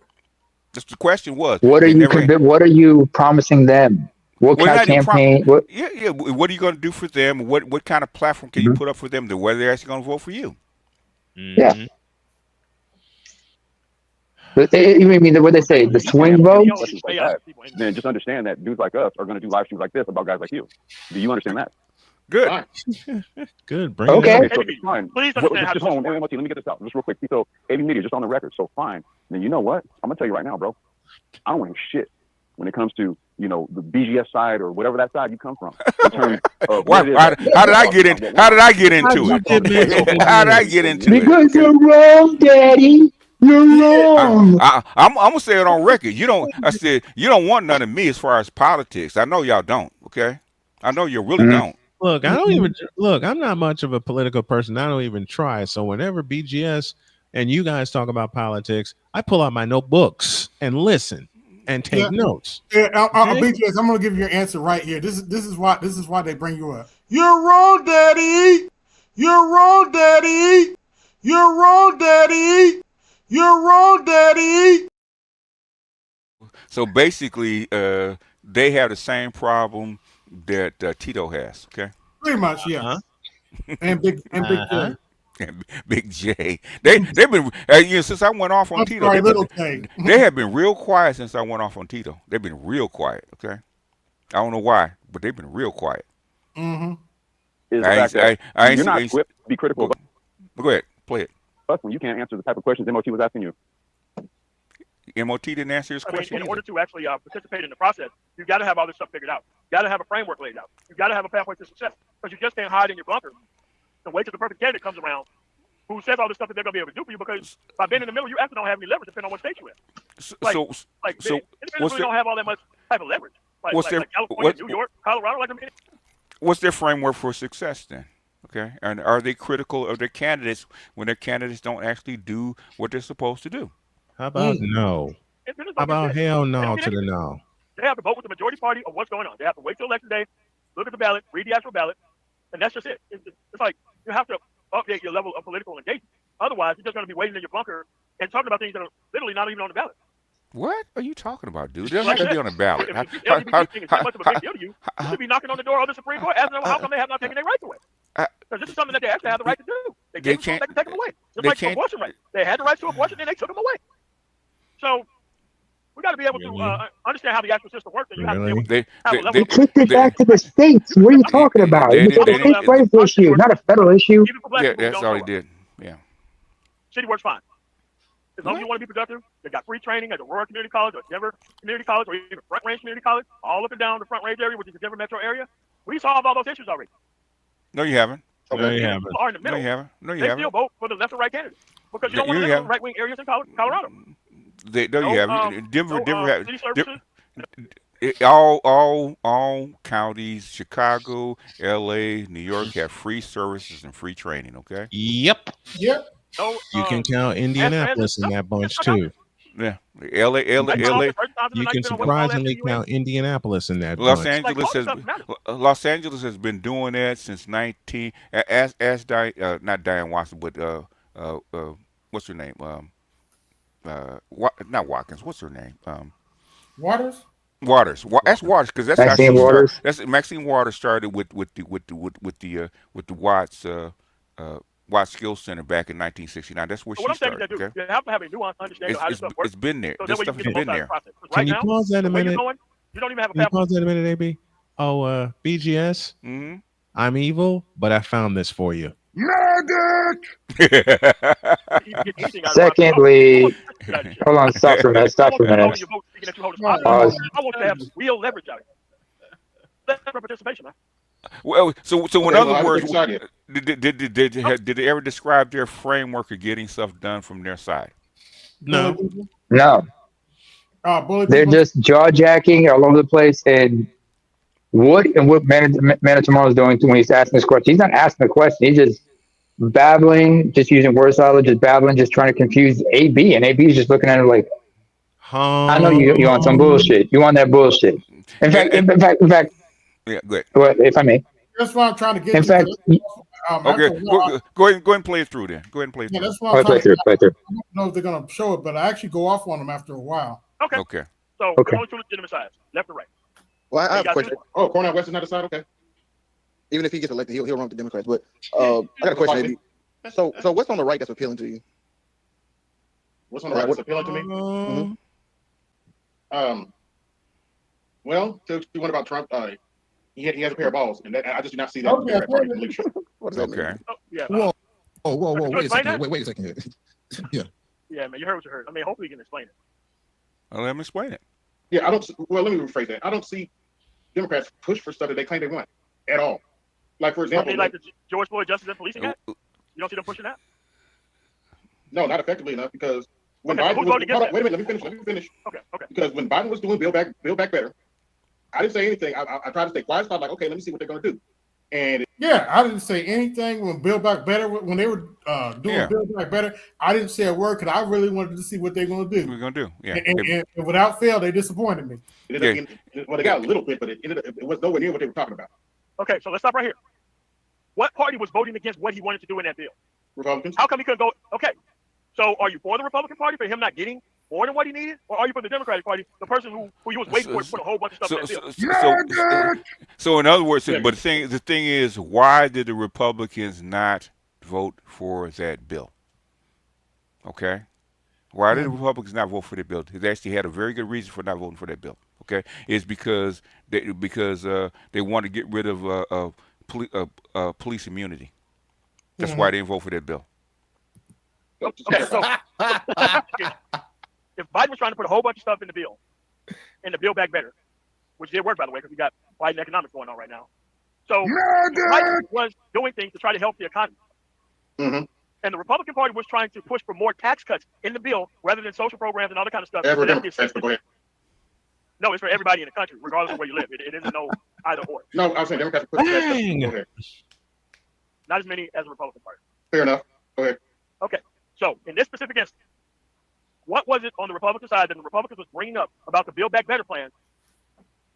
That's the question was. What are you promising them? What kind of campaign? What are you going to do for them? What kind of platform can you put up for them to whether they're actually going to vote for you? Yeah. But you mean what they say, the swing vote? Then just understand that dudes like us are going to do live streams like this about guys like you. Do you understand that? Good. Good. Bring okay. So fine. Please just hold on. Let me get this out just real quick. So AB Media just on the record. So fine. Then you know what? I'm gonna tell you right now, bro. I don't want shit when it comes to the BGS side or whatever that side you come from. In terms of how did I get into it? How did I get into it? Because you're wrong, Daddy. You're wrong. I'm gonna say it on record. I said you don't want none of me as far as politics. I know y'all don't. Okay. I know you really don't. Look, I'm not much of a political person. I don't even try. So whenever BGS and you guys talk about politics, I pull out my notebooks and listen and take notes. Yeah, BGS, I'm gonna give you your answer right here. This is why they bring you up. You're wrong, Daddy. You're wrong, Daddy. You're wrong, Daddy. You're wrong, Daddy. So basically, they have the same problem that Tito has. Okay. Pretty much, yeah. And Big J. And Big J. They've been since I went off on Tito. They have been real quiet since I went off on Tito. They've been real quiet. Okay. I don't know why, but they've been real quiet. Mm-hmm. You're not equipped to be critical. Go ahead, play it. Plus, when you can't answer the type of questions MOT was asking you. MOT didn't answer his question. In order to actually participate in the process, you got to have all this stuff figured out. You got to have a framework laid out. You got to have a pathway to success, because you just can't hide in your bunker and wait till the perfect candidate comes around who says all this stuff that they're going to be able to do for you, because by being in the middle, you actually don't have any leverage depending on what state you're in. Independents really don't have all that much type of leverage. Like California, New York, Colorado, what's their framework for success then? Okay, and are they critical of their candidates when their candidates don't actually do what they're supposed to do? How about no? How about hell no to the no? They have to vote with the majority party of what's going on. They have to wait till election day, look at the ballot, read the actual ballot, and that's just it. It's like you have to update your level of political engagement. Otherwise, you're just going to be waiting in your bunker and talking about things that are literally not even on the ballot. What are you talking about, dude? They're not going to be on the ballot. If the LGBT thing is that much of a big deal to you, you should be knocking on the door of the Supreme Court asking them how come they have not taken their rights away. Because this is something that they actually have the right to do. They gave them something they can take them away. Just like abortion rights. They had the right to abortion and they took them away. So we got to be able to understand how the actual system works. And you have to be able to have a level. You kicked it back to the states. What are you talking about? It's a state rights issue, not a federal issue. Yeah, that's all he did. Yeah. City works fine. As long as you want to be productive, they got free training at the Aurora Community College or Denver Community College or even Front Range Community College, all up and down the Front Range area, which is the Denver metro area. We solved all those issues already. No, you haven't. No, you haven't. Are in the middle. No, you haven't. No, you they haven't. still vote for the left or right candidate because you don't want to live in the right-wing areas in Colorado. You haven't. Denver all counties, Chicago, LA, New York have free services and free training. Okay. Yep. Yep. So, you can count Indianapolis in that bunch too. Yeah, LA. You can surprisingly count Indianapolis in that Los bunch. Los Angeles has been doing that since 19. Not Diane Watson, but what's her name? Not Watkins. What's her name? Waters. That's Waters because that's how she started. That's Maxine Waters started with the Watts Watts Skills Center back in 1969. That's where she started. You have to have a nuanced understanding of how this stuff works. It's been there. So This stuff has been there. Can you pause that a minute? You don't even have a Can you pause that a minute, AB? Oh, BGS. Mm-hmm. I'm evil, but I found this for you. Secondly, hold on, stop for a minute. Stop for a minute. Pause. I want to have real leverage out of it. That's participation, man. Well, so in other words, did they ever describe their framework of getting stuff done from their side? No. No. They're just jaw jacking all over the place. And what Manitomo is doing when he's asking this question, he's not asking a question. He's just babbling, just using word salad, just babbling, just trying to confuse AB. And AB is just looking at it like, I know you want some bullshit. You want that bullshit. In fact. Yeah, good. If I may. That's why I'm trying to get. In fact, okay, go ahead and play it through then. Go ahead and play it through. Yeah, that's why I'm play through. I don't know if they're gonna show it, but I actually go off on them after a while. Okay. So okay. only two legitimate sides, left or right. Well, I have a question. Oh, Cornell West is not the side. Okay. Even if he gets elected, he'll run with the Democrats. But I got a question, maybe. So what's on the right that's appealing to you? What's on the right that's appealing to me? Well, to the one about Trump, he has a pair of balls, and I just do not see that. Okay. What does that mean? Okay. Yeah. Whoa. Wait a second here. Yeah. Yeah, man, you heard what you heard. I mean, hopefully you can explain it. Well, let me explain it. Yeah, I don't. Well, let me rephrase that. I don't see Democrats push for stuff that they claim they want at all. Like, for example, like the George Floyd Justice and Policing Act. You don't see them pushing that? No, not effectively enough, because when Okay, Biden who's voting against wait a that? minute, let me finish. Okay. Because when Biden was doing Build Back Better, I didn't say anything. I tried to stay quiet. So I was like, okay, let me see what they're going to do. And yeah, I didn't say anything when Build Back Better, when they were doing Build Back Better. I didn't say a word because I really wanted to see what they're going to do. We're going to do, yeah. And without fail, they disappointed me. Well, they got a little bit, but it was nowhere near what they were talking about. Okay, so let's stop right here. What party was voting against what he wanted to do in that bill? Republicans. How come he couldn't go? Okay, so are you for the Republican Party for him not getting more than what he needed, or are you for the Democratic Party, the person who you was waiting for to put a whole bunch of stuff in that bill? So in other words, but the thing is, why did the Republicans not vote for that bill? Okay, why did the Republicans not vote for that bill? They actually had a very good reason for not voting for that bill. Okay, it's because they want to get rid of police immunity. That's why they didn't vote for that bill. Okay, so if Biden was trying to put a whole bunch of stuff in the Build Back Better, which did work, by the way, because we got Biden economics going on right now. So Biden was doing things to try to help the economy. Mm-hmm. And the Republican Party was trying to push for more tax cuts in the bill rather than social programs and all that kind of stuff. Go ahead. No, it's for everybody in the country, regardless of where you live. It isn't no either or. No, I was saying Democrats push that stuff. Go ahead. Not as many as the Republican Party. Fair enough. Go ahead. Okay, so in this specific instance, what was it on the Republican side that the Republicans was bringing up about the Build Back Better plan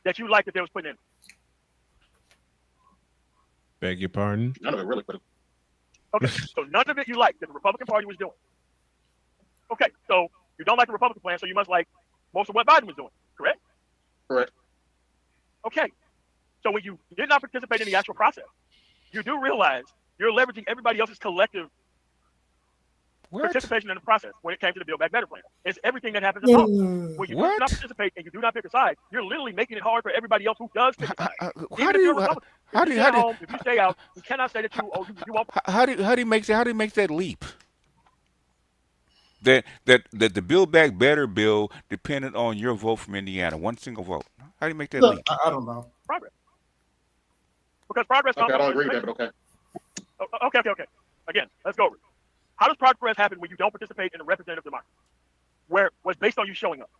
that you liked that they was putting in? Beg your pardon? None of it really. Okay, so none of it you liked that the Republican Party was doing. Okay, so you don't like the Republican plan, so you must like most of what Biden was doing, correct? Correct. Okay, so when you did not participate in the actual process, you do realize you're leveraging everybody else's collective participation in the process when it came to the Build Back Better plan. It's everything that happens in politics. When you do not participate and you do not pick a side, you're literally making it hard for everybody else who does pick a side. If you stay out, you cannot say that you won't. How do you make that leap? That the Build Back Better bill depended on your vote from Indiana, one single vote. How do you make that leap? I don't know. Progress. Because progress. Okay, I don't agree with that, but okay. Okay. Again, let's go over it. How does progress happen when you don't participate in a representative democracy, where was based on you showing up?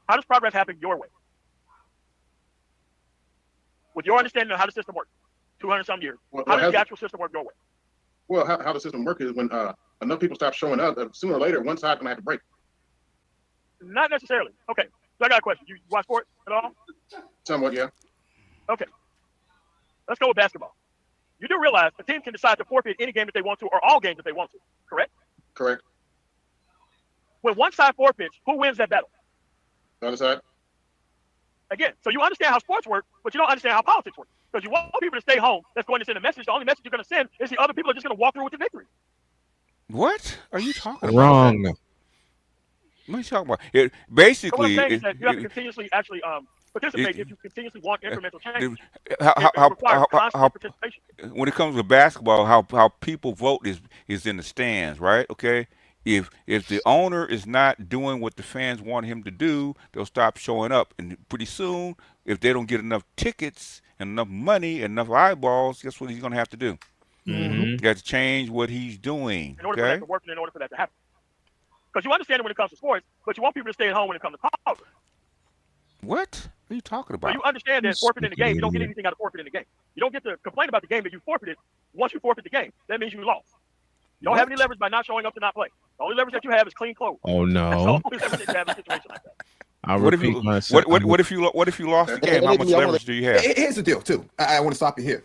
How does progress happen your way? With your understanding of how the system works, 200-some years, how does the actual system work your way? Well, how the system works is when enough people stop showing up, sooner or later, one side's going to have to break. Not necessarily. Okay, so I got a question. You watch sports at all? Somewhat, yeah. Okay, let's go with basketball. You do realize a team can decide to forfeit any game that they want to, or all games that they want to. Correct? Correct. When one side forfeits, who wins that battle? The other side. Again, so you understand how sports work, but you don't understand how politics work. Because you want people to stay home. That's going to send a message. The only message you're going to send is the other people are just going to walk through with the victory. What are you talking about? Wrong. What are you talking about? It basically. So what I'm saying is that you have to continuously actually participate if you continuously want incremental change. How when it comes to basketball, how people vote is in the stands, right? Okay. If the owner is not doing what the fans want him to do, they'll stop showing up, and pretty soon, if they don't get enough tickets and enough money and enough eyeballs, guess what he's going to have to do? Mm-hmm. He has to change what he's doing. In order for that to work, and in order for that to happen, because you understand it when it comes to sports, but you want people to stay at home when it comes to politics. What are you talking about? So you understand that forfeiting the game, you don't get anything out of forfeiting the game. You don't get to complain about the game that you forfeited. Once you forfeit the game, that means you lost. You don't have any leverage by not showing up to not play. The only leverage that you have is clean clothes. Oh no! That's the only leverage that you have in a situation like that. What if you lost the game? How much leverage do you have? Here's the deal, too. I want to stop you here.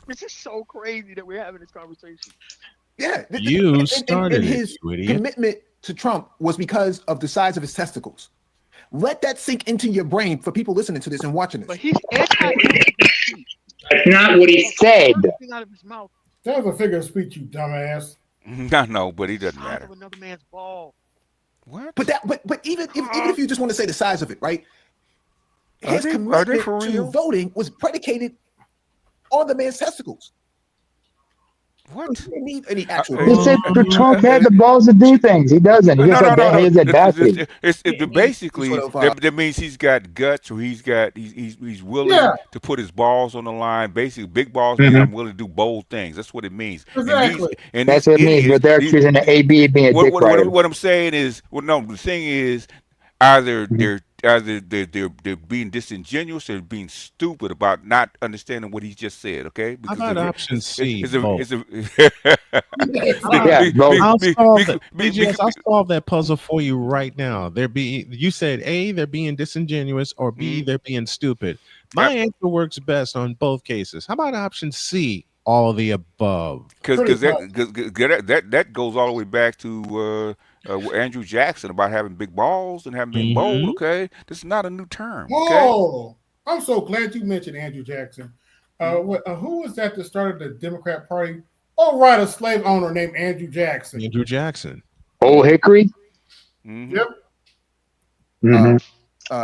This is so crazy that we're having this conversation. Yeah, you started his it, you idiot. commitment to Trump was because of the size of his testicles. Let that sink into your brain for people listening to this and watching this. But he's That's not what he said. out of his mouth. That was a figure of speech, you dumbass. No, but it doesn't matter. Another man's ball. What? But even if you just want to say the size of it, right? His Are they commitment for to real? voting was predicated on the man's testicles. What? He didn't need any actual. He said Trump had the balls to do things. He doesn't. He has that bastard. Basically, that means he's got guts, or he's willing to put his balls on the line. Basically, big balls mean I'm willing to do bold things. That's what it means. Exactly. And That's what it means. But they're accusing the AB of being a dick rider. what I'm saying is, the thing is, either they're being disingenuous or being stupid about not understanding what he just said. Okay, because how about option C? I'll solve that puzzle for you right now. You said A, they're being disingenuous, or B, they're being stupid. My answer works best on both cases. How about option C? All of the above. Because that goes all the way back to Andrew Jackson about having big balls and having being bold. Okay, this is not a new term. Whoa! I'm so glad you mentioned Andrew Jackson. Who was that started the Democrat Party? Oh, right, a slave owner named Andrew Jackson. Andrew Jackson. Old Hickory. Yep.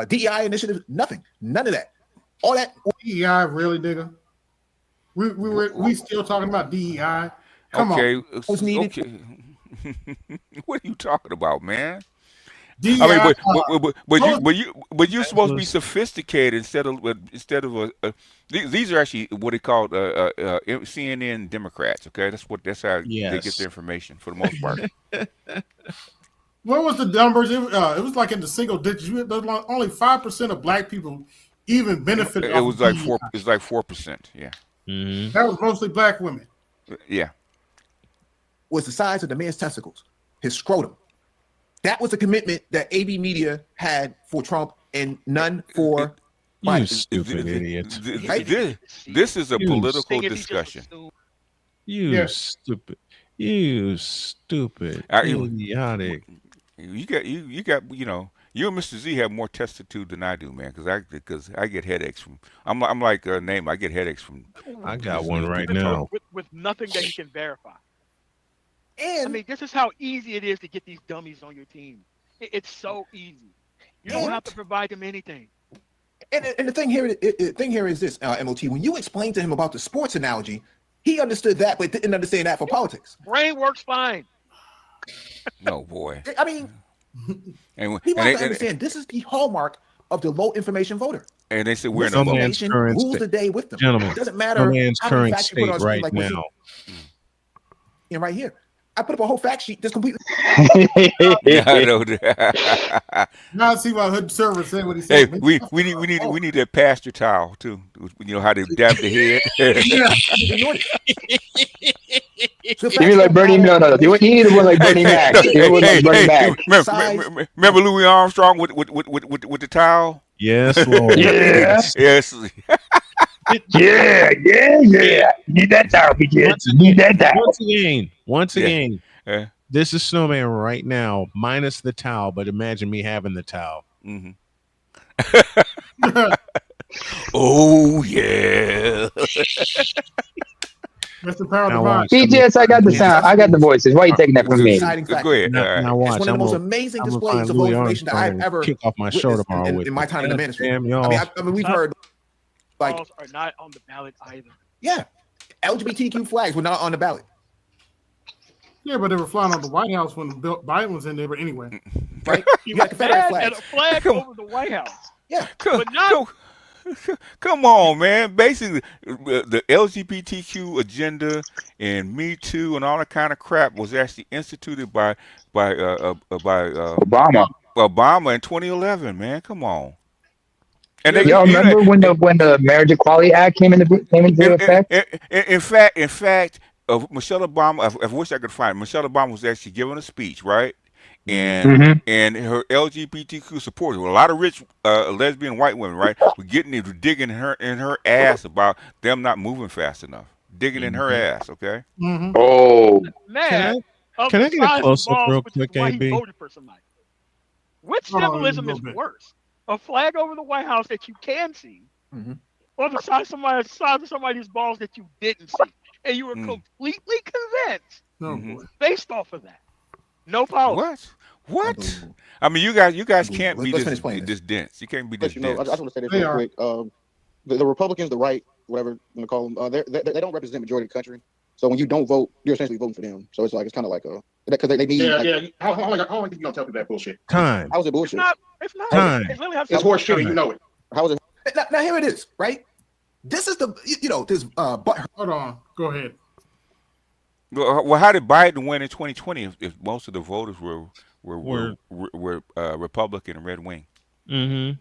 DEI initiative, nothing, none of that. All that DEI, really, nigga. We still talking about DEI. Come on. What's needed? Okay. What are you talking about, man? DEI, I mean, but you're supposed to be sophisticated instead of these are actually what they call CNN Democrats. Okay, that's how they get their information for the most part. What was the numbers? It was like in the single digits. Only 5% of black people even benefited. It was like 4%. It's like 4%. Yeah. That was mostly black women. Yeah. Was the size of the man's testicles, his scrotum. That was a commitment that AB Media had for Trump and none for Biden. You stupid idiot. This is a political discussion. You stupid. You stupid. Idiotic. You got you and Mr. Z have more testitude than I do, man. Because I get headaches from. I'm like a name. I get headaches from. I got one right now. With nothing that he can verify. And I mean, this is how easy it is to get these dummies on your team. It's so easy. You don't have to provide them anything. And the thing here is this, MOT. When you explained to him about the sports analogy, he understood that, but didn't understand that for politics. Brain works fine. No, boy. I mean, he wants to understand this is the hallmark of the low information voter. And they said we're in a information rules the day with them. Gentlemen, it doesn't matter man's how many current facts you put on state screen, right like now. And right here, I put up a whole fact sheet that's completely. Now I see why Hood Server said what he said. Hey, we need that pasture towel too. You know how they dab the head. Give me like Bernie. No. You need one like Bernie Mac. Give me one like Bernie Mac. Remember Louis Armstrong with the towel? Yes, Lord. Yes. Yes. Yeah. Need that towel, BJ. Need that towel. Once again. This is Snowman right now, minus the towel, but imagine me having the towel. Mm-hmm. Oh yeah. That's the power of the Now mind. watch. BJS, I got the sound. I got the voices. Why are you taking that from me? Go ahead. Now watch. It's one of the most I'm amazing gonna displays find of Louis information that I've Armstrong ever kick off my show witnessed tomorrow with in my time in the ministry. damn y'all. I mean, we've heard like Balls are not on the ballot either. yeah, LGBTQ flags were not on the ballot. Yeah, but they were flying on the White House when Biden was in there. But anyway, right? You got Confederate flags. And a flag over the White House. Yeah, but not. Come on, man. Basically, the LGBTQ agenda and Me Too and all that kind of crap was actually instituted by Obama. Obama in 2011. Man, come on. And y'all remember when the Marriage Equality Act came into effect? In fact, Michelle Obama. I wish I could find it. Michelle Obama was actually giving a speech, right? And her LGBTQ supporters, a lot of rich lesbian white women, right, were digging in her ass about them not moving fast enough, digging in her ass. Okay. Oh man, can I get a close up real quick, AB? Voted for somebody. Which symbolism is worse? A flag over the White House that you can see, or the size of somebody's balls that you didn't see, and you were completely convinced based off of that. No power. What? I mean, you guys can't be this dense. You can't be this dense. I just want to say this real quick. The Republicans, the right, whatever you want to call them, they don't represent the majority of the country. So when you don't vote, you're essentially voting for them. So it's kind of like because they need. Yeah. How long are you gonna tell people that bullshit? Time. How is it bullshit? It's not. Time. It's horse shit, and you know it. How is it? Now here it is, right? This is this but hold on. Go ahead. Well, how did Biden win in 2020 if most of the voters were Republican and red wing? Can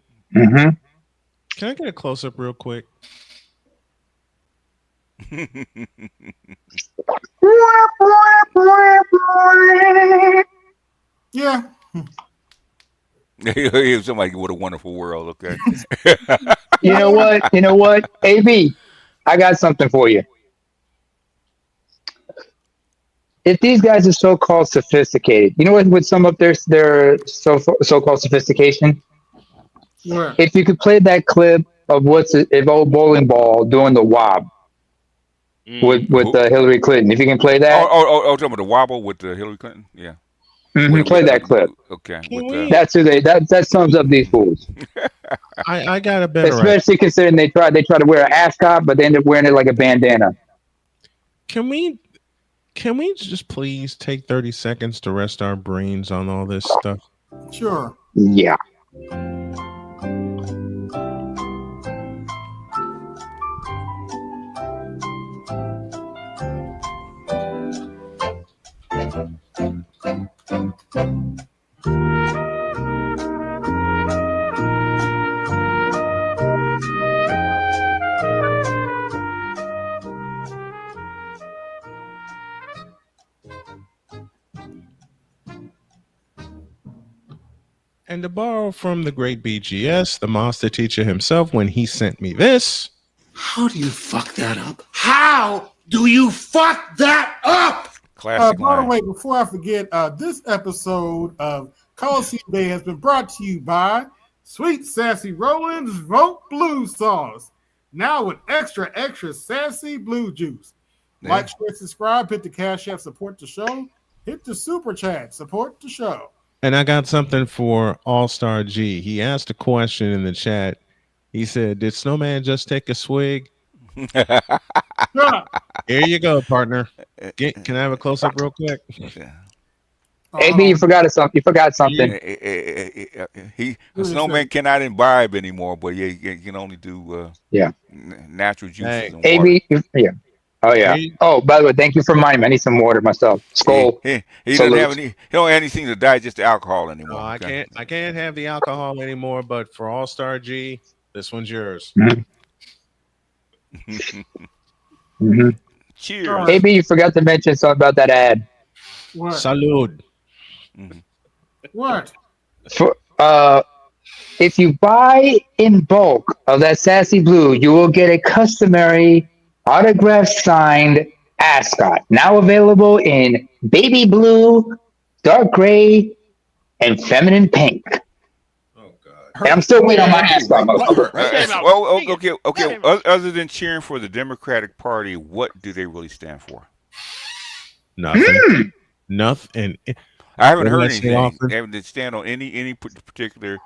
I get a close up real quick? Yeah. Somebody with a wonderful world. Okay. You know what? AB, I got something for you. If these guys are so-called sophisticated, you know what would sum up their so-called sophistication? Where? If you could play that clip of if old bowling ball doing the wob with Hillary Clinton, if you can play that. Talking about the wobble with Hillary Clinton, yeah. Play that clip. Okay. That's who that sums up these fools. I got a better. Especially considering they try to wear an ascot, but they end up wearing it like a bandana. Can we just please take 30 seconds to rest our brains on all this stuff? Sure. Yeah. And to borrow from the great BGS, the master teacher himself, when he sent me this. How do you fuck that up? How do you fuck that up? Classic By the line. way, before I forget, this episode of Colosseum Day has been brought to you by Sweet Sassy Rollins Vote Blue Sauce. Now with extra sassy blue juice. Like, share, subscribe, hit the Cash App, support the show. Hit the Super Chat, support the show. And I got something for All-Star G. He asked a question in the chat. He said, did Snowman just take a swig? Here you go, partner. Can I have a close-up real quick? AB, you forgot something. Snowman cannot imbibe anymore, but yeah, he can only do natural juices and water. AB, yeah. Oh yeah. Oh, by the way, thank you for reminding me. I need some water myself. Skull. He doesn't have any. He don't have anything to digest the alcohol anymore. No, I can't have the alcohol anymore. But for All-Star G, this one's yours. Cheers. Maybe you forgot to mention something about that ad. What? Salud. What? For if you buy in bulk of that Sassy Blue, you will get a customary autograph signed ascot. Now available in baby blue, dark gray, and feminine pink. And I'm still waiting on my ascot, motherfucker. Well, okay. Other than cheering for the Democratic Party, what do they really stand for? Nothing. Nothing. I haven't What did heard I say anything. often? They haven't stand on any particular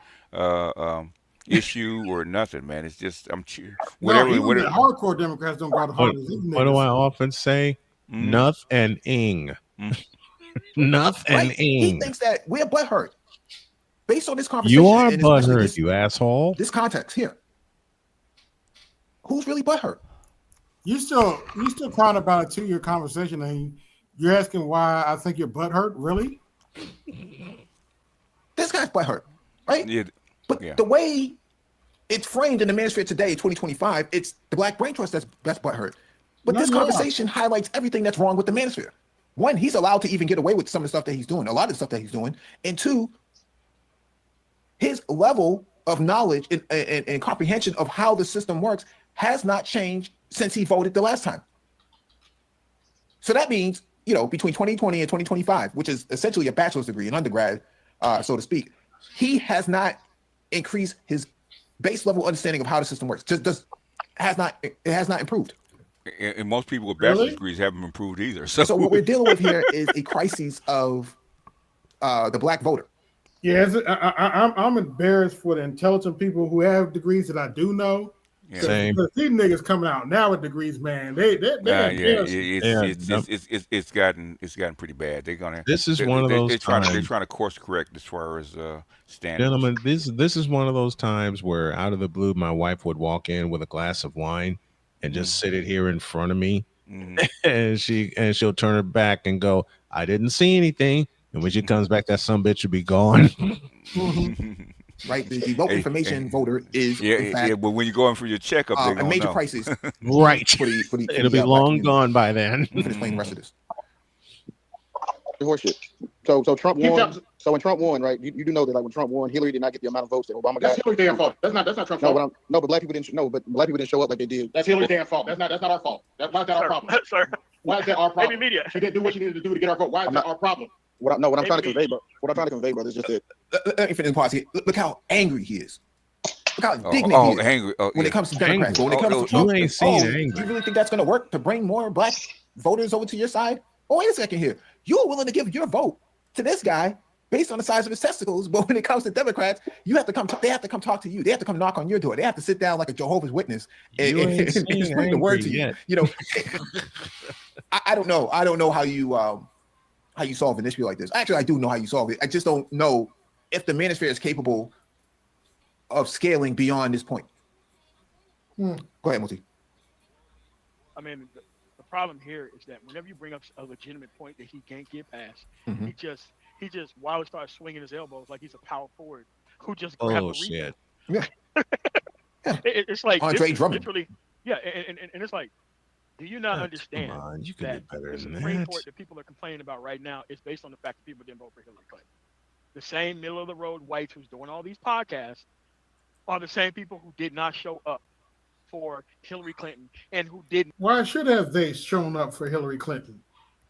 issue or nothing, man. It's just I'm cheering. No, even the hardcore Democrats don't got hard as these What do niggas. I often say? Nothing. Nothing. He thinks that we're butthurt based on this conversation. You are and especially butthurt, you asshole. This context here. Who's really butthurt? You still crying about a 2-year conversation, and you're asking why I think your butt hurt? Really? This guy's butthurt, right? Yeah. But the way it's framed in the manosphere today, 2025, it's the Black Brain Trust that's butthurt. But this conversation highlights everything that's wrong with the manosphere. One, he's allowed to even get away with some of the stuff that he's doing, a lot of the stuff that he's doing. And two, his level of knowledge and comprehension of how the system works has not changed since he voted the last time. So that means, between 2020 and 2025, which is essentially a bachelor's degree, an undergrad, so to speak, he has not increased his base level understanding of how the system works. It has not improved. And most people with bachelor's degrees haven't improved either. So what we're dealing with here is a crisis of the black voter. Yeah, I'm embarrassed for the intelligent people who have degrees that I do know. Yeah. Same. Because these niggas coming out now with degrees, man. It's gotten pretty bad. They're gonna. This is one of those they're times. trying to course correct as far as standards. Gentlemen, this is one of those times where out of the blue, my wife would walk in with a glass of wine and just sit it here in front of me, and she'll turn her back and go, "I didn't see anything." And when she comes back, that sumbitch will be gone. Right, the vote information voter is in fact, but when you're going for your checkup, a major crisis. Right, it'll be long gone by then. Finish playing the rest of this. Horseshit. So Trump won. So when Trump won, right? You do know that like when Trump won, Hillary did not get the amount of votes that Obama got. That's Hillary's damn fault. That's not Trump's fault. But black people didn't. No, but black people didn't show up like they did. That's Hillary's damn fault. That's not our fault. Why is that our problem? Sir. Why is that our problem? Maybe media. She didn't do what she needed to do to get our vote. Why is that our problem? What I'm trying to convey, brother, is just that. Let me finish the pause here. Look how angry he is. Look how indignant he is angry. When it comes to Democrats. When it comes to Trump, you ain't seen angry. You really think that's going to work to bring more black voters over to your side? Oh, wait a second here. You're willing to give your vote to this guy based on the size of his testicles, but when it comes to Democrats, they have to come talk to you. They have to come knock on your door. They have to sit down like a Jehovah's Witness and speak the word to you. I don't know. I don't know how you solve an issue like this. Actually, I do know how you solve it. I just don't know if the manosphere is capable of scaling beyond this point. Go ahead, Multi. I mean, the problem here is that whenever you bring up a legitimate point that he can't get past, he just wildly starts swinging his elbows like he's a power forward who just grabbed the shit. It's like Andre Drummond. Literally, and it's like, do you not understand you can that do better the than Supreme that. Court that people are complaining about right now is based on the fact that people didn't vote for Hillary Clinton? The same middle of the road whites who's doing all these podcasts are the same people who did not show up for Hillary Clinton and who didn't. Why should have they shown up for Hillary Clinton?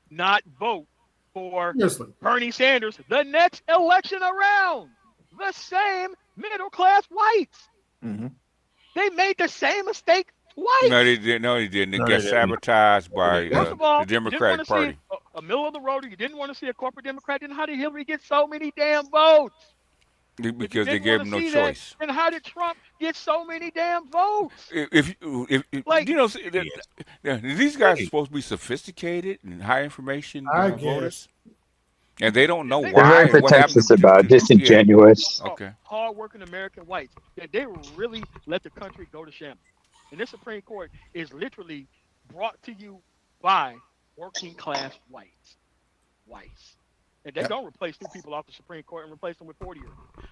Not vote for Seriously. Bernie Sanders the next election around. The same middle class whites. They made the same mistake twice. No, they didn't. They got sabotaged by First of all, the Democratic Party. A middle of the road, you didn't want to see a corporate Democrat. Then how did Hillary get so many damn votes? Because they gave him no choice. And how did Trump get so many damn votes? If these guys are supposed to be sophisticated and high information voters, and they don't know They're why. very pretentious about it, disingenuous. Okay. Hard-working American whites. They really let the country go to shambles. And this Supreme Court is literally brought to you by working-class whites. And they don't replace new people off the Supreme Court and replace them with 40 years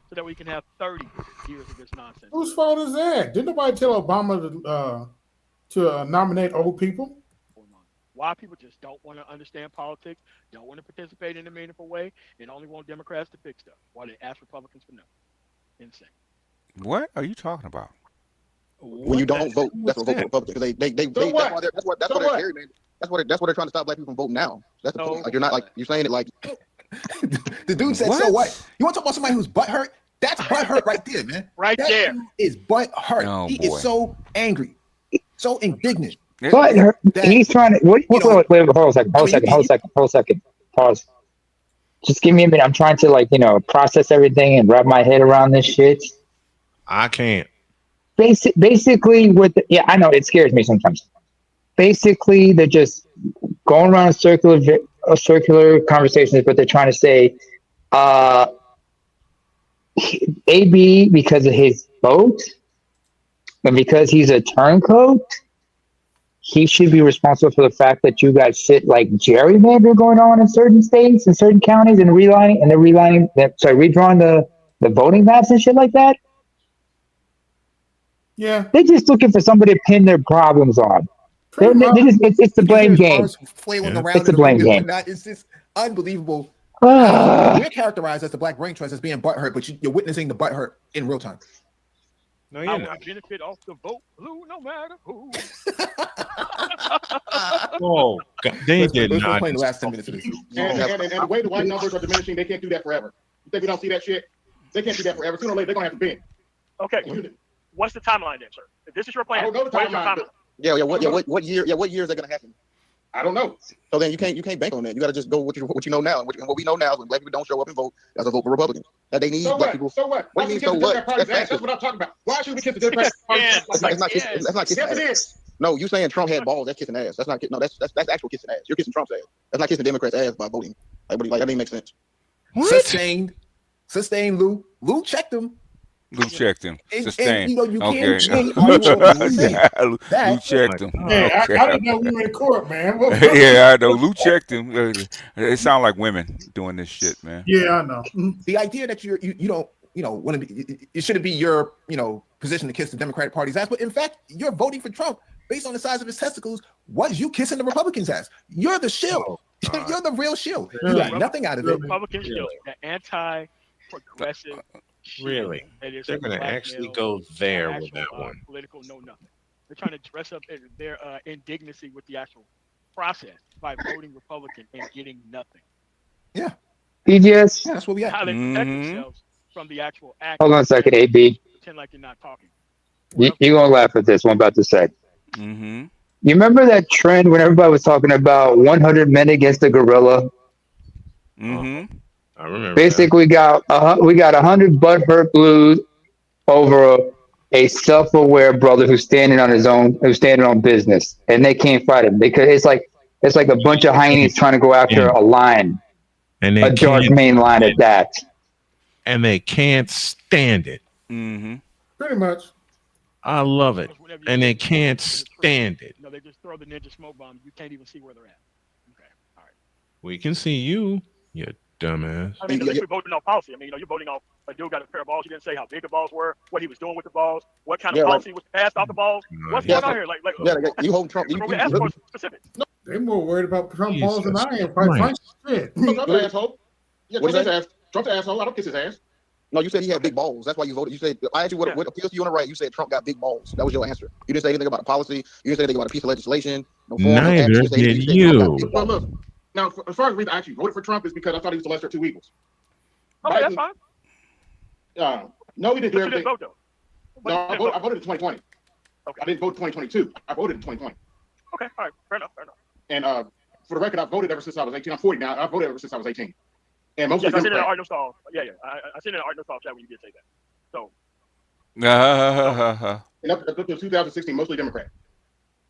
so that we can have 30 years of this nonsense. Whose fault is that? Didn't nobody tell Obama to nominate old people? why people just don't want to understand politics, don't want to participate in a meaningful way, and only want Democrats to fix stuff while they ask Republicans for nothing. Insane. What are you talking about? When you don't vote, that's what vote for Republicans. That's why they're gerrymandering. That's what they're trying to stop black people from voting now. That's the point. Like you're not like you're saying it like the dude said, so what? You want to talk about somebody who's butthurt? That's butthurt right there, man. Right that there. Dude is butthurt. Oh, he boy. is so angry, so indignant. Butthurt. He's trying to wait, hold a second. Pause. Just give me a minute. I'm trying to process everything and wrap my head around this shit. I can't. Basically, I know it scares me sometimes. Basically, they're just going around circular conversations, but they're trying to say, AB, because of his vote and because he's a turncoat, he should be responsible for the fact that you got shit like gerrymander going on in certain states and certain counties and redrawing the voting maps and shit like that. Yeah, they're just looking for somebody to pin their problems on. It's the blame game. Flailing around It's the blame game. It's just unbelievable. We're characterized as the Black Brain Trust as being butthurt, but you're witnessing the butthurt in real time. No, I want to benefit off the vote blue, no matter who. Oh, God. They did let's not. Play the last 10 minutes of this. And the way the white numbers are diminishing, they can't do that forever. You think we don't see that shit? They can't do that forever. Sooner or later, they're gonna have to bend. Okay. What's the timeline then, sir? If this is your plan, I don't know the timeline. What year? What year is that gonna happen? I don't know. So then you can't bank on that. You got to just go what you know now. And what we know now is when black people don't show up and vote, that's a vote for Republicans. That they need black people. So what? What do you mean? So what? That's what I'm talking about. Why should we kiss the Democratic Party? That's not kissing ass. No, you saying Trump had balls? That's kissing ass. That's not. No, that's actual kissing ass. You're kissing Trump's ass. That's not kissing Democrats' ass by voting. Like that didn't make sense. Sustained. Lou checked him. Lou checked him. Sustained. You can't change Lou checked him. Hey, I didn't know we were in court, man. Yeah, I know. Lou checked him. It sounds like women doing this shit, man. Yeah, I know. The idea that you don't want to be, it shouldn't be your position to kiss the Democratic Party's ass, but in fact, you're voting for Trump based on the size of his testicles. Was you kissing the Republicans' ass? You're the shill. You're the real shill. You got nothing out of it. Republican shill, the anti-progressive. Really? They're going to actually go there with that one. Political, no nothing. They're trying to dress up their indignancy with the actual process by voting Republican and getting nothing. Yeah. BGS. Yeah, that's what we got. How they protect themselves from the actual act. Hold on a second, AB. Pretend like you're not talking. You're going to laugh at this, what I'm about to say. Mm-hmm. You remember that trend when everybody was talking about 100 men against the gorilla? Mm-hmm. I remember. Basically, we got 100 butthurt blues over a self-aware brother who's standing on business, and they can't fight him because it's like a bunch of hyenas trying to go after a lion, and a dark main lion at that, and they can't stand it. Mm-hmm. Pretty much. I love it, and they can't stand it. No, they just throw the ninja smoke bomb. You can't even see where they're at. Okay, all right. We can see you dumbass. I mean, at least we're voting on policy. I mean, you're voting on a dude got a pair of balls. You didn't say how big the balls were, what he was doing with the balls, what kind of policy was passed off the balls. What's going on here? Like, you holding Trump? Ask for specifics. They're more worried about Trump balls than I am. Quite shit. Trump's an asshole. Yeah, Trump's an asshole. I don't kiss his ass. No, you said he had big balls. That's why you voted. You said, I asked you what appeals to you on the right. You said Trump got big balls. That was your answer. You didn't say anything about a policy. You didn't say anything about a piece of legislation. Neither did you. Well, look. Now, as far as the reason I actually voted for Trump is because I thought he was the lesser of two evils. Okay, that's fine. No, we didn't do everything. Vote, though. No, I voted in 2020. Okay. I didn't vote in 2022. I voted in 2020. Okay, all right, fair enough. And for the record, I voted ever since I was 18. I'm 40 now. I voted ever since I was 18. And mostly I seen it in Art No Stall. Yeah. I seen it in Art No Stall chat when you did say that. So. And up to 2016, mostly Democrat.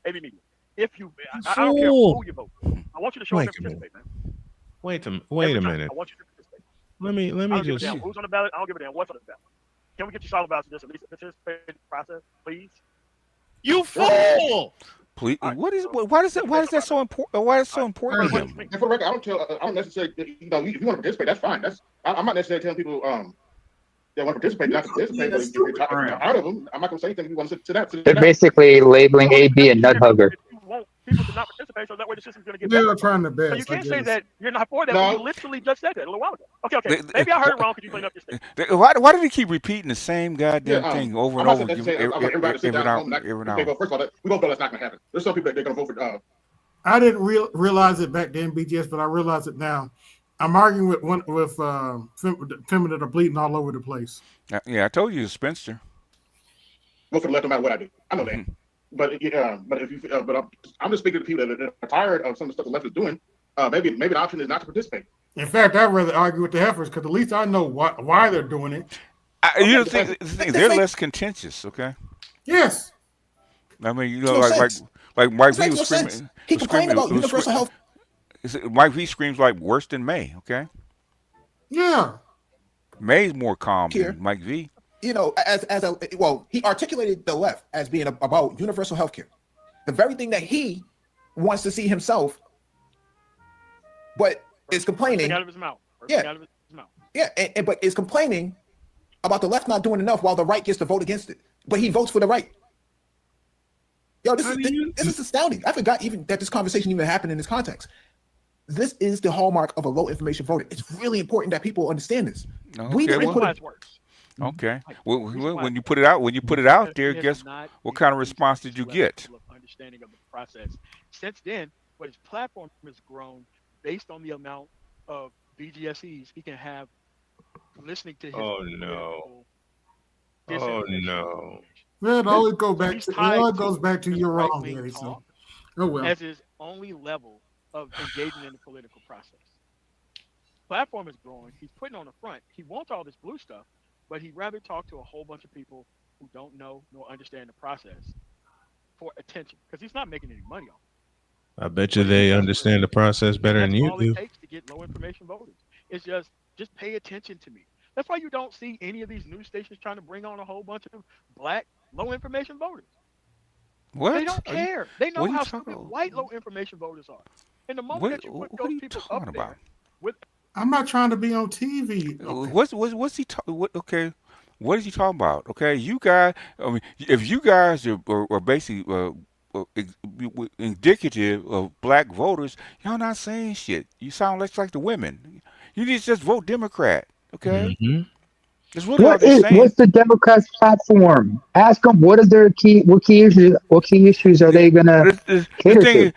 AB Media. If you, I don't care who you vote. I want you to show up and participate, man. Wait a minute. I want you to participate. Let me I don't just. give a damn who's on the ballot. I don't give a damn what's on the ballot. Can we get you solid ballots to just at least participate in the process, please? You fool! Please, why is that so important? Why is it so important to him? And for the record, I don't necessarily, if you want to participate, that's fine. I'm not necessarily telling people they want to participate, not to participate. But if you're tired of them, I'm not going to say anything. If you want to sit that. They're basically labeling AB a nut hugger. If you won't people to not participate, so that way the system's going to get They're better. trying their best. So you can't say guess. that you're not for that. No. When you literally just said that a little while ago. Okay. Maybe I heard it wrong. Could you clean up your statement? Why do they keep repeating the same goddamn thing over and over every now? First of all, we don't know that's not going to happen. There's some people that they're going to vote for. I didn't realize it back then, BGS, but I realize it now. I'm arguing with women that are bleeding all over the place. Yeah, I told you, Spencer. Vote for the left no matter what I do. I know that. But if you I'm just speaking to people that are tired of some of the stuff the left is doing. Maybe the option is not to participate. In fact, I'd rather argue with the heifers because at least I know why they're doing it. You think they're less contentious, okay? Yes. I mean, you know, like Mike V was screaming. He complained about universal health. Mike V screams like worse than May, okay? Yeah. May's more calm than Mike V. You know, he articulated the left as being about universal health care. The very thing that he wants to see himself, but is complaining. Out of his mouth. Yeah. But is complaining about the left not doing enough while the right gets to vote against it. But he votes for the right. Yo, this is astounding. I forgot even that this conversation even happened in this context. This is the hallmark of a low information voter. It's really important that people understand this. Okay. Well, when you put it out there, guess what kind of response did you get? Understanding of the process. Since then, what his platform has grown based on the amount of BGSEs he can have listening to his. Oh no. Well, it always goes back to you're wrong, Gary. So, oh well. As his only level of engagement in the political process. Platform is growing. He's putting on the front. He wants all this blue stuff, but he'd rather talk to a whole bunch of people who don't know nor understand the process for attention, because he's not making any money off it. I bet you they understand the process better than you all do. it takes to get low information voters. It's just pay attention to me. That's why you don't see any of these news stations trying to bring on a whole bunch of black low information voters. What? They don't care. They know how stupid white low information voters are. And the moment that you put those people up there with, I'm not trying to be on TV. Okay. What's he talking? Okay, what is he talking about? Okay, you guys. I mean, if you guys are basically indicative of black voters, y'all not saying shit. You sound less like the women. You need to just vote Democrat. Okay. Mm-hmm. That's really what they're saying. What's the Democrats' platform? Ask them what is their key issues are they gonna cater to?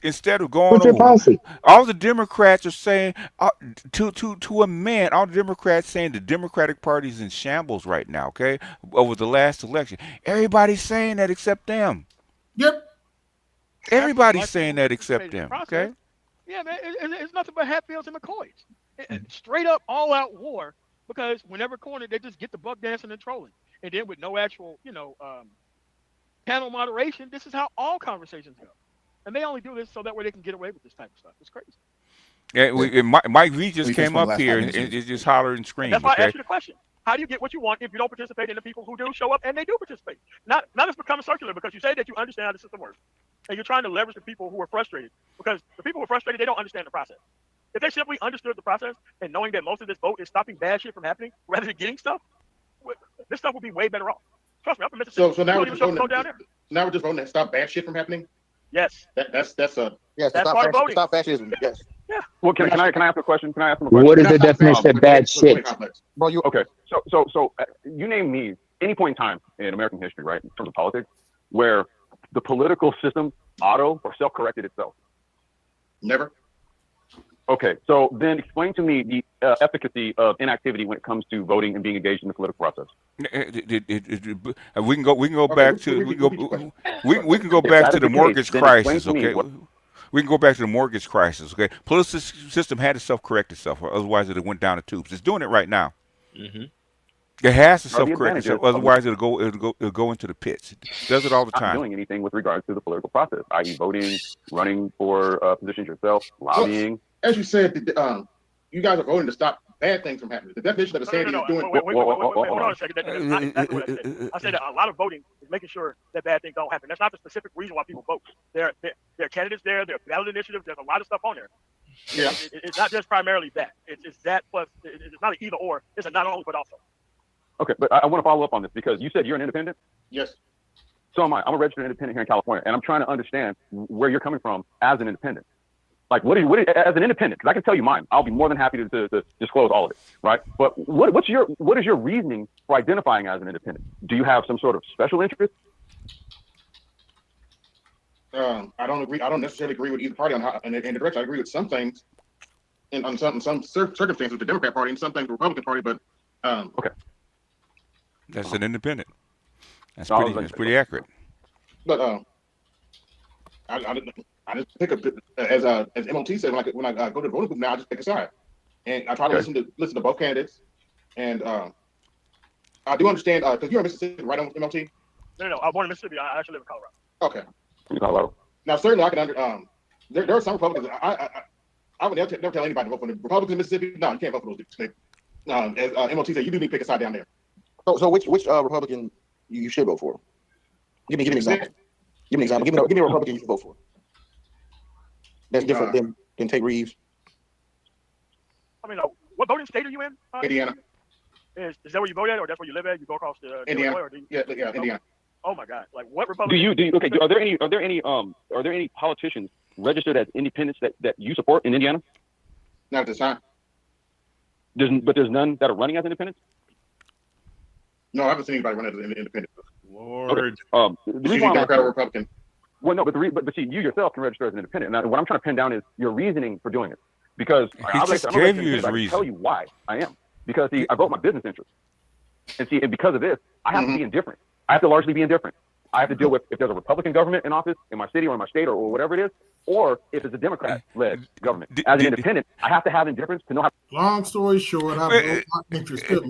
Instead of going over, all the Democrats are saying to a man, all the Democrats saying the Democratic Party is in shambles right now. Okay, over the last election, everybody's saying that except them. Yep. Everybody's saying that except them. Okay. Yeah, man, it's nothing but Hatfields and McCoys. Straight up, all out war. Because whenever cornered, they just get the buck dancing and trolling. And then with no actual, panel moderation, this is how all conversations go. And they only do this so that way they can get away with this type of stuff. It's crazy. Yeah, Mike V just came up here and just hollered and screamed. That's why I asked you the question. How do you get what you want if you don't participate in the people who do show up and they do participate? Not it's becoming circular because you say that you understand how the system works. And you're trying to leverage the people who are frustrated. Because the people who are frustrated, they don't understand the process. If they simply understood the process and knowing that most of this vote is stopping bad shit from happening rather than getting stuff, this stuff would be way better off. Trust me, I'm from Mississippi. So now we're just voting to stop bad shit from happening? Yes. That's part of voting. Stop fascism. Yes. Yeah. Well, can I ask a question? Can I ask him a question? What is the definition of bad shit? Well, So you name me any point in time in American history, right, in terms of politics, where the political system auto or self-corrected itself. Never. Okay, so then explain to me the efficacy of inactivity when it comes to voting and being engaged in the political process. We can go back to the mortgage crisis. Okay, we can go back to the mortgage crisis. Okay, political system had to self-correct itself, or otherwise it went down the tubes. It's doing it right now. Mm-hmm. It has to self-correct itself, otherwise it'll go into the pits. It does it all the time. Not doing anything with regards to the political process, i.e., voting, running for positions yourself, lobbying. Well, as you said, you guys are voting to stop bad things from happening. The definition of insanity is doing. Wait on a second. That's not exactly what I said. I said that a lot of voting is making sure that bad things don't happen. That's not the specific reason why people vote. There are candidates there. There are ballot initiatives. There's a lot of stuff on there. Yeah. It's not just primarily that. It's that plus. It's not an either or. It's a not only but also. Okay, but I want to follow up on this because you said you're an independent. Yes. So am I. I'm a registered independent here in California, and I'm trying to understand where you're coming from as an independent. Like, what as an independent? Because I can tell you mine. I'll be more than happy to disclose all of it, right? But what is your reasoning for identifying as an independent? Do you have some sort of special interest? I don't agree. I don't necessarily agree with either party on how in the direction. I agree with some things, and on some circumstances with the Democrat Party, and some things with the Republican Party. But okay, that's an independent. That's pretty accurate. But I just pick up as MOT said when I go to the voting booth now. I just pick a side, and I try to listen to both candidates. And I do understand because you're in Mississippi, right? On MOT. No. I'm born in Mississippi. I actually live in Colorado. Okay. In Colorado. Now, certainly, I can there are some Republicans. I would never tell anybody to vote for the Republicans in Mississippi. No, you can't vote for those dudes. As MOT said, you do need to pick a side down there. So which Republican you should vote for? Give me an example. Give me an example. Give me a Republican you should vote for. That's different than Tate Reeves. I mean, what voting state are you in? Indiana. Is that where you vote at, or that's where you live at? You go across the Indiana. Yeah, Indiana. Oh my God! Like what Republican? Okay? Are there any politicians registered as independents that you support in Indiana? Not at this time. But there's none that are running as independents. No, I haven't seen anybody run as an independent. Lord. Okay. The reason why Democrat or Republican. Well, no, but see, you yourself can register as an independent. Now, what I'm trying to pin down is your reasoning for doing it, because he just gave you his reason. I can tell you why I am. Because I vote my business interest, and because of this, I have to be indifferent. I have to largely be indifferent. I have to deal with if there's a Republican government in office in my city or in my state or whatever it is, or if it's a Democrat-led government. As an independent, I have to have indifference to know how. Long story short, I'm not interested.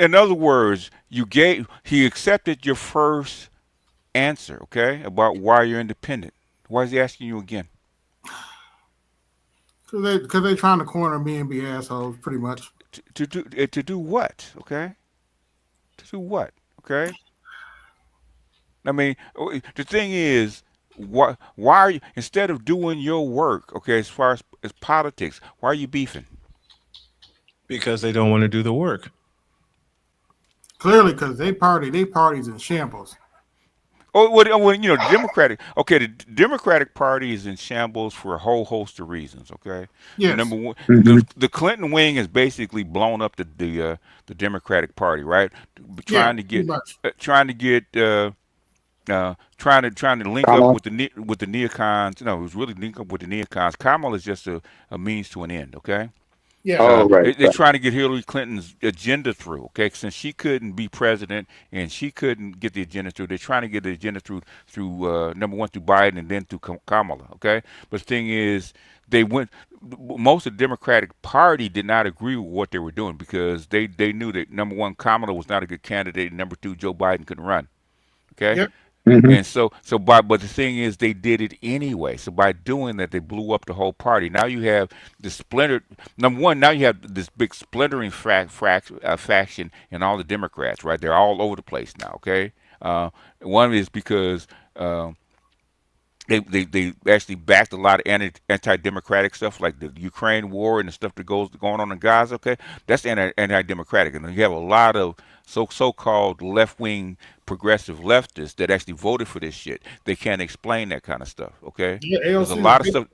In other words, he accepted your first answer, okay, about why you're independent. Why is he asking you again? Because they're trying to corner me and be assholes, pretty much. To do what? Okay. To do what? Okay. I mean, the thing is, why are you, instead of doing your work, okay, as far as politics, why are you beefing? Because they don't want to do the work. Clearly, because their party's in shambles. The Democratic. Okay, the Democratic Party is in shambles for a whole host of reasons. Okay. Yes. Number one, the Clinton wing has basically blown up the Democratic Party, right? Trying to link up with the neocons. No, it was really link up with the neocons. Kamala is just a means to an end. Okay. Yeah. They're trying to get Hillary Clinton's agenda through, okay? Since she couldn't be president and she couldn't get the agenda through, they're trying to get the agenda through number one, through Biden and then through Kamala, okay? But the thing is, most of the Democratic Party did not agree with what they were doing because they knew that, number one, Kamala was not a good candidate, and number two, Joe Biden couldn't run, okay? Yep. And but the thing is, they did it anyway. So by doing that, they blew up the whole party. Now you have the splintered. Number one, now you have this big splintering faction in all the Democrats. Right, they're all over the place now. Okay, one is because they actually backed a lot of anti-democratic stuff, like the Ukraine war and the stuff that going on in Gaza. Okay, that's anti-democratic, and you have a lot of so-called left-wing progressive leftists that actually voted for this shit. They can't explain that kind of stuff. Okay, yeah, there's a lot of stuff.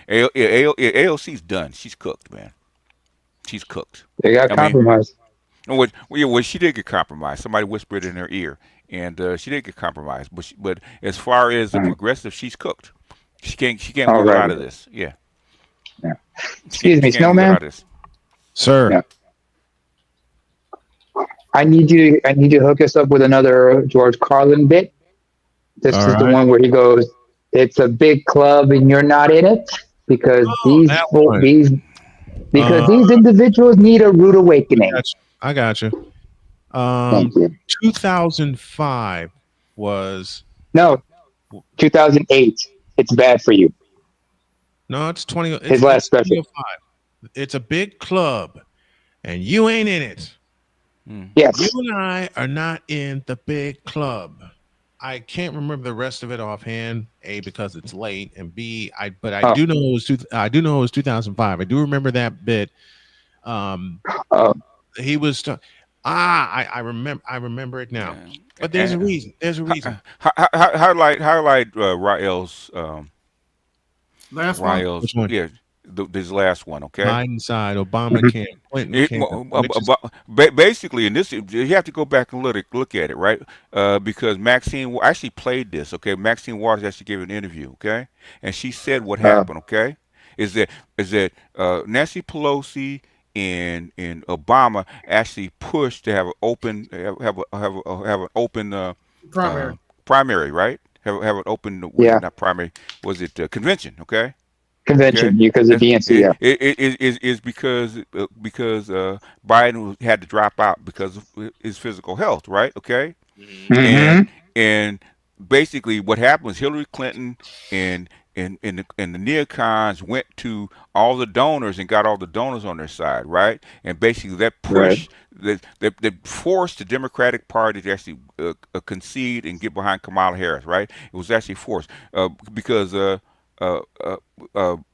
AOC's done. She's cooked, man. She's cooked. They got compromised. Well, she did get compromised. Somebody whispered in her ear, and she did get compromised. But as far as the progressive, she's cooked. She can't get out of this. Yeah. Excuse me, Snowman. Sir. Yeah. I need you to hook us up with another George Carlin bit. This is the one where he goes, "It's a big club and you're not in it," because these individuals need a rude awakening. I got you. 2005 was 2008. It's bad for you. No, it's 20. His last special. It's a big club, and you ain't in it. Yes. You and I are not in the big club. I can't remember the rest of it offhand. A, because it's late, and B, I do know it was 2005. I do remember that bit. He was I remember it now. Yeah. But there's a reason. There's a reason. Highlight Rael's Last one. Which one? yeah, this last one, okay? Biden side, Obama camp, Clinton camp. Basically, and this you have to go back and look at it, right? Because Maxine actually played this, okay? Maxine Waters actually gave an interview, okay? And she said what happened, okay? Is that Nancy Pelosi and Obama actually pushed to have an open have an open primary, right? Have an open not primary, was it convention, okay? Convention, because of DNC, yeah. It is because Biden had to drop out because of his physical health, right? Okay, and basically what happened was Hillary Clinton and the neocons went to all the donors and got all the donors on their side, right? And basically that pushed that forced the Democratic Party to actually concede and get behind Kamala Harris, right? It was actually forced because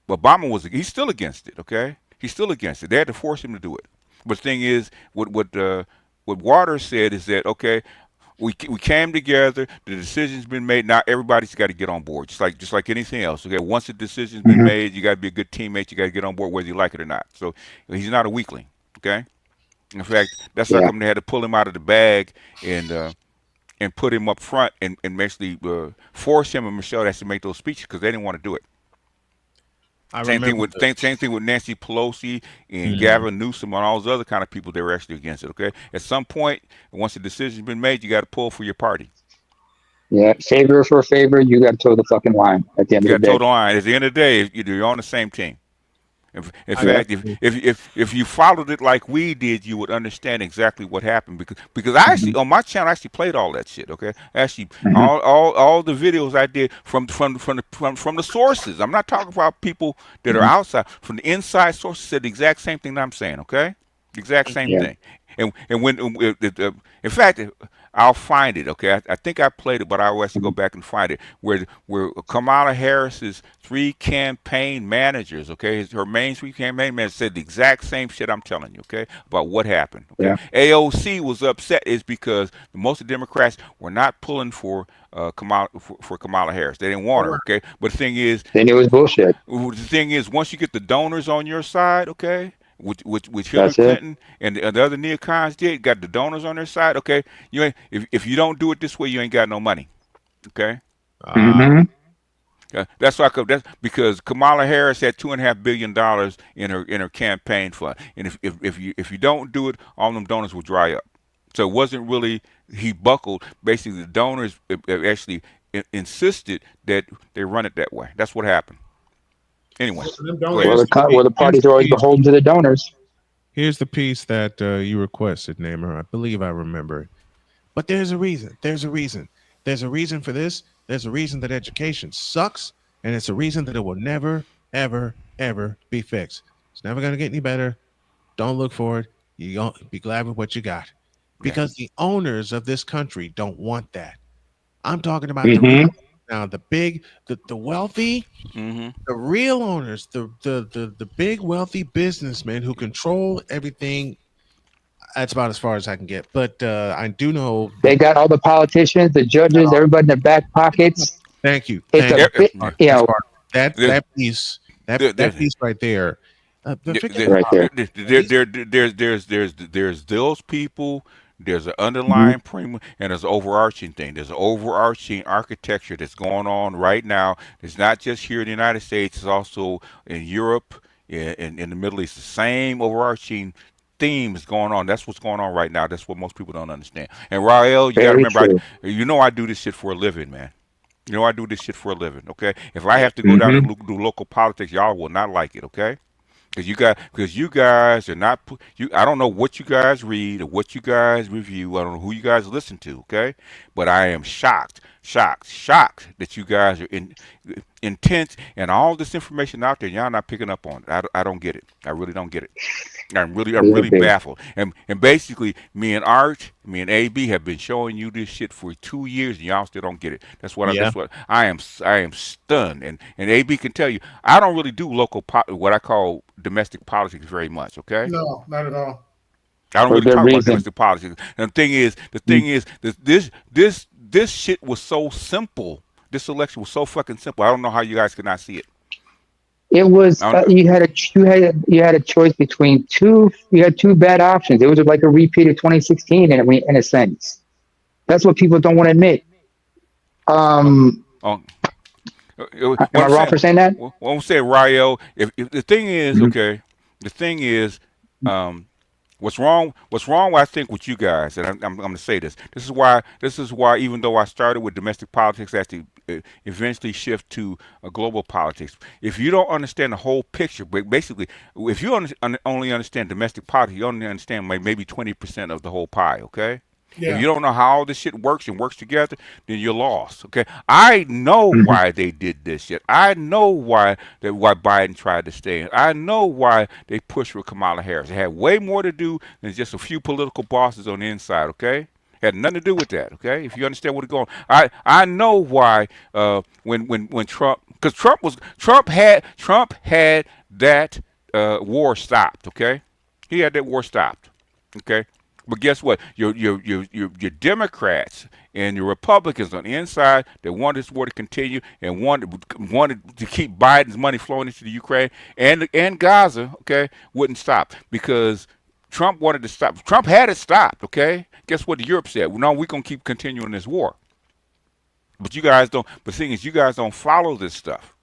Obama he's still against it, okay? He's still against it. They had to force him to do it. But the thing is, what Waters said is that, okay, we came together, the decision's been made, now everybody's got to get on board, just like anything else, okay? Once the decision's been made, you got to be a good teammate, you got to get on board whether you like it or not. So he's not a weakling, okay? In fact, that's how come they had to pull him out of the bag and put him up front and basically force him and Michelle to actually make those speeches because they didn't want to do it. Same thing with Nancy Pelosi and Gavin Newsom and all those other kind of people. They were actually against it. Okay, at some point, once the decision's been made, you got to pull for your party. Yeah, favor for favor, you got to toe the fucking line at the end of the day. You got to toe the line. At the end of the day, you're on the same team. In fact, if you followed it like we did, you would understand exactly what happened because I actually on my channel I actually played all that shit. Okay, actually all the videos I did from the sources. I'm not talking about people that are outside. From the inside sources said the exact same thing that I'm saying. Okay, the exact same thing. And when in fact, I'll find it. Okay, I think I played it, but I'll actually go back and find it. Where Kamala Harris's 3 campaign managers, okay, her main 3 campaign managers said the exact same shit I'm telling you, okay, about what happened. Okay, AOC was upset is because most of the Democrats were not pulling for Kamala Harris. They didn't want her. Okay, but the thing is, they knew it was bullshit. The thing is, once you get the donors on your side, okay. Which Hillary Clinton and the other neocons got the donors on their side. Okay, if you don't do it this way, you ain't got no money. Okay, that's why that's because Kamala Harris had $2.5 billion in her campaign fund, and if you don't do it, all them donors will dry up. So it wasn't really he buckled. Basically, the donors actually insisted that they run it that way. That's what happened. Anyway, the parties are always beholden to the donors. Here's the piece that you requested, Namer. I believe I remember it. But there's a reason. There's a reason. There's a reason for this. There's a reason that education sucks, and it's a reason that it will never, ever, ever be fixed. It's never going to get any better. Don't look for it. You're going to be glad with what you got. Because the owners of this country don't want that. I'm talking about now the big, the wealthy, the real owners, the big wealthy businessmen who control everything. That's about as far as I can get. But I do know they got all the politicians, the judges, everybody in their back pockets. Thank you. That piece right there. There's those people. There's an underlying premium and there's an overarching thing. There's an overarching architecture that's going on right now. It's not just here in the United States. It's also in Europe, in the Middle East. The same overarching theme is going on. That's what's going on right now. That's what most people don't understand. And Rael, you got to remember, I do this shit for a living, man. I do this shit for a living, okay? If I have to go down and do local politics, y'all will not like it, okay? Because you guys are not I don't know what you guys read or what you guys review. I don't know who you guys listen to, okay? But I am shocked that you guys are intense and all this information out there. Y'all not picking up on it. I don't get it. I really don't get it. I'm really baffled. And basically, me and AB have been showing you this shit for 2 years, and y'all still don't get it. That's what I am stunned. And AB can tell you, I don't really do local what I call domestic politics very much. Okay? No, not at all. I don't For really good talk about reason. domestic politics. And the thing is, this shit was so simple. This election was so fucking simple. I don't know how you guys could not see it. It was you had a choice between two. You had two bad options. It was like a repeat of 2016 in a sense. That's what people don't want to admit. Am I wrong for saying that? Well, I'm saying, Rayo, if the thing is, okay, the thing is, what's wrong, I think, with you guys, and I'm going to say this. This is why, even though I started with domestic politics, I had to eventually shift to global politics. If you don't understand the whole picture, but basically, if you only understand domestic politics, you only understand maybe 20% of the whole pie, okay? Yeah. If you don't know how all this shit works and works together, then you're lost. Okay, I know why they did this shit. I know why Biden tried to stay in. I know why they pushed for Kamala Harris. It had way more to do than just a few political bosses on the inside. Okay, had nothing to do with that. Okay, if you understand what is going on, I know why when Trump, because Trump had that war stopped. Okay, he had that war stopped. Okay. But guess what? Your Democrats and your Republicans on the inside that wanted this war to continue and wanted to keep Biden's money flowing into the Ukraine and Gaza, okay, wouldn't stop because Trump wanted to stop. Trump had it stopped, okay? Guess what Europe said? Well, no, we're going to keep continuing this war. But you guys don't. But the thing is, you guys don't follow this stuff.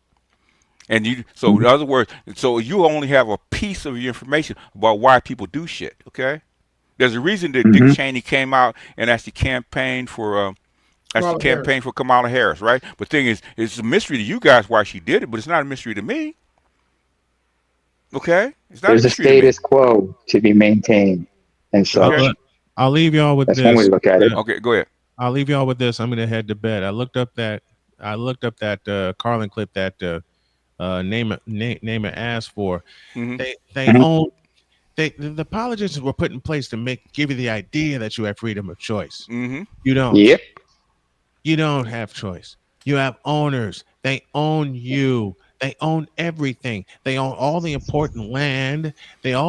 And so in other words, so you only have a piece of your information about why people do shit, okay? There's a reason that Dick Cheney came out and actually campaigned for Kamala Harris, right? But the thing is, it's a mystery to you guys why she did it, but it's not a mystery to me. Okay? It's not There's a a status quo to be maintained. And so I'll leave y'all with that's this. one way to look at it. Okay, go ahead. I'll leave y'all with this. I'm gonna head to bed. I looked up that Carlin clip that Naaman asked for. They own. The politicians were put in place to give you the idea that you have freedom of choice. You don't. Yep. You don't have choice. You have owners. They own you. They own everything. They own all the important land. They've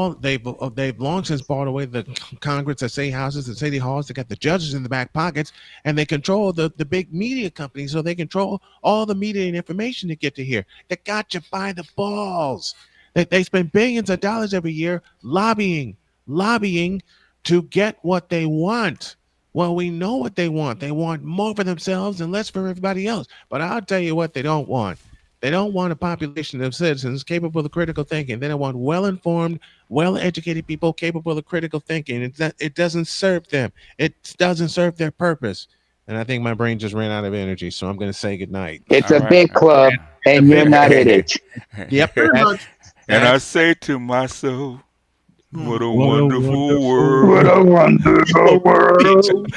long since bought away the Congress, the state houses, the city halls. They got the judges in the back pockets, and they control the big media companies. So they control all the media and information to get to here. They got you by the balls. They spend billions of dollars every year lobbying to get what they want. Well, we know what they want. They want more for themselves and less for everybody else. But I'll tell you what they don't want. They don't want a population of citizens capable of critical thinking. They don't want well-informed, well-educated people capable of critical thinking. It doesn't serve them. It doesn't serve their purpose. And I think my brain just ran out of energy, so I'm going to say goodnight. It's a big club, and you're not in it. Yep. And I say to myself, what a wonderful world. What a wonderful world.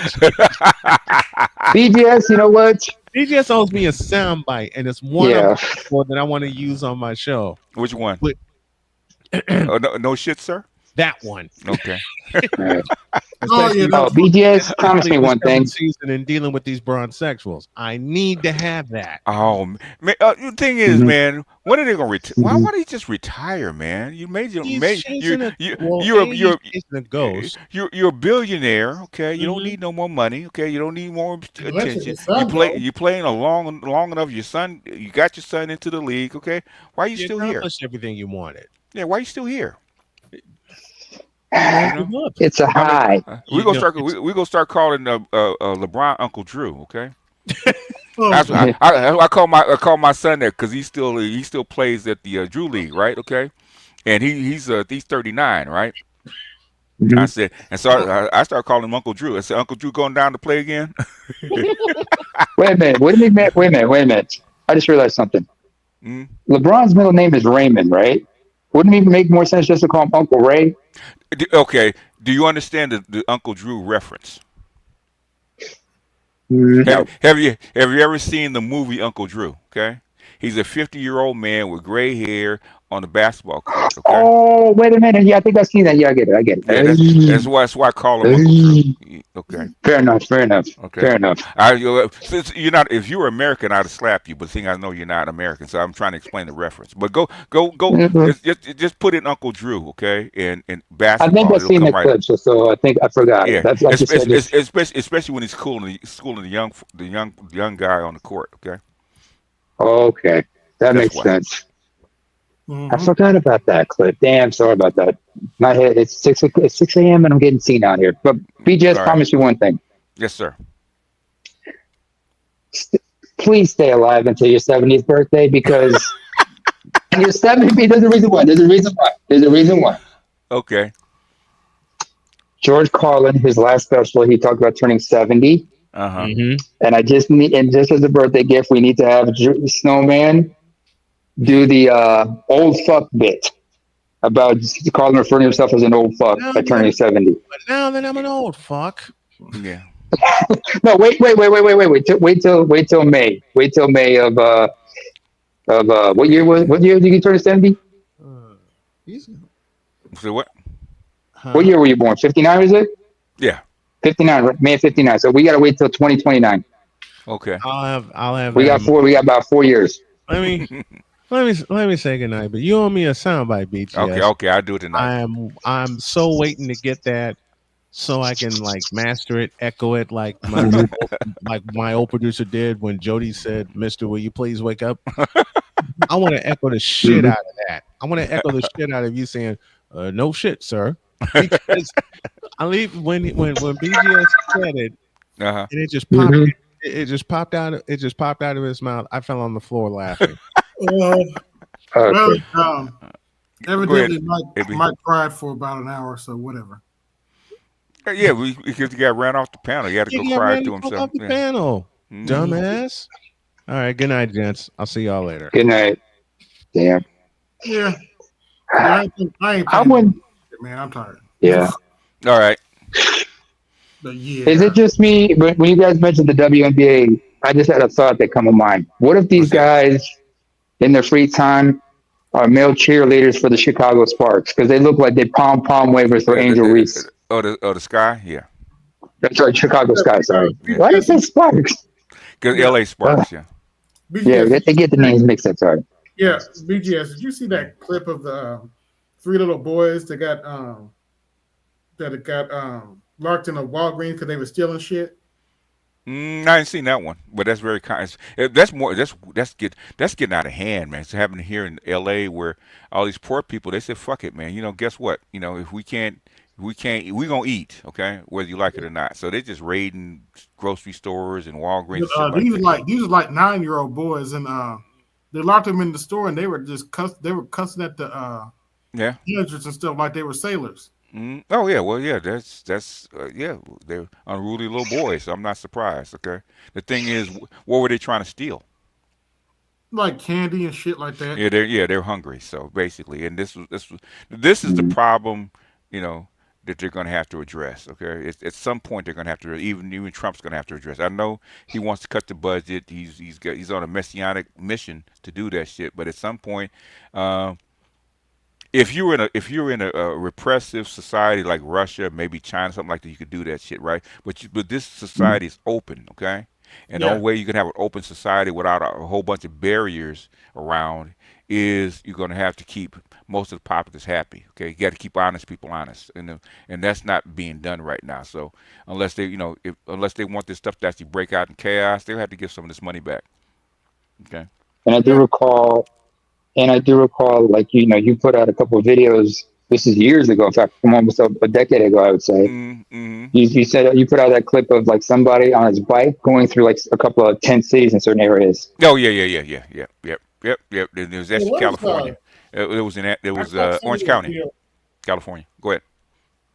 BGS, you know what? BGS owes me a soundbite, and it's one of that I want to use on my show. Which one? No shit, sir? That one. Okay. BGS, promise me one thing. Season in dealing with these bronzexuals. I need to have that. Oh, man. The thing is, man, when are they going to retire? Why don't you just retire, man? You're a billionaire, okay? You don't need no more money, okay? You don't need more attention. You're playing long enough. Your son, you got your son into the league, okay? Why are you still here? Everything you wanted. Yeah, why are you still here? It's a high. We're gonna start calling LeBron Uncle Drew, okay? I call my son that because he still plays at the Drew League, right? Okay, and he's 39, right? I said, and so I started calling him Uncle Drew. I said, Uncle Drew going down to play again? Wait a minute. Wait a minute. I just realized something. LeBron's middle name is Raymond, right? Wouldn't it make more sense just to call him Uncle Ray? Okay. Do you understand the Uncle Drew reference? No. Have you ever seen the movie Uncle Drew? Okay. He's a 50-year-old man with gray hair on the basketball court. Okay. Oh, wait a minute. Yeah, I think I've seen that. Yeah, I get it. Yeah, that's why I call him Uncle Drew. Okay. Fair enough. Okay. Fair enough. Since you're not, if you were American, I'd have slapped you. But seeing I know you're not American, so I'm trying to explain the reference. But go. Just put in Uncle Drew, okay? And I basketball, think I've seen that clip, so I think I forgot. Yeah, That's like especially when he's schooling the young guy on the court. Okay. Okay, that makes sense. I forgot about that clip. Damn, sorry about that. My head. It's 6 a.m. and I'm getting seen out here. But BJ's promised you one thing. Yes, sir. Please stay alive until your 70th birthday, because your 70th. There's a reason why. Okay. George Carlin, his last special, he talked about turning 70. And I just need, and just as a birthday gift, we need to have Snowman do the old fuck bit about Carlin referring to himself as an old fuck by turning 70. But now that I'm an old fuck. Yeah. No, wait till May. Wait till May of what year did you turn 70? So what? What year were you born? 59, is it? Yeah. 59, May of 59. So we gotta wait till 2029. Okay. I'll have. We got about 4 years. Let me say goodnight. But you owe me a soundbite, BG. Okay, I'll do it tonight. I'm so waiting to get that, so I can like master it, echo it like my old producer did when Jody said, "Mister, will you please wake up?" I want to echo the shit out of that. I want to echo the shit out of you saying, "No shit, sir." Because I leave when BGS said it, and it just popped. It just popped out. It just popped out of his mouth. I fell on the floor laughing. Evidently, Mike cried for about an hour, so whatever. Yeah, because he got ran off the panel. He had to go cry to himself. Off the panel, dumbass. All right, good night, gents. I'll see y'all later. Good night. Damn. Yeah. I ain't man. I'm tired. Yeah. All right. But yeah. Is it just me? When you guys mentioned the WNBA, I just had a thought that come to mind. What if these guys, in their free time, are male cheerleaders for the Chicago Sparks? Because they look like they pom wavers for Angel Reese. The Sky? Yeah. That's right, Chicago Sky, sorry. Why is it Sparks? Because LA Sparks, yeah. Yeah, they get the names mixed up, sorry. Yeah, BGS, did you see that clip of the 3 little boys that got locked in a Walgreens because they were stealing shit? I ain't seen that one, but that's very kind. That's getting out of hand, man. It's happening here in LA where all these poor people, they said, "Fuck it, man. Guess what? If we gonna eat, okay, whether you like it or not." So they just raiding grocery stores and Walgreens. These are like 9-year-old boys, and they locked them in the store, and they were just cussing at the managers and stuff like they were sailors. Oh yeah, well yeah, that's they're unruly little boys, so I'm not surprised. Okay, the thing is, what were they trying to steal? Like candy and shit like that. They're hungry. So basically, and this is the problem, that they're going to have to address. Okay, at some point they're going to have to even Trump's going to have to address. I know he wants to cut the budget. He's on a messianic mission to do that shit, but at some point. If you're in a repressive society like Russia, maybe China, something like that, you could do that shit, right? But this society is open, okay? And the only way you can have an open society without a whole bunch of barriers around is you're going to have to keep most of the populace happy, okay? You got to keep honest people honest, and that's not being done right now. So unless they want this stuff to actually break out in chaos, they'll have to give some of this money back, okay? And I do recall. Like, you put out a couple of videos. This is years ago. In fact, almost a decade ago, I would say. You said you put out that clip of like somebody on his bike going through like a couple of tent cities in certain areas. Oh yeah. Yep. It was actually California. It was Orange County, California. Go ahead.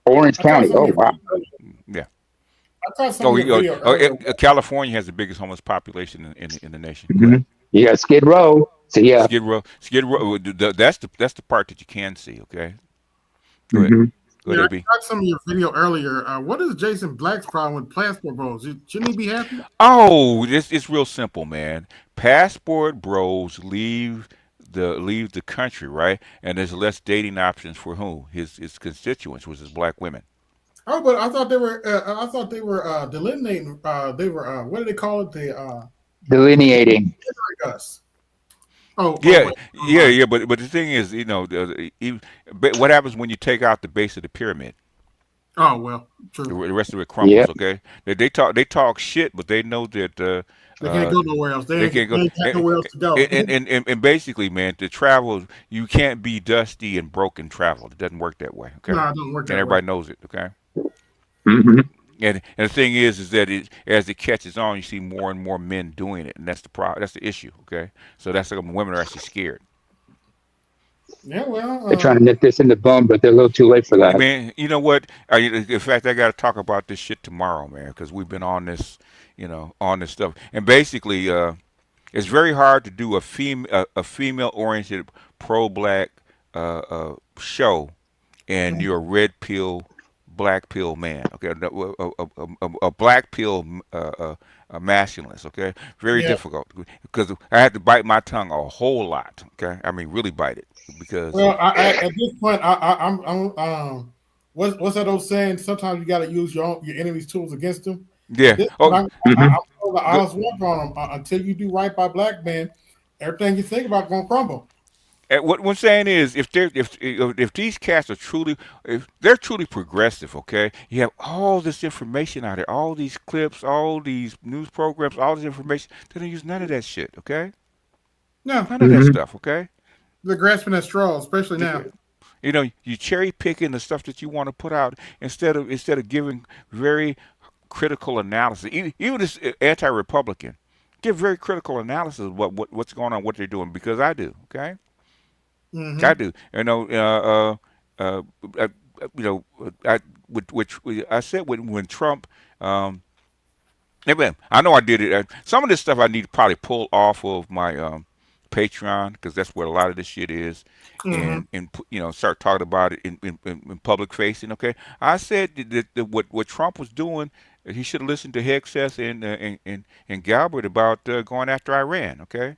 Orange County. Oh wow. Yeah. California has the biggest homeless population in the nation. You got Skid Row. So yeah, Skid Row. That's the part that you can see. Okay. Go ahead. Go Yeah, ahead, I B. got some of your video earlier. What is Jason Black's problem with passport bros? Shouldn't he be happy? Oh, it's real simple, man. Passport bros leave the country, right? And there's less dating options for who? His constituents, which is black women. Oh, but I thought they were. Delineating. They were. What do they call it? Delineating. Us. Oh, Yeah, wait. yeah. But the thing is, but what happens when you take out the base of the pyramid? Oh well, true. The rest of it crumbles. Okay, they talk shit, but they know that They can't go nowhere else. they can't go. They ain't got nowhere else to go. And basically, man, to travel, you can't be dusty and broken travel. It doesn't work that way. Okay, No, it doesn't work that and everybody way. knows it. Okay. Mm-hmm. And the thing is that as it catches on, you see more and more men doing it, and that's the problem. That's the issue. Okay, so that's like women are actually scared. Yeah, well, They're trying to nip this in the bum, but they're a little too late for that. Man, you know what? In fact, I got to talk about this shit tomorrow, man, because we've been on this, on this stuff. And basically, it's very hard to do a female-oriented pro-black show, and you're a red pill, black pill man. Okay, a black pill masculinist. Okay, very difficult because I had to bite my tongue a whole lot. Okay, I mean really bite it because. Well, at this point, I'm what's that old saying? Sometimes you got to use your enemy's tools against them. Yeah. I'm the honest work on them. Until you do right by black men, everything you think about gonna crumble. What I'm saying is, if these cats are if they're truly progressive, okay, you have all this information out there, all these clips, all these news programs, all this information. They don't use none of that shit, okay? No, none of that stuff, okay? They're grasping at straws, especially now. You cherry picking the stuff that you want to put out instead of giving very critical analysis. Even this anti-Republican, give very critical analysis of what's going on, what they're doing, because I do, okay? Mm-hmm. I do. I said when Trump. I know I did it. Some of this stuff I need to probably pull off of my Patreon because that's where a lot of this shit is, and start talking about it in public facing. Okay, I said that what Trump was doing, he should have listened to Hexess and Galbert about going after Iran. Okay.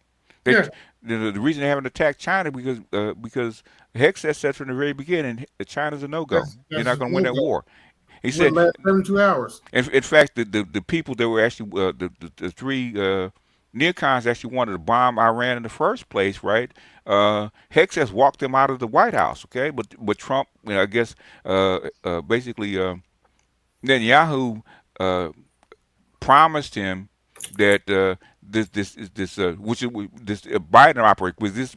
The reason they haven't attacked China because Hexess said from the very beginning China's a no-go. You're not going to win that war. He said 72 hours. In fact, the people that were actually the three neocons actually wanted to bomb Iran in the first place, right? Hexess walked them out of the White House. Okay, but Trump, I guess, basically Netanyahu promised him that this Biden operation was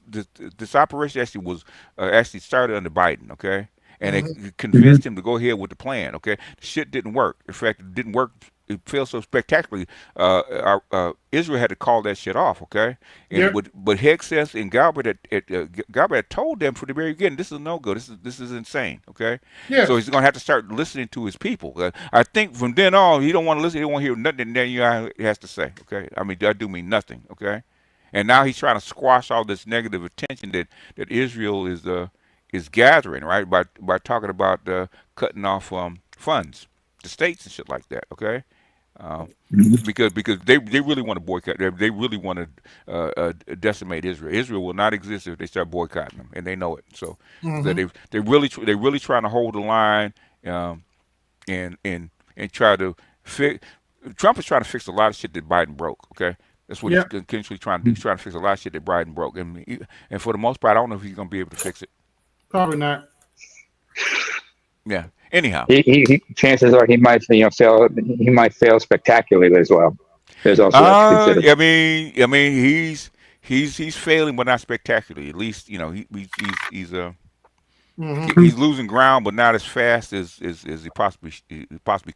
this operation actually was actually started under Biden, okay, and it convinced him to go ahead with the plan, okay. The shit didn't work. In fact, it didn't work. It failed so spectacularly. Israel had to call that shit off, okay. And but Hexess and Galbert had told them from the very beginning, this is a no-go. This is insane, okay. Yeah. So he's gonna have to start listening to his people. I think from then on, he don't want to listen. He don't want to hear nothing that Netanyahu has to say, okay. I mean, that do mean nothing, okay. And now he's trying to squash all this negative attention that Israel is gathering, right, by talking about cutting off funds to states and shit like that, okay. Because they really want to boycott. They really want to decimate Israel. Israel will not exist if they start boycotting them, and they know it. So, they're really trying to hold the line, and try to fix. Trump is trying to fix a lot of shit that Biden broke. Okay, that's what he's continually trying to do. He's trying to fix a lot of shit that Biden broke, and for the most part, I don't know if he's going to be able to fix it. Probably not. Yeah. Anyhow, chances are he might fail. He might fail spectacularly as well. There's also that to consider. I mean, he's failing, but not spectacularly. At least he's losing ground, but not as fast as he possibly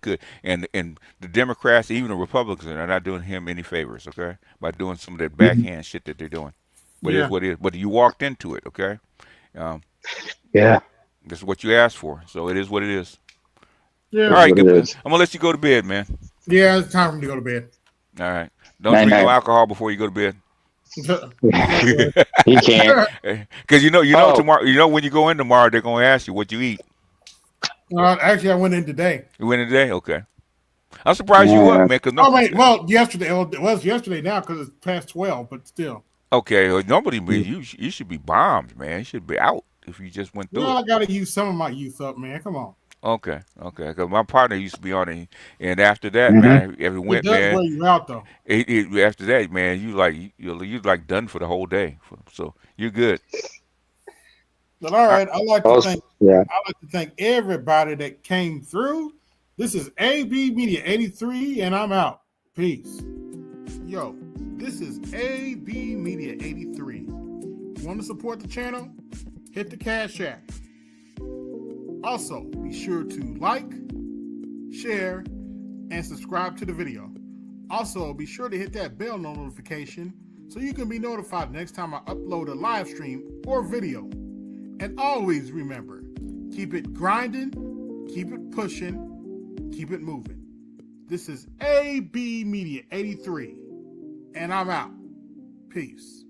could. And the Democrats, even the Republicans, are not doing him any favors, okay, by doing some of that backhand shit that they're doing. But it's what it is. But you walked into it, okay. Yeah. This is what you asked for, so it is what it is. Yeah. All right, I'm gonna let you go to bed, man. Yeah, it's time for me to go to bed. All right. Don't drink no alcohol before you go to bed. He can't. Because tomorrow. When you go in tomorrow, they're gonna ask you what you eat. Actually, I went in today. You went in today? Okay. I'm surprised you up, man. Cause Well, yesterday. It was yesterday now because it's past 12, but still. Okay, well, nobody, you should be bombed, man. You should be out if you just went through Well, it. I got to use some of my youth up, man. Come on. Okay. Because my partner used to be on it, and after that, man, every It went, does man. wear you out, though. After that, man, you like done for the whole day. So you're good. But all right, I'd like to thank everybody that came through. This is AB Media 83, and I'm out. Peace. Yo, this is AB Media 83. You want to support the channel? Hit the Cash App. Also, be sure to like, share, and subscribe to the video. Also, be sure to hit that bell notification so you can be notified next time I upload a live stream or video. And always remember, keep it grinding, keep it pushing, keep it moving. This is AB Media 83, and I'm out. Peace.